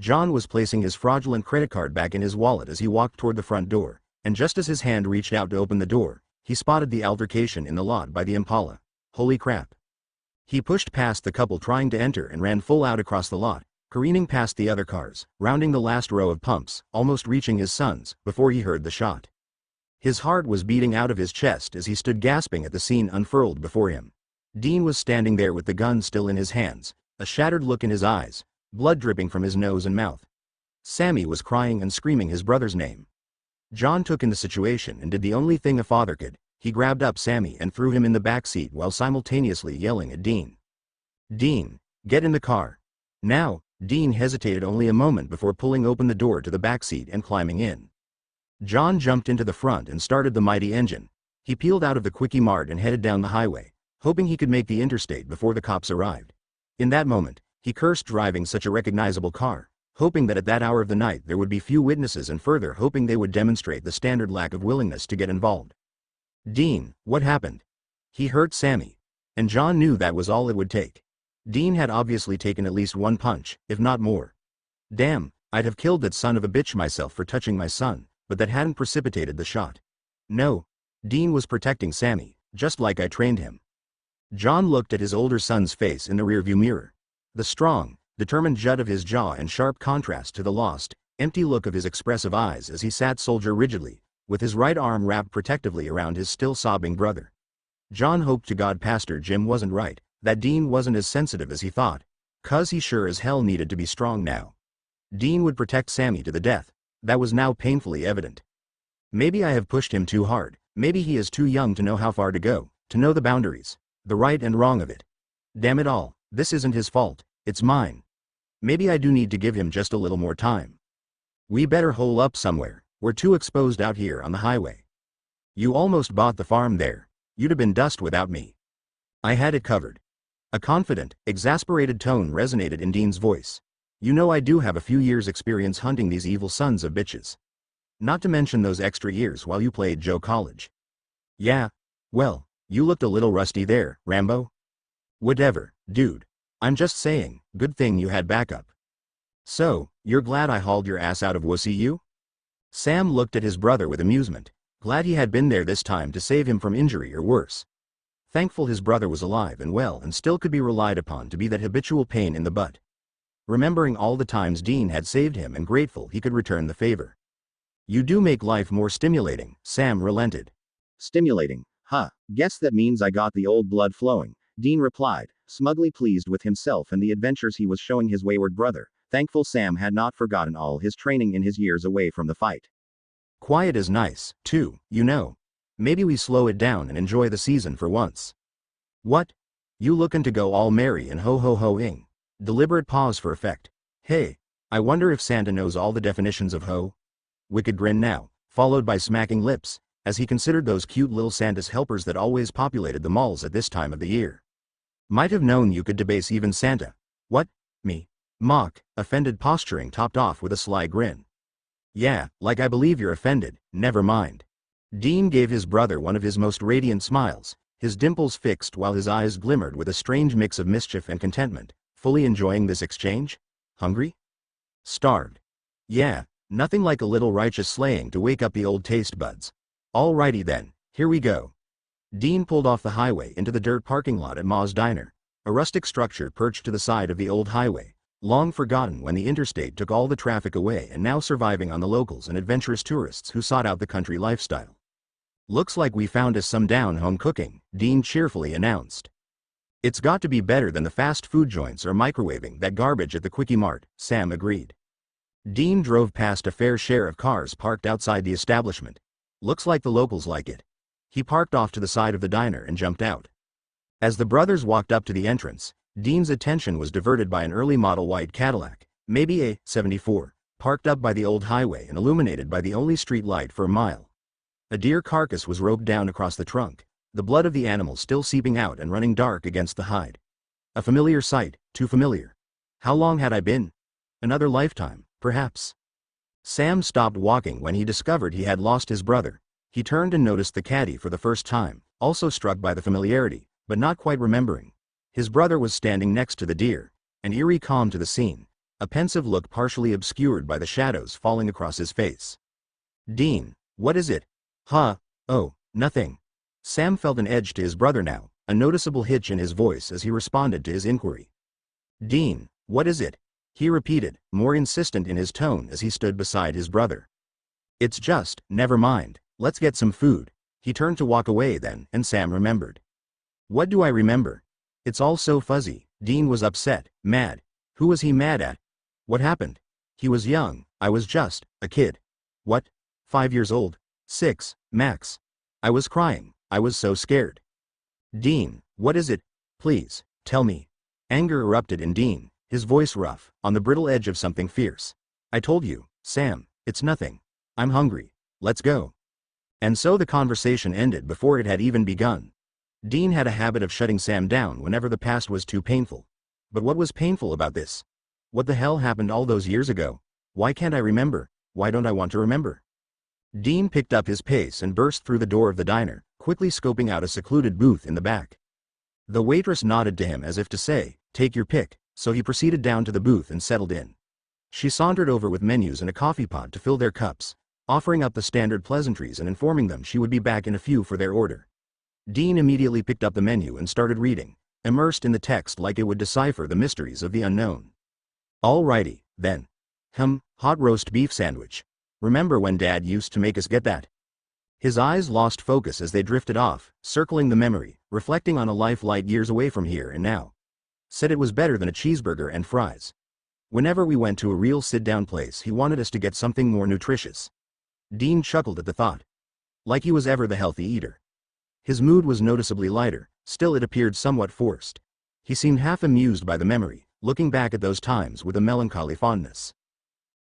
John was placing his fraudulent credit card back in his wallet as he walked toward the front door, and just as his hand reached out to open the door, he spotted the altercation in the lot by the Impala. Holy crap. He pushed past the couple trying to enter and ran full out across the lot, careening past the other cars, rounding the last row of pumps, almost reaching his sons, before he heard the shot. His heart was beating out of his chest as he stood gasping at the scene unfurled before him. Dean was standing there with the gun still in his hands, a shattered look in his eyes, blood dripping from his nose and mouth. Sammy was crying and screaming his brother's name. John took in the situation and did the only thing a father could. he grabbed up Sammy and threw him in the back seat while simultaneously yelling at Dean. "Dean, get in the car. Now." Dean hesitated only a moment before pulling open the door to the back seat and climbing in. John jumped into the front and started the mighty engine. He peeled out of the Quickie Mart and headed down the highway, hoping he could make the interstate before the cops arrived. In that moment, he cursed driving such a recognizable car, hoping that at that hour of the night there would be few witnesses and further hoping they would demonstrate the standard lack of willingness to get involved. "Dean, what happened?" "He hurt Sammy." And John knew that was all it would take. Dean had obviously taken at least one punch, if not more. "Damn, I'd have killed that son of a bitch myself for touching my son, but that hadn't precipitated the shot." "No. Dean was protecting Sammy, just like I trained him." John looked at his older son's face in the rearview mirror. The strong, determined jut of his jaw in sharp contrast to the lost, empty look of his expressive eyes as he sat soldier rigidly, with his right arm wrapped protectively around his still sobbing brother. John hoped to God Pastor Jim wasn't right, that Dean wasn't as sensitive as he thought, 'cause he sure as hell needed to be strong now. Dean would protect Sammy to the death, that was now painfully evident. Maybe I have pushed him too hard, maybe he is too young to know how far to go, to know the boundaries, the right and wrong of it. Damn it all, this isn't his fault, it's mine. Maybe I do need to give him just a little more time. We better hole up somewhere, we're too exposed out here on the highway. You almost bought the farm there, you'd have been dust without me. I had it covered." A confident, exasperated tone resonated in Dean's voice. "You know I do have a few years' experience hunting these evil sons of bitches. Not to mention those extra years while you played Joe College." "Yeah? Well, you looked a little rusty there, Rambo." "Whatever, dude. I'm just saying, good thing you had backup." "So, you're glad I hauled your ass out of Wussy U?" Sam looked at his brother with amusement, glad he had been there this time to save him from injury or worse. Thankful his brother was alive and well and still could be relied upon to be that habitual pain in the butt. Remembering all the times Dean had saved him and grateful he could return the favor. "You do make life more stimulating," Sam relented. Stimulating, huh? Guess that means I got the old blood flowing, Dean replied, smugly pleased with himself and the adventures he was showing his wayward brother, thankful Sam had not forgotten all his training in his years away from the fight. "Quiet is nice, too, you know. Maybe we slow it down and enjoy the season for once." "What? You lookin' to go all merry and ho-ho-ho-ing?" Deliberate pause for effect. "Hey, I wonder if Santa knows all the definitions of ho?" Wicked grin now, followed by smacking lips, as he considered those cute little Santa's helpers that always populated the malls at this time of the year. Might have known you could debase even Santa. "What? Me?" Mock, offended posturing topped off with a sly grin. "Yeah, like I believe you're offended, never mind." Dean gave his brother one of his most radiant smiles, his dimples fixed while his eyes glimmered with a strange mix of mischief and contentment, fully enjoying this exchange. "Hungry? Starved? Yeah, nothing like a little righteous slaying to wake up the old taste buds. Alrighty then, here we go." Dean pulled off the highway into the dirt parking lot at Ma's Diner, a rustic structure perched to the side of the old highway, long forgotten when the interstate took all the traffic away and now surviving on the locals and adventurous tourists who sought out the country lifestyle. "Looks like we found us some down-home cooking," Dean cheerfully announced. "It's got to be better than the fast food joints or microwaving that garbage at the Quickie Mart," Sam agreed. Dean drove past a fair share of cars parked outside the establishment. "Looks like the locals like it." He parked off to the side of the diner and jumped out. As the brothers walked up to the entrance, Dean's attention was diverted by an early model white Cadillac, maybe a '74, parked up by the old highway and illuminated by the only street light for a mile. A deer carcass was roped down across the trunk, the blood of the animal still seeping out and running dark against the hide. A familiar sight, too familiar. How long had I been? Another lifetime, perhaps. Sam stopped walking when he discovered he had lost his brother. He turned and noticed the caddy for the first time, also struck by the familiarity, but not quite remembering. His brother was standing next to the deer, an eerie calm to the scene, a pensive look partially obscured by the shadows falling across his face. "Dean, what is it?" "Huh, oh, nothing." Sam felt an edge to his brother now, a noticeable hitch in his voice as he responded to his inquiry. "Dean, what is it?" he repeated, more insistent in his tone as he stood beside his brother. "It's just, never mind, let's get some food." He turned to walk away then, and Sam remembered. "What do I remember? It's all so fuzzy." Dean was upset, mad. Who was he mad at? What happened? He was young, I was just a kid. What? 5 years old? 6, max. I was crying, I was so scared. Dean, what is it? Please, tell me. Anger erupted in Dean, his voice rough, on the brittle edge of something fierce. I told you, Sam, it's nothing. I'm hungry. Let's go. And so the conversation ended before it had even begun. Dean had a habit of shutting Sam down whenever the past was too painful. But what was painful about this? What the hell happened all those years ago? Why can't I remember? Why don't I want to remember? Dean picked up his pace and burst through the door of the diner, quickly scoping out a secluded booth in the back. The waitress nodded to him as if to say, take your pick, so he proceeded down to the booth and settled in. She sauntered over with menus and a coffee pot to fill their cups, offering up the standard pleasantries and informing them she would be back in a few for their order. Dean immediately picked up the menu and started reading, immersed in the text like it would decipher the mysteries of the unknown. Alrighty, then. Hot roast beef sandwich. Remember when Dad used to make us get that? His eyes lost focus as they drifted off, circling the memory, reflecting on a life light years away from here and now. Said it was better than a cheeseburger and fries. Whenever we went to a real sit-down place he wanted us to get something more nutritious. Dean chuckled at the thought. Like he was ever the healthy eater. His mood was noticeably lighter, still it appeared somewhat forced. He seemed half amused by the memory, looking back at those times with a melancholy fondness.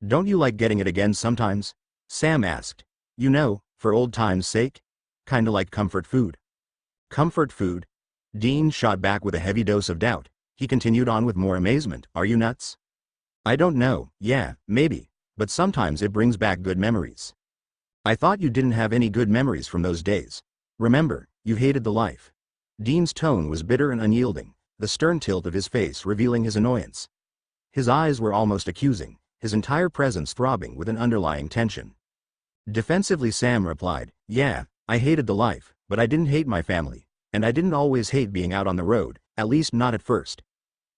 Don't you like getting it again sometimes? Sam asked. You know, for old time's sake? Kinda like comfort food. Comfort food? Dean shot back with a heavy dose of doubt. He continued on with more amazement. Are you nuts? I don't know, yeah, maybe, but sometimes it brings back good memories. I thought you didn't have any good memories from those days. Remember, you hated the life. Dean's tone was bitter and unyielding, the stern tilt of his face revealing his annoyance. His eyes were almost accusing, his entire presence throbbing with an underlying tension. Defensively Sam replied, yeah, I hated the life, but I didn't hate my family, and I didn't always hate being out on the road, at least not at first.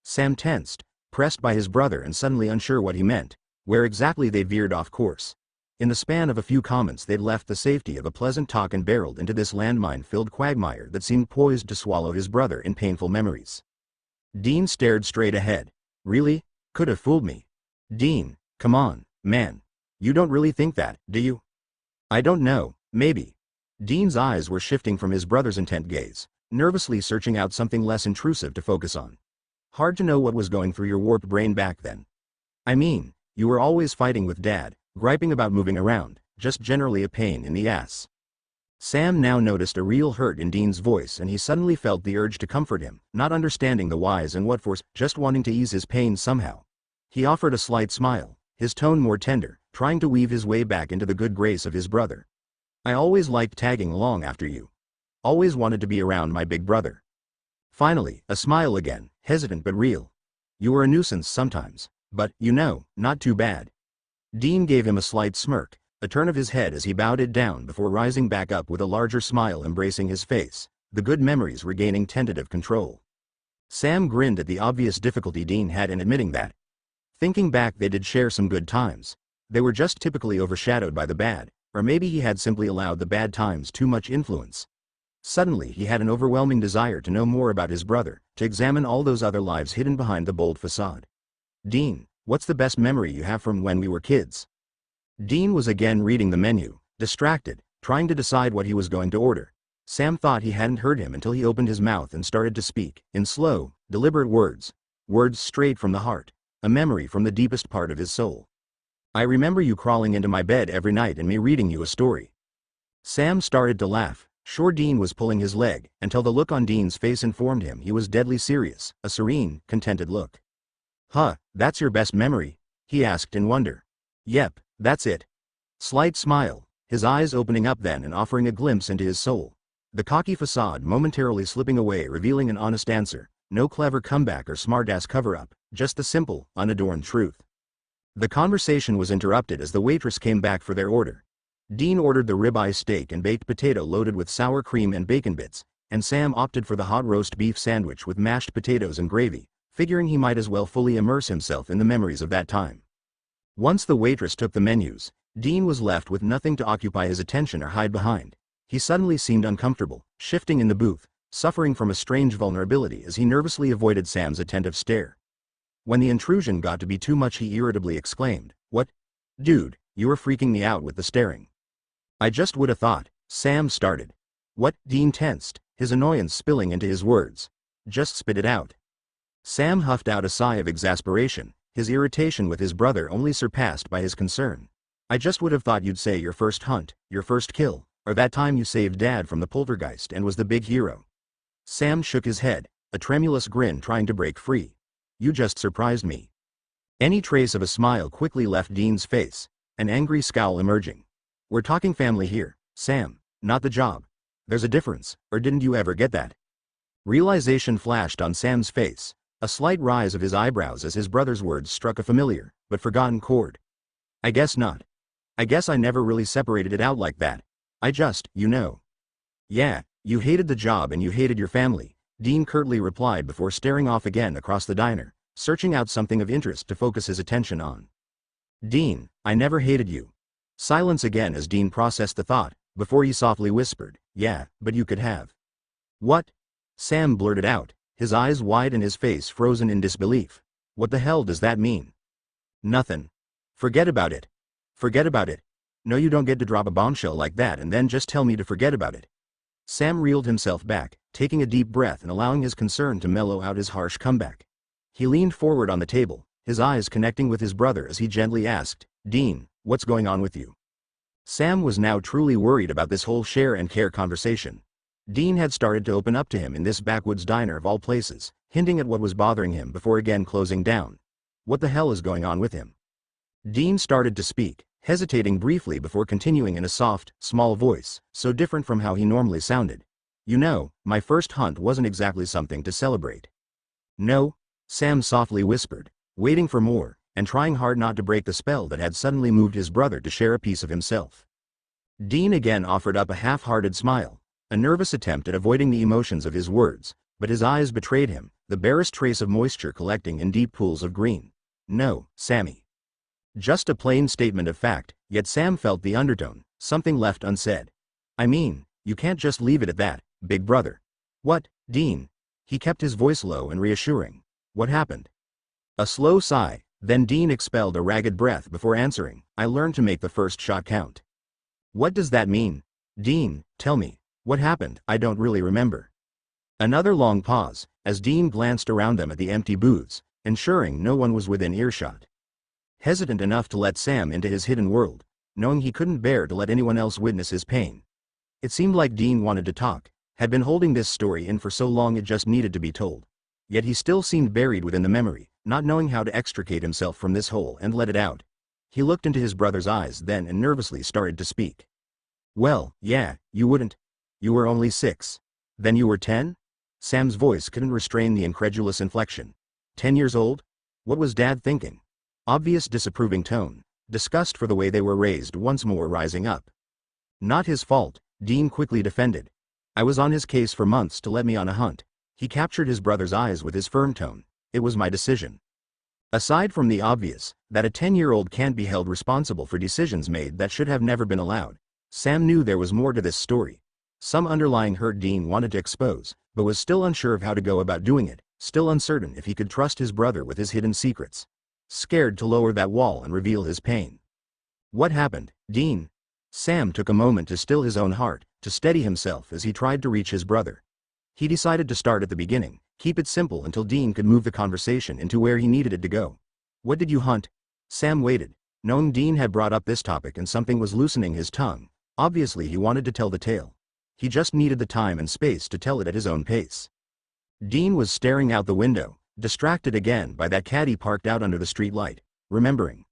Sam tensed, pressed by his brother and suddenly unsure what he meant, where exactly they'd veered off course. In the span of a few comments they'd left the safety of a pleasant talk and barreled into this landmine-filled quagmire that seemed poised to swallow his brother in painful memories. Dean stared straight ahead. Really? Could have fooled me. Dean, come on, man. You don't really think that, do you? I don't know, maybe. Dean's eyes were shifting from his brother's intent gaze, nervously searching out something less intrusive to focus on. Hard to know what was going through your warped brain back then. I mean, you were always fighting with Dad, griping about moving around, just generally a pain in the ass. Sam now noticed a real hurt in Dean's voice and he suddenly felt the urge to comfort him, not understanding the whys and what force, just wanting to ease his pain somehow. He offered a slight smile, his tone more tender, trying to weave his way back into the good grace of his brother. I always liked tagging along after you. Always wanted to be around my big brother. Finally, a smile again, hesitant but real. You were a nuisance sometimes, but, you know, not too bad. Dean gave him a slight smirk, a turn of his head as he bowed it down before rising back up with a larger smile embracing his face, the good memories regaining tentative control. Sam grinned at the obvious difficulty Dean had in admitting that. Thinking back they did share some good times. They were just typically overshadowed by the bad, or maybe he had simply allowed the bad times too much influence. Suddenly he had an overwhelming desire to know more about his brother, to examine all those other lives hidden behind the bold facade. Dean, what's the best memory you have from when we were kids? Dean was again reading the menu, distracted, trying to decide what he was going to order. Sam thought he hadn't heard him until he opened his mouth and started to speak, in slow, deliberate words. Words straight from the heart. A memory from the deepest part of his soul. I remember you crawling into my bed every night and me reading you a story. Sam started to laugh, sure Dean was pulling his leg, until the look on Dean's face informed him he was deadly serious, a serene, contented look. Huh, that's your best memory? He asked in wonder. Yep, that's it. Slight smile, his eyes opening up then and offering a glimpse into his soul. The cocky facade momentarily slipping away revealing an honest answer, no clever comeback or smart-ass cover-up, just the simple, unadorned truth. The conversation was interrupted as the waitress came back for their order. Dean ordered the ribeye steak and baked potato loaded with sour cream and bacon bits, and Sam opted for the hot roast beef sandwich with mashed potatoes and gravy, figuring he might as well fully immerse himself in the memories of that time. Once the waitress took the menus, Dean was left with nothing to occupy his attention or hide behind. He suddenly seemed uncomfortable, shifting in the booth, suffering from a strange vulnerability as he nervously avoided Sam's attentive stare. When the intrusion got to be too much he irritably exclaimed, "What? Dude, you were freaking me out with the staring." "I just woulda thought," Sam started. What? Dean tensed, his annoyance spilling into his words. Just spit it out. Sam huffed out a sigh of exasperation, his irritation with his brother only surpassed by his concern. I just would have thought you'd say your first hunt, your first kill, or that time you saved Dad from the poltergeist and was the big hero. Sam shook his head, a tremulous grin trying to break free. You just surprised me. Any trace of a smile quickly left Dean's face, an angry scowl emerging. We're talking family here, Sam, not the job. There's a difference, or didn't you ever get that? Realization flashed on Sam's face, a slight rise of his eyebrows as his brother's words struck a familiar, but forgotten chord. I guess not. I guess I never really separated it out like that. I just, you know. Yeah, you hated the job and you hated your family, Dean curtly replied before staring off again across the diner, searching out something of interest to focus his attention on. Dean, I never hated you. Silence again as Dean processed the thought, before he softly whispered, yeah, but you could have. What? Sam blurted out, his eyes wide and his face frozen in disbelief. What the hell does that mean? Nothing. Forget about it. Forget about it. No, you don't get to drop a bombshell like that and then just tell me to forget about it. Sam reeled himself back, taking a deep breath and allowing his concern to mellow out his harsh comeback. He leaned forward on the table, his eyes connecting with his brother as he gently asked, Dean, what's going on with you? Sam was now truly worried about this whole share and care conversation. Dean had started to open up to him in this backwoods diner of all places, hinting at what was bothering him before again closing down. What the hell is going on with him? Dean started to speak, hesitating briefly before continuing in a soft, small voice, so different from how he normally sounded. You know, my first hunt wasn't exactly something to celebrate. No, Sam softly whispered, waiting for more, and trying hard not to break the spell that had suddenly moved his brother to share a piece of himself. Dean again offered up a half-hearted smile, a nervous attempt at avoiding the emotions of his words, but his eyes betrayed him, the barest trace of moisture collecting in deep pools of green. No, Sammy. Just a plain statement of fact, yet Sam felt the undertone, something left unsaid. I mean, you can't just leave it at that, big brother. What, Dean? He kept his voice low and reassuring. What happened? A slow sigh, then Dean expelled a ragged breath before answering, I learned to make the first shot count. What does that mean? Dean, tell me, what happened? I don't really remember. Another long pause, as Dean glanced around them at the empty booths, ensuring no one was within earshot. Hesitant enough to let Sam into his hidden world, knowing he couldn't bear to let anyone else witness his pain. It seemed like Dean wanted to talk, had been holding this story in for so long it just needed to be told. Yet he still seemed buried within the memory, not knowing how to extricate himself from this hole and let it out. He looked into his brother's eyes then and nervously started to speak. Well, yeah, you wouldn't. You were only 6. Then you were 10? Sam's voice couldn't restrain the incredulous inflection. 10 years old? What was Dad thinking? Obvious disapproving tone, disgust for the way they were raised once more rising up. Not his fault, Dean quickly defended. I was on his case for months to let me on a hunt. He captured his brother's eyes with his firm tone. It was my decision. Aside from the obvious, that a 10-year-old can't be held responsible for decisions made that should have never been allowed, Sam knew there was more to this story. Some underlying hurt Dean wanted to expose, but was still unsure of how to go about doing it, still uncertain if he could trust his brother with his hidden secrets. Scared to lower that wall and reveal his pain. What happened, Dean? Sam took a moment to still his own heart, to steady himself as he tried to reach his brother. He decided to start at the beginning, keep it simple until Dean could move the conversation into where he needed it to go. What did you hunt? Sam waited, knowing Dean had brought up this topic and something was loosening his tongue. Obviously he wanted to tell the tale. He just needed the time and space to tell it at his own pace. Dean was staring out the window, distracted again by that caddy parked out under the street light, remembering.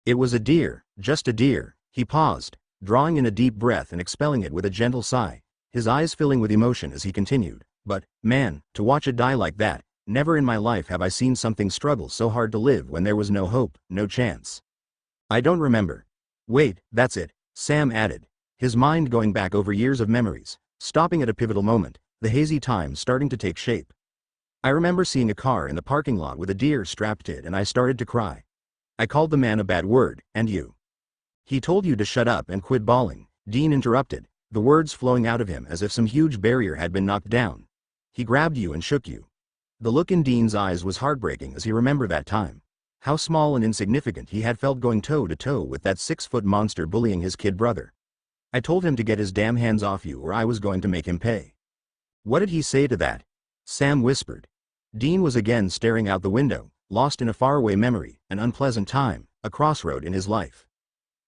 It was a deer, just a deer. He paused, drawing in a deep breath and expelling it with a gentle sigh, his eyes filling with emotion as he continued. But, man, to watch it die like that, never in my life have I seen something struggle so hard to live when there was no hope, no chance. I don't remember. Wait, that's it, Sam added, his mind going back over years of memories, stopping at a pivotal moment, the hazy time starting to take shape. I remember seeing a car in the parking lot with a deer strapped to it and I started to cry. I called the man a bad word, and you. He told you to shut up and quit bawling, Dean interrupted, the words flowing out of him as if some huge barrier had been knocked down. He grabbed you and shook you. The look in Dean's eyes was heartbreaking as he remembered that time. How small and insignificant he had felt going toe-to-toe with that 6-foot monster bullying his kid brother. I told him to get his damn hands off you or I was going to make him pay. What did he say to that? Sam whispered. Dean was again staring out the window, lost in a faraway memory, an unpleasant time, a crossroad in his life.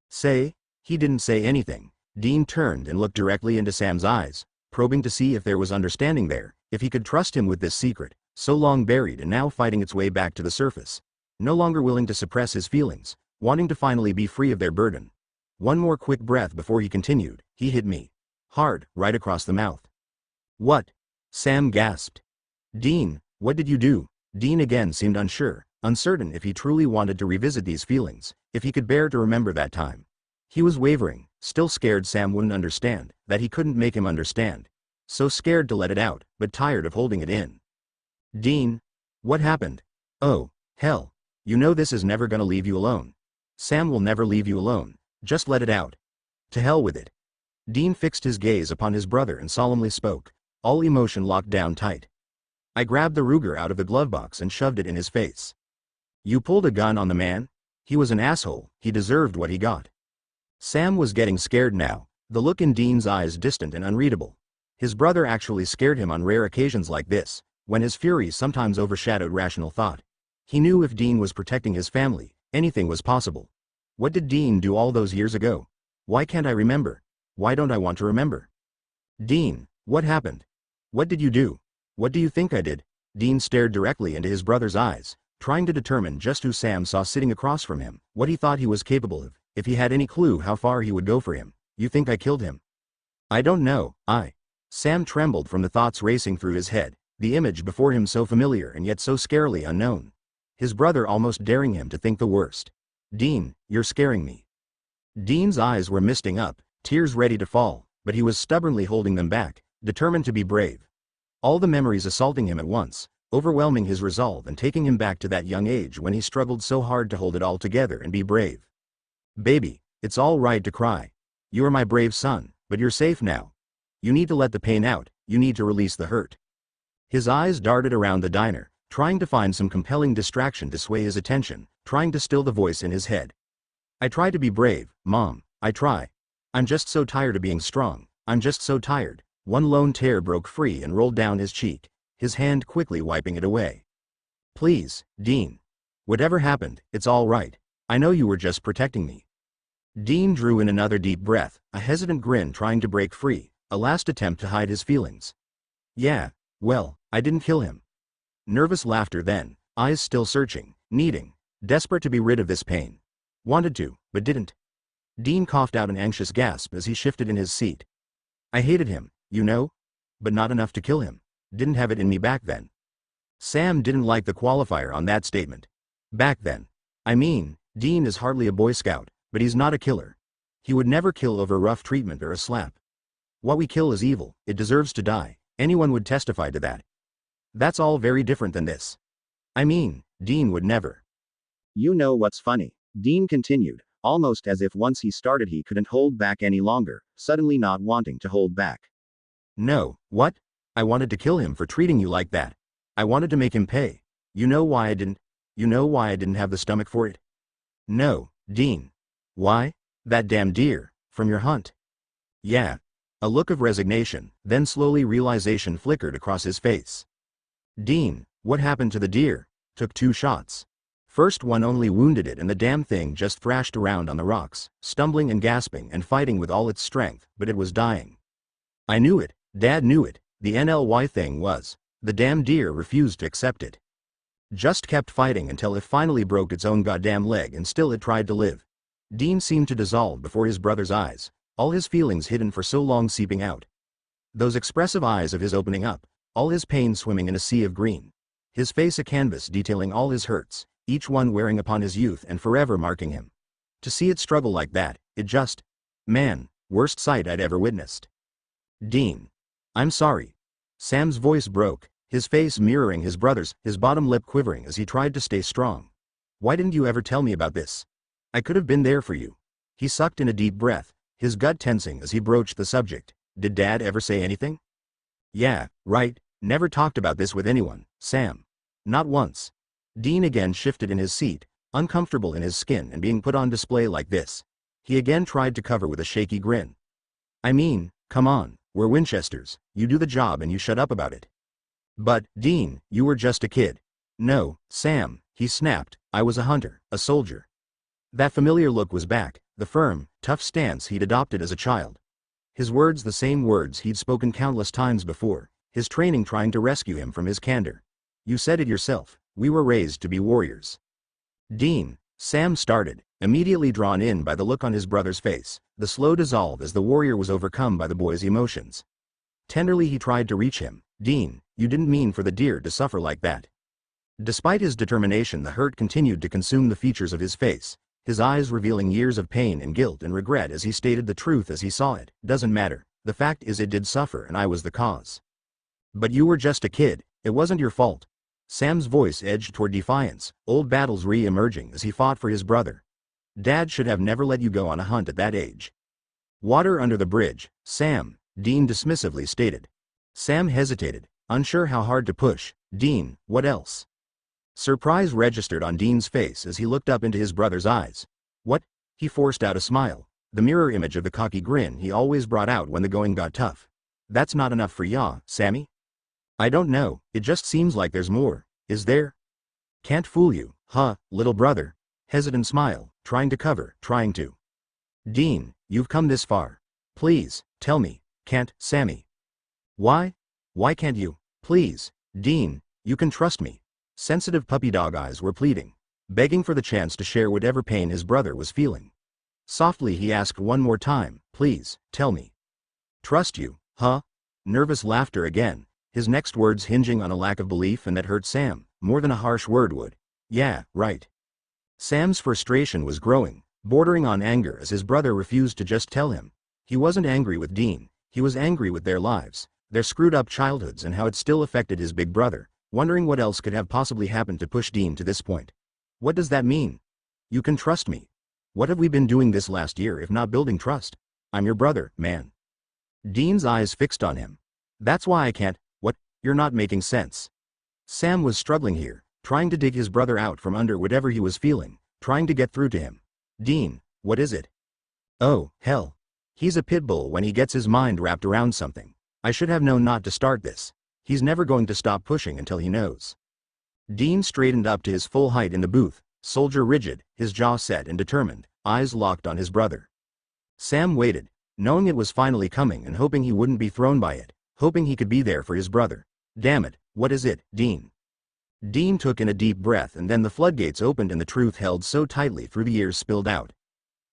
Say? He didn't say anything. Dean turned and looked directly into Sam's eyes, probing to see if there was understanding there, if he could trust him with this secret, so long buried and now fighting its way back to the surface. No longer willing to suppress his feelings, wanting to finally be free of their burden. One more quick breath before he continued. He hit me. Hard, right across the mouth. What? Sam gasped. Dean, what did you do? Dean again seemed unsure, uncertain if he truly wanted to revisit these feelings, if he could bear to remember that time. He was wavering, still scared Sam wouldn't understand, that he couldn't make him understand. So scared to let it out, but tired of holding it in. Dean? What happened? Oh, hell. You know this is never gonna leave you alone. Sam will never leave you alone. Just let it out. To hell with it. Dean fixed his gaze upon his brother and solemnly spoke, all emotion locked down tight. I grabbed the Ruger out of the glove box and shoved it in his face. You pulled a gun on the man? He was an asshole, he deserved what he got. Sam was getting scared now, the look in Dean's eyes distant and unreadable. His brother actually scared him on rare occasions like this, when his fury sometimes overshadowed rational thought. He knew if Dean was protecting his family, anything was possible. What did Dean do all those years ago? Why can't I remember? Why don't I want to remember? Dean, what happened? What did you do? What do you think I did? Dean stared directly into his brother's eyes, trying to determine just who Sam saw sitting across from him, what he thought he was capable of, if he had any clue how far he would go for him. You think I killed him? I don't know, Sam trembled from the thoughts racing through his head, the image before him so familiar and yet so scarily unknown. His brother almost daring him to think the worst. Dean, you're scaring me. Dean's eyes were misting up, tears ready to fall, but he was stubbornly holding them back, determined to be brave. All the memories assaulting him at once, overwhelming his resolve and taking him back to that young age when he struggled so hard to hold it all together and be brave. Baby, it's all right to cry. You are my brave son, but you're safe now. You need to let the pain out, you need to release the hurt. His eyes darted around the diner, trying to find some compelling distraction to sway his attention, trying to still the voice in his head. I try to be brave, Mom, I try. I'm just so tired of being strong, I'm just so tired. One lone tear broke free and rolled down his cheek, his hand quickly wiping it away. Please, Dean. Whatever happened, it's all right. I know you were just protecting me. Dean drew in another deep breath, a hesitant grin trying to break free, a last attempt to hide his feelings. Yeah, well, I didn't kill him. Nervous laughter then, eyes still searching, needing, desperate to be rid of this pain. Wanted to, but didn't. Dean coughed out an anxious gasp as he shifted in his seat. I hated him, you know? But not enough to kill him. Didn't have it in me back then. Sam didn't like the qualifier on that statement. Back then. I mean, Dean is hardly a Boy Scout, but he's not a killer. He would never kill over rough treatment or a slap. What we kill is evil, it deserves to die, anyone would testify to that. That's all very different than this. I mean, Dean would never. You know what's funny? Dean continued, almost as if once he started he couldn't hold back any longer, suddenly not wanting to hold back. No, what? I wanted to kill him for treating you like that. I wanted to make him pay. You know why I didn't? You know why I didn't have the stomach for it? No, Dean. Why? That damn deer, from your hunt. Yeah. A look of resignation, then slowly realization flickered across his face. Dean, what happened to the deer? Took 2 shots. First one only wounded it and the damn thing just thrashed around on the rocks, stumbling and gasping and fighting with all its strength, but it was dying. I knew it, Dad knew it, the NLY thing was, the damn deer refused to accept it. Just kept fighting until it finally broke its own goddamn leg and still it tried to live. Dean seemed to dissolve before his brother's eyes, all his feelings hidden for so long seeping out. Those expressive eyes of his opening up, all his pain swimming in a sea of green. His face a canvas detailing all his hurts, each one wearing upon his youth and forever marking him. To see it struggle like that, it just... Man, worst sight I'd ever witnessed. Dean. I'm sorry. Sam's voice broke, his face mirroring his brother's, his bottom lip quivering as he tried to stay strong. Why didn't you ever tell me about this? I could have been there for you. He sucked in a deep breath, his gut tensing as he broached the subject. Did Dad ever say anything? Yeah, right, never talked about this with anyone, Sam. Not once. Dean again shifted in his seat, uncomfortable in his skin and being put on display like this. He again tried to cover with a shaky grin. I mean, come on, we're Winchesters, you do the job and you shut up about it. But, Dean, you were just a kid. No, Sam, he snapped, I was a hunter, a soldier. That familiar look was back, the firm, tough stance he'd adopted as a child. His words the same words he'd spoken countless times before, his training trying to rescue him from his candor. You said it yourself, we were raised to be warriors. Dean, Sam started, immediately drawn in by the look on his brother's face, the slow dissolve as the warrior was overcome by the boy's emotions. Tenderly he tried to reach him. Dean, you didn't mean for the deer to suffer like that. Despite his determination, the hurt continued to consume the features of his face, his eyes revealing years of pain and guilt and regret as he stated the truth as he saw it. Doesn't matter, the fact is it did suffer and I was the cause. But you were just a kid, it wasn't your fault. Sam's voice edged toward defiance, old battles re-emerging as he fought for his brother. Dad should have never let you go on a hunt at that age. Water under the bridge, Sam, Dean dismissively stated. Sam hesitated, unsure how hard to push. Dean, what else? Surprise registered on Dean's face as he looked up into his brother's eyes. What? He forced out a smile, the mirror image of the cocky grin he always brought out when the going got tough. That's not enough for ya, Sammy? I don't know, it just seems like there's more, is there? Can't fool you, huh, little brother? Hesitant smile, trying to. Dean, you've come this far. Please, tell me, can't, Sammy? Why? Why can't you? Please, Dean, you can trust me. Sensitive puppy dog eyes were pleading, begging for the chance to share whatever pain his brother was feeling. Softly he asked one more time, please, tell me. Trust you, huh? Nervous laughter again, his next words hinging on a lack of belief, and that hurt Sam, more than a harsh word would. Yeah, right. Sam's frustration was growing, bordering on anger as his brother refused to just tell him. He wasn't angry with Dean, he was angry with their lives, their screwed up childhoods, and how it still affected his big brother, wondering what else could have possibly happened to push Dean to this point. What does that mean? You can trust me. What have we been doing this last year if not building trust? I'm your brother, man. Dean's eyes fixed on him. That's why I can't. What? You're not making sense. Sam was struggling here, trying to dig his brother out from under whatever he was feeling, trying to get through to him. Dean, what is it? Oh, hell. He's a pit bull when he gets his mind wrapped around something. I should have known not to start this. He's never going to stop pushing until he knows. Dean straightened up to his full height in the booth, soldier rigid, his jaw set and determined, eyes locked on his brother. Sam waited, knowing it was finally coming and hoping he wouldn't be thrown by it, hoping he could be there for his brother. Damn it, what is it, Dean? Dean took in a deep breath, and then the floodgates opened and the truth held so tightly through the years spilled out.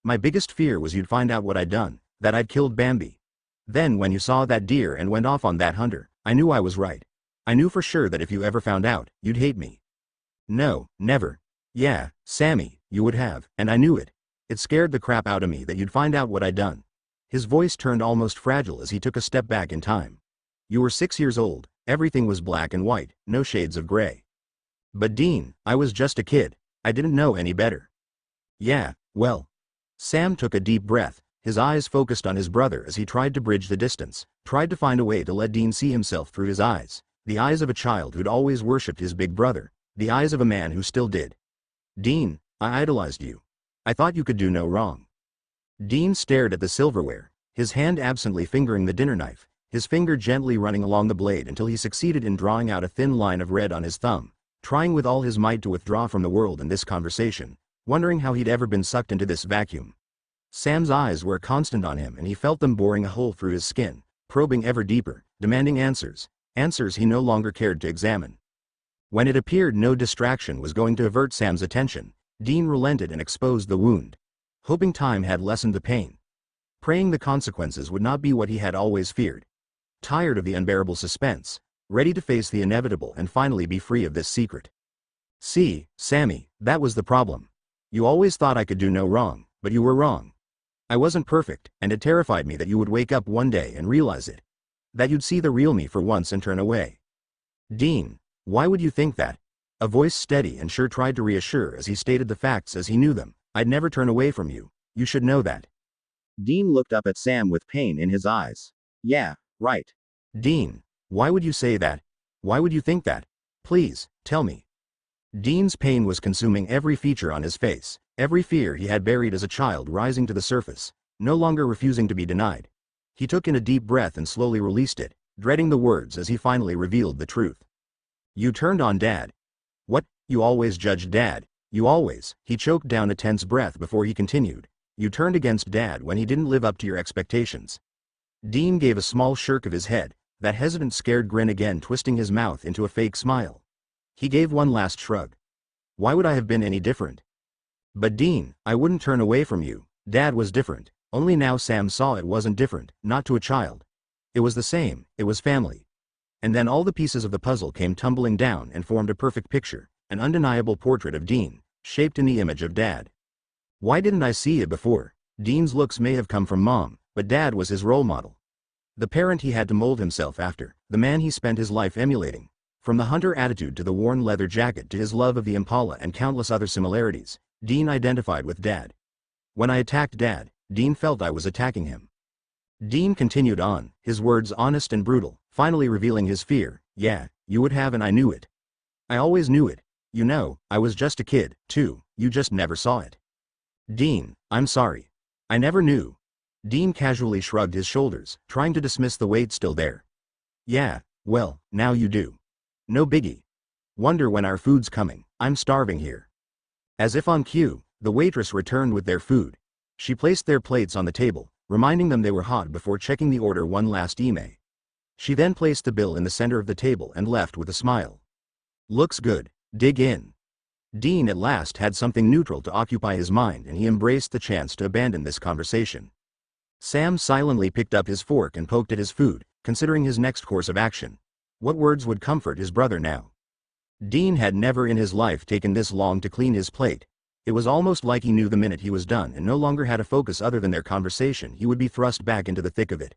My biggest fear was you'd find out what I'd done, that I'd killed Bambi. Then when you saw that deer and went off on that hunter, I knew I was right. I knew for sure that if you ever found out, you'd hate me. No, never. Yeah, Sammy, you would have, and I knew it. It scared the crap out of me that you'd find out what I'd done. His voice turned almost fragile as he took a step back in time. You were 6 years old, everything was black and white, no shades of gray. But Dean, I was just a kid, I didn't know any better. Yeah, well. Sam took a deep breath, his eyes focused on his brother as he tried to bridge the distance, tried to find a way to let Dean see himself through his eyes, the eyes of a child who'd always worshipped his big brother, the eyes of a man who still did. Dean, I idolized you. I thought you could do no wrong. Dean stared at the silverware, his hand absently fingering the dinner knife, his finger gently running along the blade until he succeeded in drawing out a thin line of red on his thumb, trying with all his might to withdraw from the world and this conversation, wondering how he'd ever been sucked into this vacuum. Sam's eyes were constant on him, and he felt them boring a hole through his skin, probing ever deeper, demanding answers, answers he no longer cared to examine. When it appeared no distraction was going to avert Sam's attention, Dean relented and exposed the wound, hoping time had lessened the pain, praying the consequences would not be what he had always feared. Tired of the unbearable suspense, ready to face the inevitable and finally be free of this secret. See, Sammy, that was the problem. You always thought I could do no wrong, but you were wrong. I wasn't perfect, and it terrified me that you would wake up one day and realize it. That you'd see the real me for once and turn away. Dean, why would you think that? A voice steady and sure tried to reassure as he stated the facts as he knew them. I'd never turn away from you. You should know that. Dean looked up at Sam with pain in his eyes. Yeah, right. Dean, why would you say that? Why would you think that? Please, tell me. Dean's pain was consuming every feature on his face, every fear he had buried as a child rising to the surface, no longer refusing to be denied. He took in a deep breath and slowly released it, dreading the words as he finally revealed the truth. You turned on Dad. What, you always judged Dad, you always. He choked down a tense breath before he continued. You turned against Dad when he didn't live up to your expectations. Dean gave a small shirk of his head, that hesitant scared grin again twisting his mouth into a fake smile. He gave one last shrug. Why would I have been any different? But Dean, I wouldn't turn away from you. Dad was different, only now Sam saw it wasn't different, not to a child. It was the same, it was family. And then all the pieces of the puzzle came tumbling down and formed a perfect picture, an undeniable portrait of Dean, shaped in the image of Dad. Why didn't I see it before? Dean's looks may have come from Mom, but Dad was his role model. The parent he had to mold himself after, the man he spent his life emulating. From the hunter attitude to the worn leather jacket to his love of the Impala and countless other similarities, Dean identified with Dad. When I attacked Dad, Dean felt I was attacking him. Dean continued on, his words honest and brutal, finally revealing his fear. Yeah, you would have, and I knew it. I always knew it. You know, I was just a kid, too, you just never saw it. Dean, I'm sorry. I never knew. Dean casually shrugged his shoulders, trying to dismiss the weight still there. Yeah, well, now you do. No biggie. Wonder when our food's coming, I'm starving here. As if on cue, the waitress returned with their food. She placed their plates on the table, reminding them they were hot before checking the order one last email. She then placed the bill in the center of the table and left with a smile. Looks good, dig in. Dean at last had something neutral to occupy his mind and he embraced the chance to abandon this conversation. Sam silently picked up his fork and poked at his food, considering his next course of action. What words would comfort his brother now? Dean had never in his life taken this long to clean his plate. It was almost like he knew the minute he was done and no longer had a focus other than their conversation he would be thrust back into the thick of it.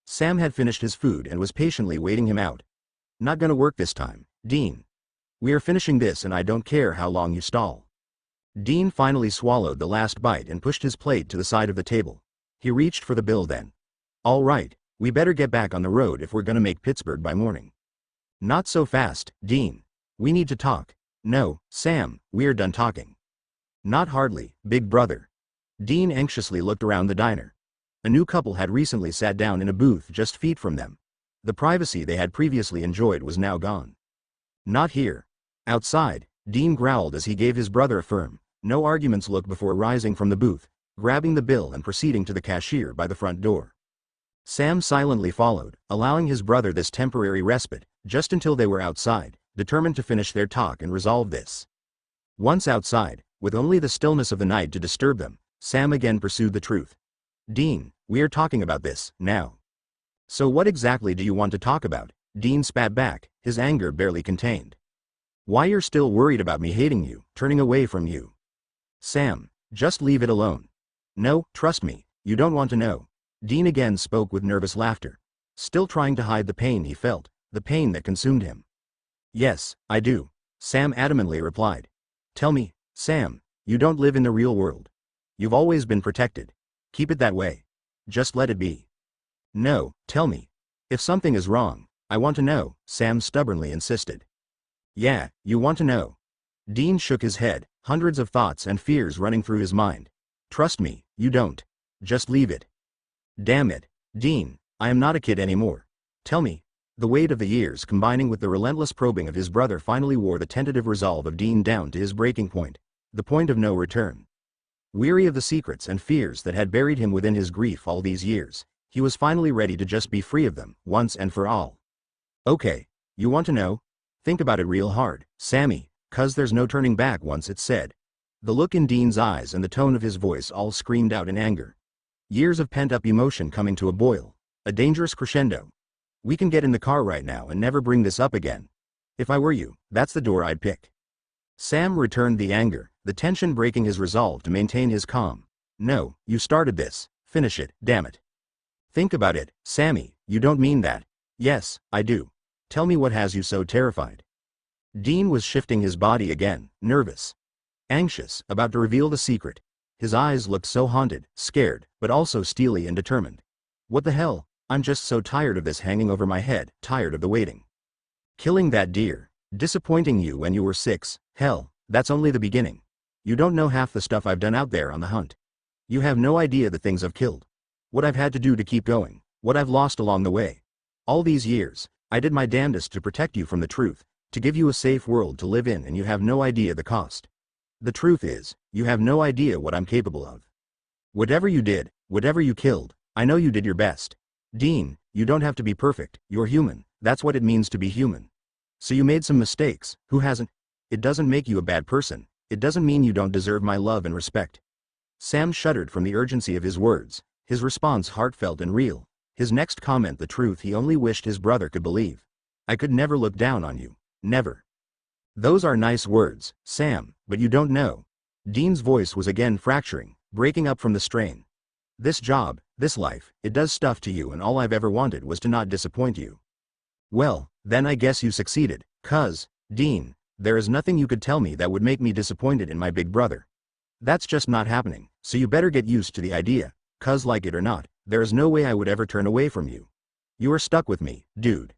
Sam had finished his food and was patiently waiting him out. Not gonna work this time, Dean. We are finishing this and I don't care how long you stall. Dean finally swallowed the last bite and pushed his plate to the side of the table. He reached for the bill then. All right, we better get back on the road if we're gonna make Pittsburgh by morning. Not so fast, Dean. We need to talk. No, Sam, we're done talking. Not hardly, big brother. Dean anxiously looked around the diner. A new couple had recently sat down in a booth just feet from them. The privacy they had previously enjoyed was now gone. Not here. Outside, Dean growled as he gave his brother a firm, no arguments look before rising from the booth, grabbing the bill and proceeding to the cashier by the front door. Sam silently followed, allowing his brother this temporary respite, just until they were outside, determined to finish their talk and resolve this. Once outside, with only the stillness of the night to disturb them, Sam again pursued the truth. Dean, we are talking about this, now. So what exactly do you want to talk about? Dean spat back, his anger barely contained. Why you're still worried about me hating you, turning away from you. Sam, just leave it alone. No, trust me, you don't want to know. Dean again spoke with nervous laughter, still trying to hide the pain he felt, the pain that consumed him. Yes, I do, Sam adamantly replied. Tell me, Sam, you don't live in the real world. You've always been protected. Keep it that way. Just let it be. No, tell me. If something is wrong, I want to know, Sam stubbornly insisted. Yeah, you want to know. Dean shook his head, hundreds of thoughts and fears running through his mind. Trust me, you don't. Just leave it. Damn it, Dean, I am not a kid anymore. Tell me. The weight of the years combining with the relentless probing of his brother finally wore the tentative resolve of Dean down to his breaking point, the point of no return. Weary of the secrets and fears that had buried him within his grief all these years, he was finally ready to just be free of them, once and for all. Okay, you want to know? Think about it real hard, Sammy, 'cause there's no turning back once it's said. The look in Dean's eyes and the tone of his voice all screamed out in anger. Years of pent-up emotion coming to a boil, a dangerous crescendo. We can get in the car right now and never bring this up again. If I were you, that's the door I'd pick. Sam returned the anger, the tension breaking his resolve to maintain his calm. No, you started this, finish it, damn it. Think about it, Sammy, you don't mean that. Yes, I do. Tell me what has you so terrified. Dean was shifting his body again, nervous. Anxious, about to reveal the secret. His eyes looked so haunted, scared, but also steely and determined. What the hell? I'm just so tired of this hanging over my head, tired of the waiting. Killing that deer, disappointing you when you were 6, hell, that's only the beginning. You don't know half the stuff I've done out there on the hunt. You have no idea the things I've killed. What I've had to do to keep going, What I've lost along the way. All these years, I did my damnedest to protect you from the truth, to give you a safe world to live in, and you have no idea the cost. The truth is, you have no idea what I'm capable of. Whatever you did, whatever you killed, I know you did your best. Dean, you don't have to be perfect, you're human, that's what it means to be human. So you made some mistakes, who hasn't? It doesn't make you a bad person, it doesn't mean you don't deserve my love and respect. Sam shuddered from the urgency of his words, his response heartfelt and real. His next comment the truth he only wished his brother could believe. I could never look down on you. Never. Those are nice words, Sam, but you don't know. Dean's voice was again fracturing, breaking up from the strain. This job, this life, it does stuff to you, and all I've ever wanted was to not disappoint you. Well, then I guess you succeeded, 'cause, Dean, there is nothing you could tell me that would make me disappointed in my big brother. That's just not happening, so you better get used to the idea, 'cause like it or not, there is no way I would ever turn away from you. You are stuck with me, dude.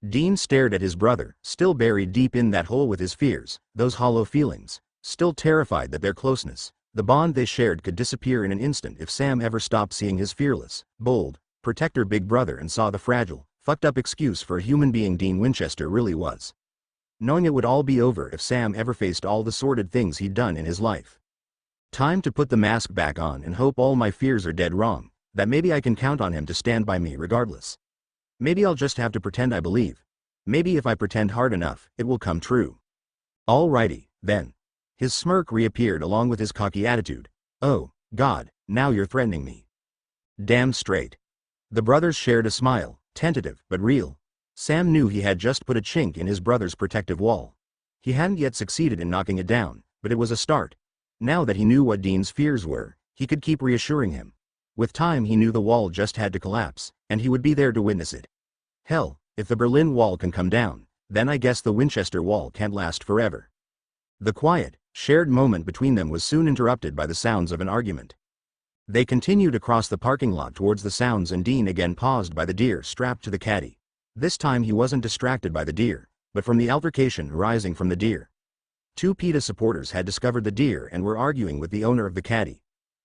Dean stared at his brother, still buried deep in that hole with his fears, those hollow feelings, still terrified that their closeness, the bond they shared, could disappear in an instant if Sam ever stopped seeing his fearless, bold, protector big brother and saw the fragile, fucked up excuse for a human being Dean Winchester really was. Knowing it would all be over if Sam ever faced all the sordid things he'd done in his life. Time to put the mask back on and hope all my fears are dead wrong, that maybe I can count on him to stand by me regardless. Maybe I'll just have to pretend I believe. Maybe if I pretend hard enough, it will come true. Alrighty, then. His smirk reappeared along with his cocky attitude. Oh, God, now you're threatening me. Damn straight. The brothers shared a smile, tentative but real. Sam knew he had just put a chink in his brother's protective wall. He hadn't yet succeeded in knocking it down, but it was a start. Now that he knew what Dean's fears were, he could keep reassuring him. With time he knew the wall just had to collapse, and he would be there to witness it. Hell, if the Berlin Wall can come down, then I guess the Winchester Wall can't last forever. The quiet, shared moment between them was soon interrupted by the sounds of an argument. They continued across the parking lot towards the sounds, and Dean again paused by the deer strapped to the caddy. This time he wasn't distracted by the deer, but from the altercation rising from the deer. Two PETA supporters had discovered the deer and were arguing with the owner of the caddy.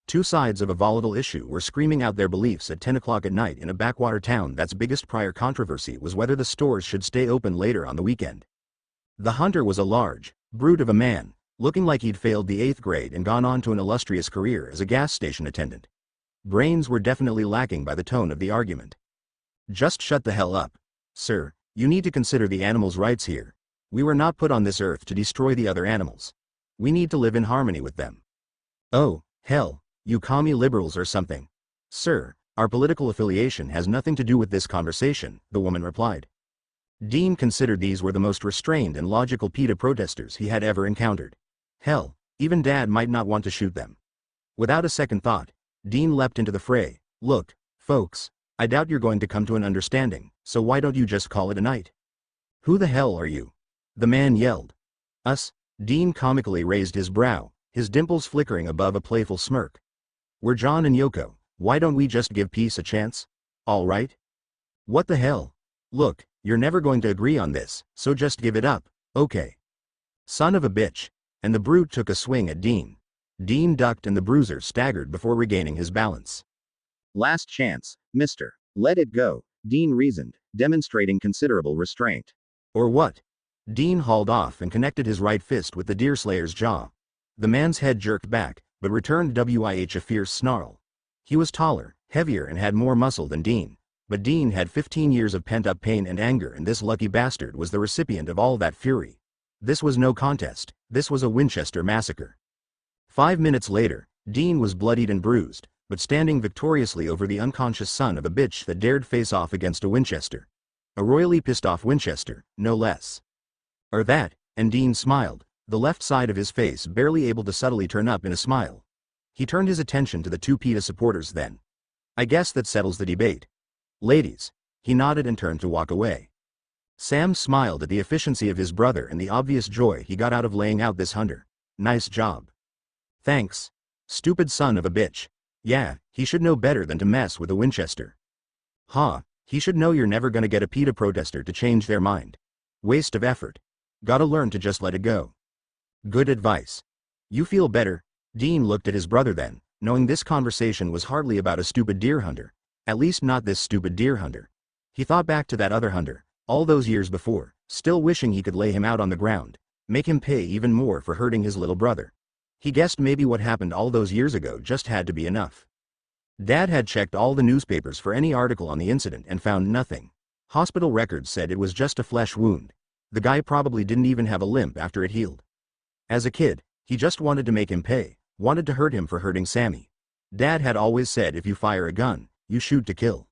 Two sides of a volatile issue were screaming out their beliefs at 10 o'clock at night in a backwater town that's biggest prior controversy was whether the stores should stay open later on the weekend. The hunter was a large brute of a man, looking like he'd failed the 8th grade and gone on to an illustrious career as a gas station attendant. Brains were definitely lacking by the tone of the argument. Just shut the hell up. Sir, you need to consider the animals' rights here. We were not put on this earth to destroy the other animals. We need to live in harmony with them. Oh, hell. You commie liberals or something. Sir, our political affiliation has nothing to do with this conversation, the woman replied. Dean considered these were the most restrained and logical PETA protesters he had ever encountered. Hell, even Dad might not want to shoot them. Without a second thought, Dean leapt into the fray. Look, folks, I doubt you're going to come to an understanding, so why don't you just call it a night? Who the hell are you? The man yelled. Us? Dean comically raised his brow, his dimples flickering above a playful smirk. We're John and Yoko, why don't we just give peace a chance? All right? What the hell? Look, you're never going to agree on this, so just give it up, okay? Son of a bitch. And the brute took a swing at Dean. Dean ducked and the bruiser staggered before regaining his balance. Last chance, mister. Let it go, Dean reasoned, demonstrating considerable restraint. Or what? Dean hauled off and connected his right fist with the deerslayer's jaw. The man's head jerked back, but returned a fierce snarl. He was taller, heavier and had more muscle than Dean. But Dean had 15 years of pent-up pain and anger, and this lucky bastard was the recipient of all that fury. This was no contest, this was a Winchester massacre. 5 minutes later, Dean was bloodied and bruised, but standing victoriously over the unconscious son of a bitch that dared face off against a Winchester. A royally pissed-off Winchester, no less. Or that, and Dean smiled, the left side of his face barely able to subtly turn up in a smile. He turned his attention to the two PETA supporters then. I guess that settles the debate. Ladies. He nodded and turned to walk away. Sam smiled at the efficiency of his brother and the obvious joy he got out of laying out this hunter. Nice job. Thanks. Stupid son of a bitch. Yeah, he should know better than to mess with a Winchester. Ha, he should know you're never gonna get a PETA protester to change their mind. Waste of effort. Gotta learn to just let it go. Good advice. You feel better? Dean looked at his brother then, knowing this conversation was hardly about a stupid deer hunter. At least not this stupid deer hunter. He thought back to that other hunter, all those years before, still wishing he could lay him out on the ground, make him pay even more for hurting his little brother. He guessed maybe what happened all those years ago just had to be enough. Dad had checked all the newspapers for any article on the incident and found nothing. Hospital records said it was just a flesh wound. The guy probably didn't even have a limp after it healed. As a kid, he just wanted to make him pay, wanted to hurt him for hurting Sammy. Dad had always said if you fire a gun, you shoot to kill.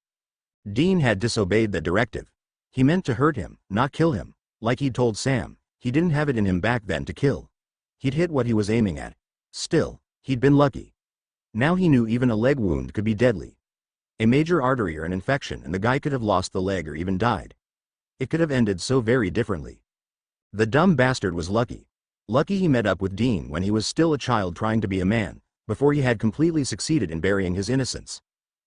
Dean had disobeyed the directive. He meant to hurt him, not kill him. Like he'd told Sam, he didn't have it in him back then to kill. He'd hit what he was aiming at. Still, he'd been lucky. Now he knew even a leg wound could be deadly. A major artery or an infection and the guy could have lost the leg or even died. It could have ended so very differently. The dumb bastard was lucky. Lucky he met up with Dean when he was still a child trying to be a man, before he had completely succeeded in burying his innocence.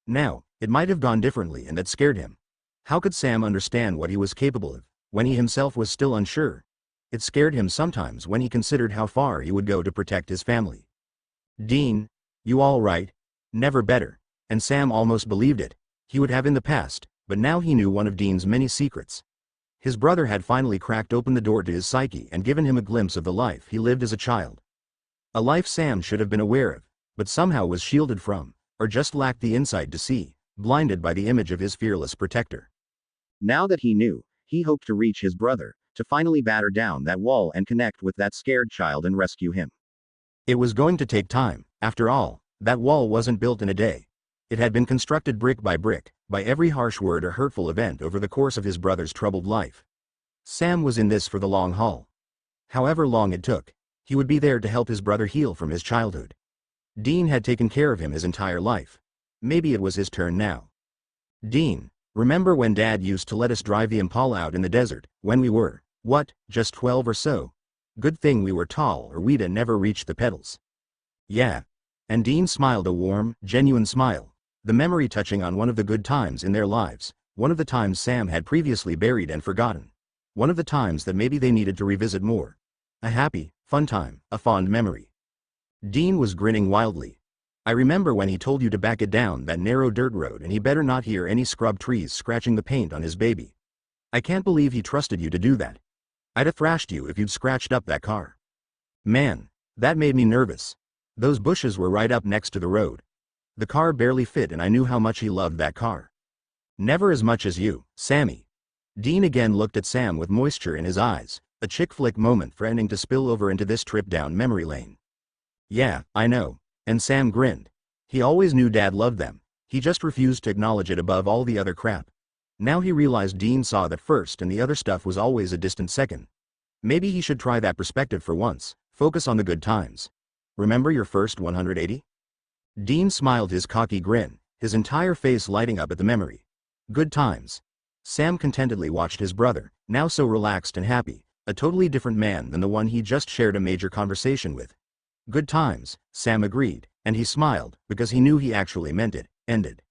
Now, it might have gone differently and that scared him. How could Sam understand what he was capable of, when he himself was still unsure? It scared him sometimes when he considered how far he would go to protect his family. Dean, you all right? Never better. And Sam almost believed it. He would have in the past, but now he knew one of Dean's many secrets. His brother had finally cracked open the door to his psyche and given him a glimpse of the life he lived as a child. A life Sam should have been aware of, but somehow was shielded from, or just lacked the insight to see, blinded by the image of his fearless protector. Now that he knew, he hoped to reach his brother, to finally batter down that wall and connect with that scared child and rescue him. It was going to take time. After all, that wall wasn't built in a day. It had been constructed brick, by every harsh word or hurtful event over the course of his brother's troubled life. Sam was in this for the long haul. However long it took, he would be there to help his brother heal from his childhood. Dean had taken care of him his entire life. Maybe it was his turn now. Dean, remember when Dad used to let us drive the Impala out in the desert, when we were, what, just 12 or so? Good thing we were tall or we'd never reached the pedals. Yeah. And Dean smiled a warm, genuine smile. The memory touching on one of the good times in their lives, one of the times Sam had previously buried and forgotten. One of the times that maybe they needed to revisit more. A happy, fun time, a fond memory. Dean was grinning wildly. I remember when he told you to back it down that narrow dirt road and he better not hear any scrub trees scratching the paint on his baby. I can't believe he trusted you to do that. I'd have thrashed you if you'd scratched up that car. Man, that made me nervous. Those bushes were right up next to the road. The car barely fit and I knew how much he loved that car. Never as much as you, Sammy. Dean again looked at Sam with moisture in his eyes, a chick flick moment threatening to spill over into this trip down memory lane. Yeah, I know. And Sam grinned. He always knew Dad loved them. He just refused to acknowledge it above all the other crap. Now he realized Dean saw that first and the other stuff was always a distant second. Maybe he should try that perspective for once, focus on the good times. Remember your first 180? Dean smiled his cocky grin, his entire face lighting up at the memory. Good times. Sam contentedly watched his brother, now so relaxed and happy, a totally different man than the one he just shared a major conversation with. Good times, Sam agreed, and he smiled, because he knew he actually meant it. Ended.